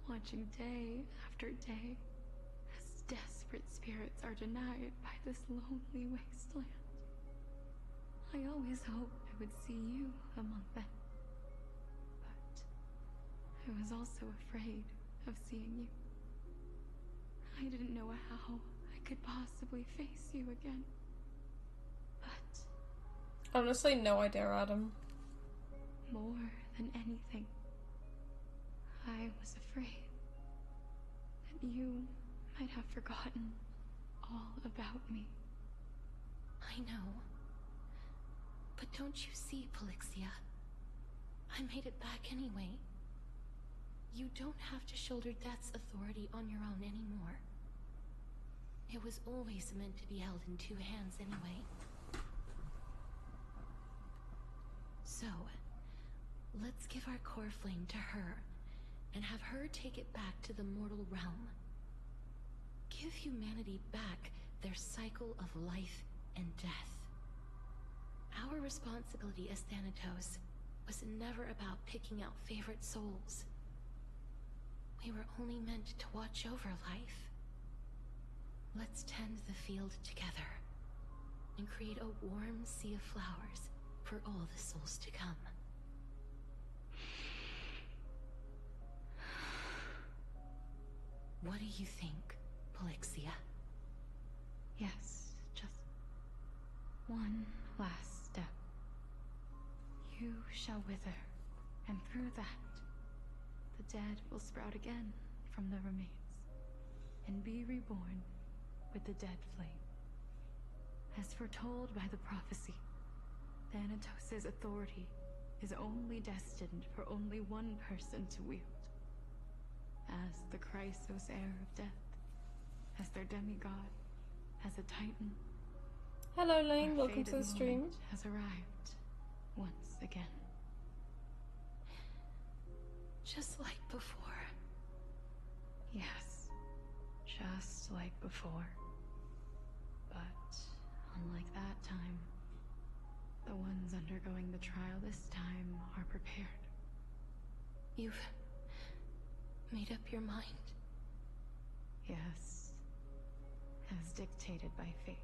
watching day after day as desperate spirits are denied by this lonely wasteland. I always hoped I would see you among them, but I was also afraid of seeing you. I didn't know how I could possibly face you again, but honestly, no idea, Adam. more than anything, I was afraid that you might have forgotten all about me. I know. But don't you see, Polixia? I made it back anyway. You don't have to shoulder death's authority on your own anymore. It was always meant to be held in two hands anyway. So, let's give our core flame to her, and have her take it back to the mortal realm. Give humanity back their cycle of life and death. Our responsibility as Thanatos was never about picking out favorite souls. We were only meant to watch over life. Let's tend the field together, and create a warm sea of flowers for all the souls to come. What do you think, Polixia? Yes, just one last step. You shall wither, and through that, the dead will sprout again from the remains, and be reborn with the dead flame. As foretold by the prophecy, Thanatos' authority is only destined for only one person to wield. As the Chrysos heir of death, as their demigod, as a titan. Hello Lane, our welcome to the fated stream. moment has arrived once again. Just like before. Yes, just like before. But unlike that time, the ones undergoing the trial this time are prepared. You've made up your mind? Yes, as dictated by fate.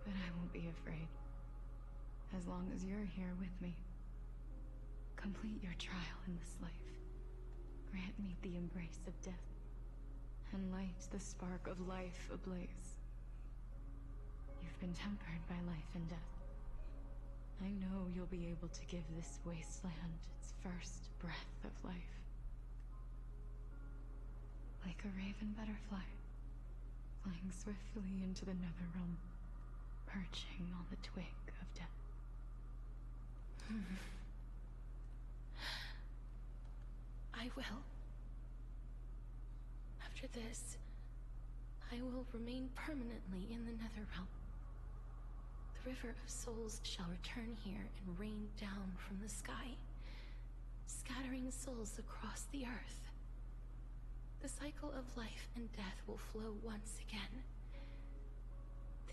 But I won't be afraid, as long as you're here with me. Complete your trial in this life. Grant me the embrace of death, and light the spark of life ablaze. You've been tempered by life and death. I know you'll be able to give this wasteland its first breath of life. Like a raven butterfly, flying swiftly into the netherrealm, perching on the twig of death. I will. After this, I will remain permanently in the Netherrealm. The River of Souls shall return here and rain down from the sky, scattering souls across the earth. The cycle of life and death will flow once again.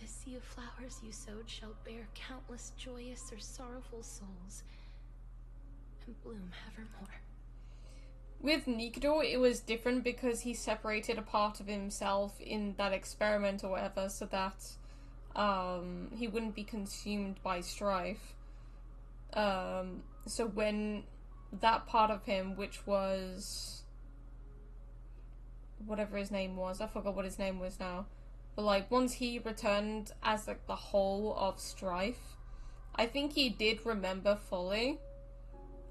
The sea of flowers you sowed shall bear countless joyous or sorrowful souls, and bloom evermore. With Nikador, it was different because he separated a part of himself in that experiment or whatever, so that he wouldn't be consumed by strife. So when that part of him, which was whatever his name was, I forgot what his name was now, but like once he returned as like the whole of strife, I think he did remember fully.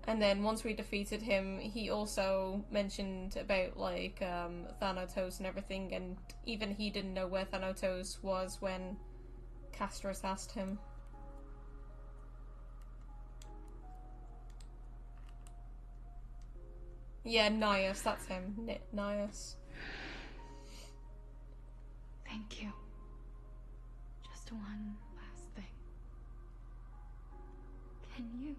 And then once we defeated him, he also mentioned about like Thanatos and everything, and even he didn't know where Thanatos was when Castorice asked him. Yeah, Nias, that's him. Nias. Thank you. Just one last thing. Can you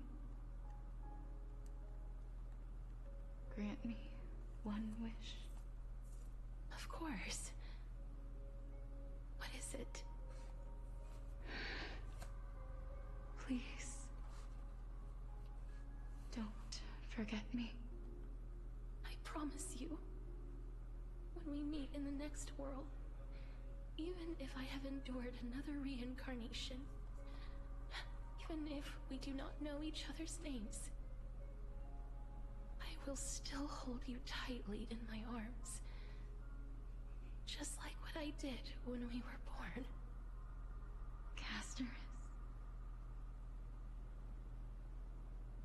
grant me one wish? Of course. What is it? Please, don't forget me. I promise you, when we meet in the next world, even if I have endured another reincarnation, even if we do not know each other's names, I will still hold you tightly in my arms. Just like what I did when we were born. Castorice.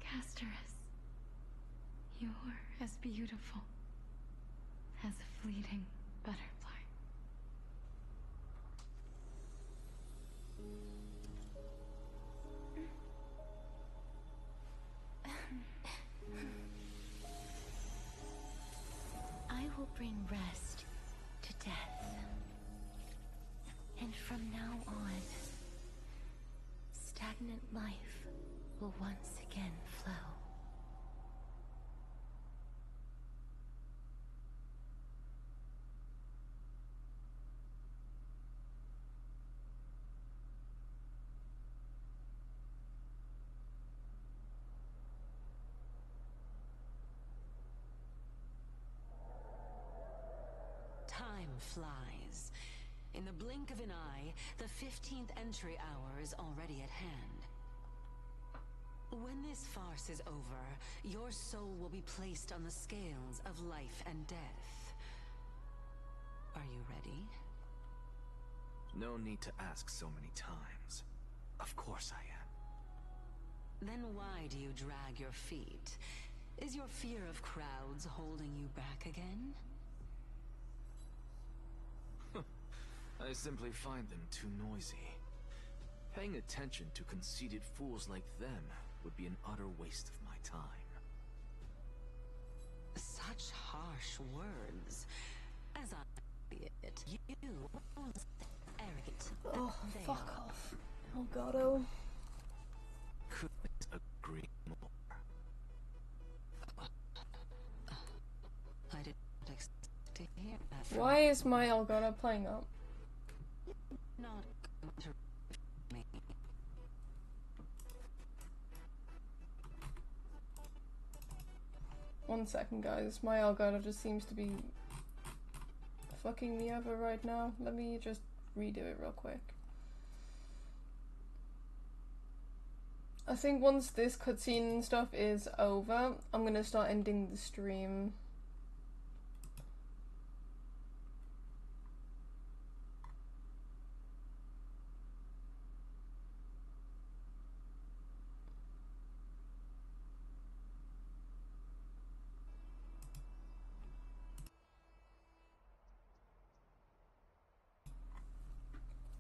Castorice. You're as beautiful as a fleeting butterfly. From now on, stagnant life will once again flow. Time flies. In the blink of an eye, the 15th entry hour is already at hand. When this farce is over, your soul will be placed on the scales of life and death. Are you ready? No need to ask so many times. Of course I am. Then why do you drag your feet? Is your fear of crowds holding you back again? I simply find them too noisy. Paying attention to conceited fools like them would be an utter waste of my time. Such harsh words. As I see it, you arrogant. Oh, fuck off. Elgato. Couldn't agree more. I didn't expect to hear that from Why is my Elgato playing up? not going to me. One second, guys. My Elgato just seems to be fucking me over right now. Let me just redo it real quick. I think once this cutscene and stuff is over, I'm gonna start ending the stream.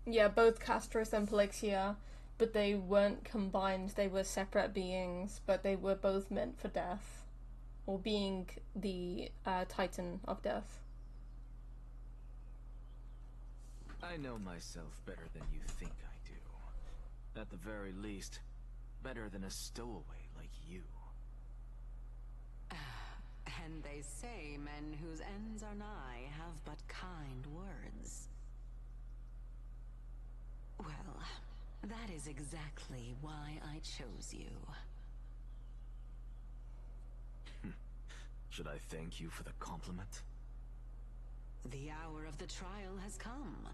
Yeah, both Castorice and Polixia, but they weren't combined, they were separate beings, but they were both meant for death. Or being the Titan of Death. I know myself better than you think I do. At the very least, better than a stowaway like you. And they say men whose ends are nigh have but kind words. Well, that is exactly why I chose you. Should I thank you for the compliment? The hour of the trial has come.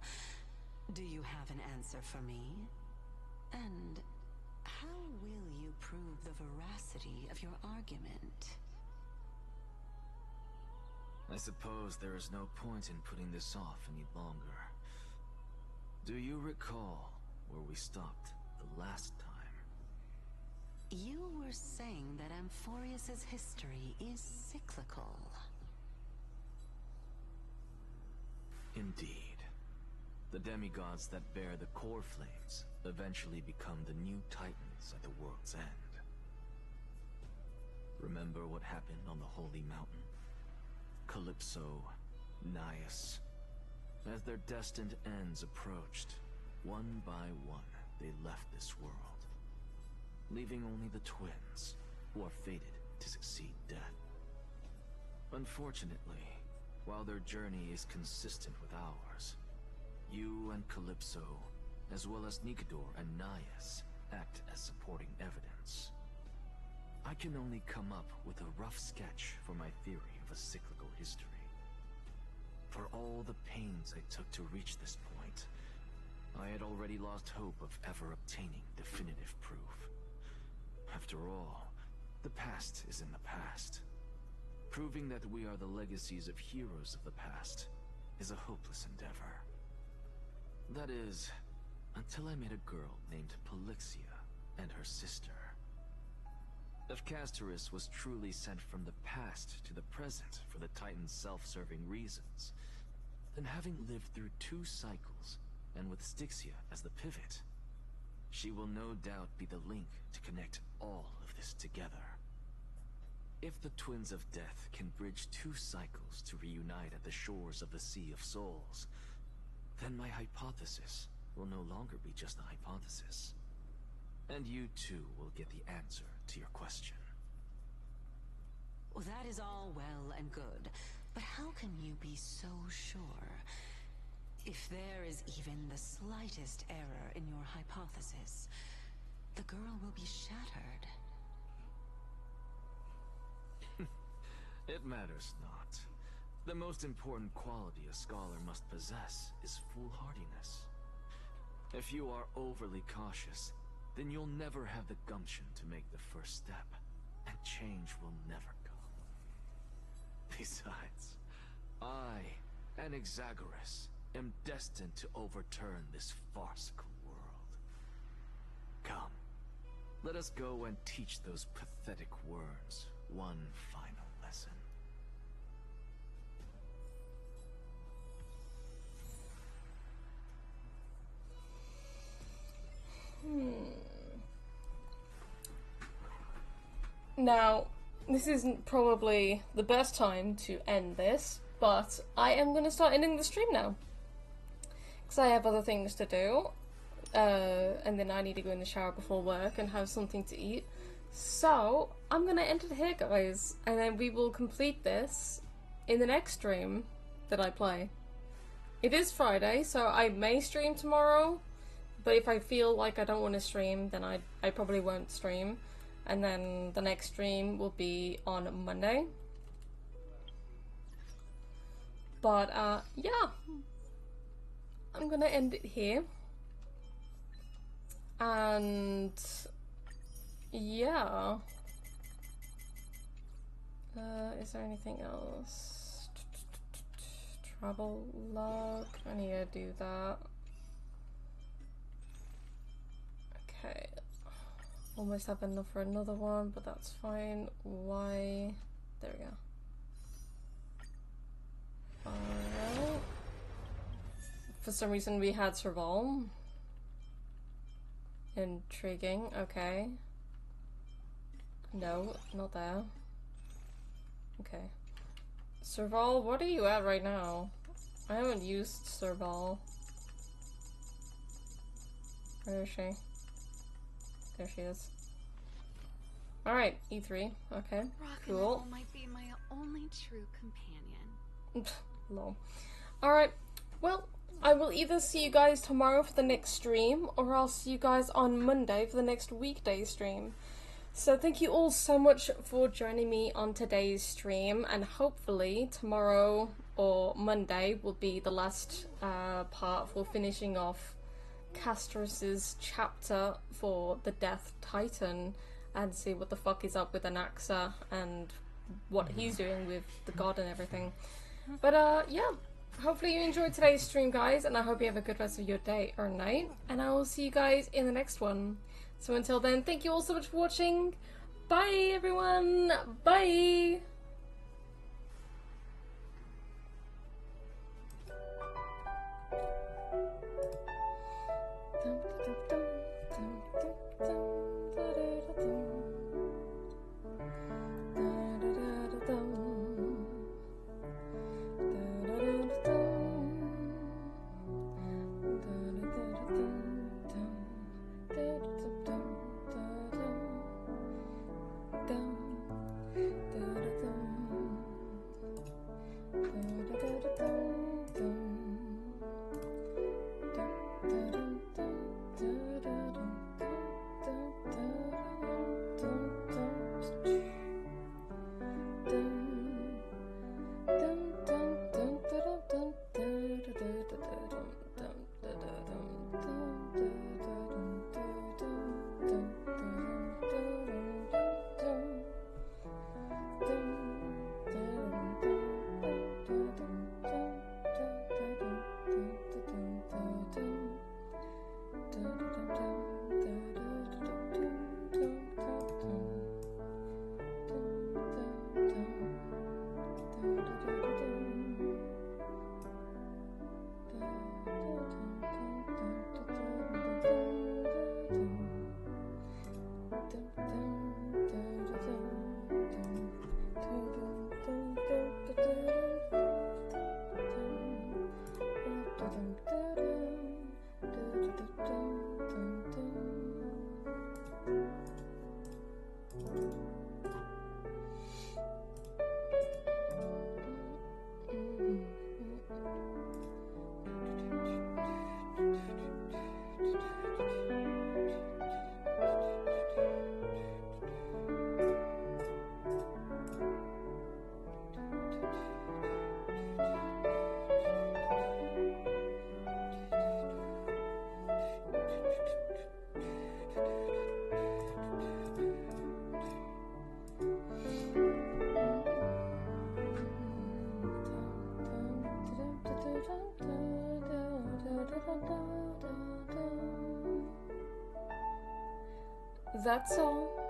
Do you have an answer for me? And how will you prove the veracity of your argument? I suppose there is no point in putting this off any longer. Do you recall where we stopped the last time? You were saying that Amphorius's history is cyclical. Indeed. The demigods that bear the core flames eventually become the new titans at the world's end. Remember what happened on the Holy Mountain? Calypso, Naias. As their destined ends approached, one by one they left this world, leaving only the twins, who are fated to succeed death. Unfortunately, while their journey is consistent with ours, you and Calypso, as well as Nikador and Naias, act as supporting evidence. I can only come up with a rough sketch for my theory of a cyclical history. For all the pains I took to reach this point, I had already lost hope of ever obtaining definitive proof. After all, the past is in the past. Proving that we are the legacies of heroes of the past is a hopeless endeavor. That is, until I met a girl named Polixia and her sister. If Castorice was truly sent from the past to the present for the Titan's self-serving reasons, then having lived through 2 cycles, and with Styxia as the pivot, she will no doubt be the link to connect all of this together. If the Twins of Death can bridge 2 cycles to reunite at the shores of the Sea of Souls, then my hypothesis will no longer be just a hypothesis. And you too will get the answer to your question. Well, that is all well and good, but how can you be so sure? If there is even the slightest error in your hypothesis, the girl will be shattered. It matters not. The most important quality a scholar must possess is foolhardiness. If you are overly cautious, then you'll never have the gumption to make the first step, and change will never come. Besides, I, Anaxagoras, am destined to overturn this farcical world. Come, let us go and teach those pathetic worms one final lesson. Now, this isn't probably the best time to end this, but I am going to start ending the stream now. Because I have other things to do, and then I need to go in the shower before work and have something to eat. So, I'm going to end it here, guys, and then we will complete this in the next stream that I play. It is Friday, so I may stream tomorrow, but if I feel like I don't want to stream, then I probably won't stream. And then the next stream will be on Monday. But, yeah. I'm gonna end it here. And, yeah. Is there anything else? Travel log. I need to do that. Okay. Almost have enough for another one, but that's fine. Why? There we go. Alright. For some reason we had survival. Intriguing, okay. No, not there. Okay. Serval, what are you at right now? I haven't used Serval. Where is she? There she is. Alright, E3. Okay, cool. Might be my only true companion. Lol. Alright, well, I will either see you guys tomorrow for the next stream, or I'll see you guys on Monday for the next weekday stream. So thank you all so much for joining me on today's stream, and hopefully tomorrow or Monday will be the last part for finishing off Castorice's chapter for the Death Titan, and see what the fuck is up with Anaxa and what he's doing with the god and everything. But yeah, hopefully you enjoyed today's stream, guys, and I hope you have a good rest of your day or night, and I will see you guys in the next one. So until then, thank you all so much for watching. Bye everyone, bye! That's all.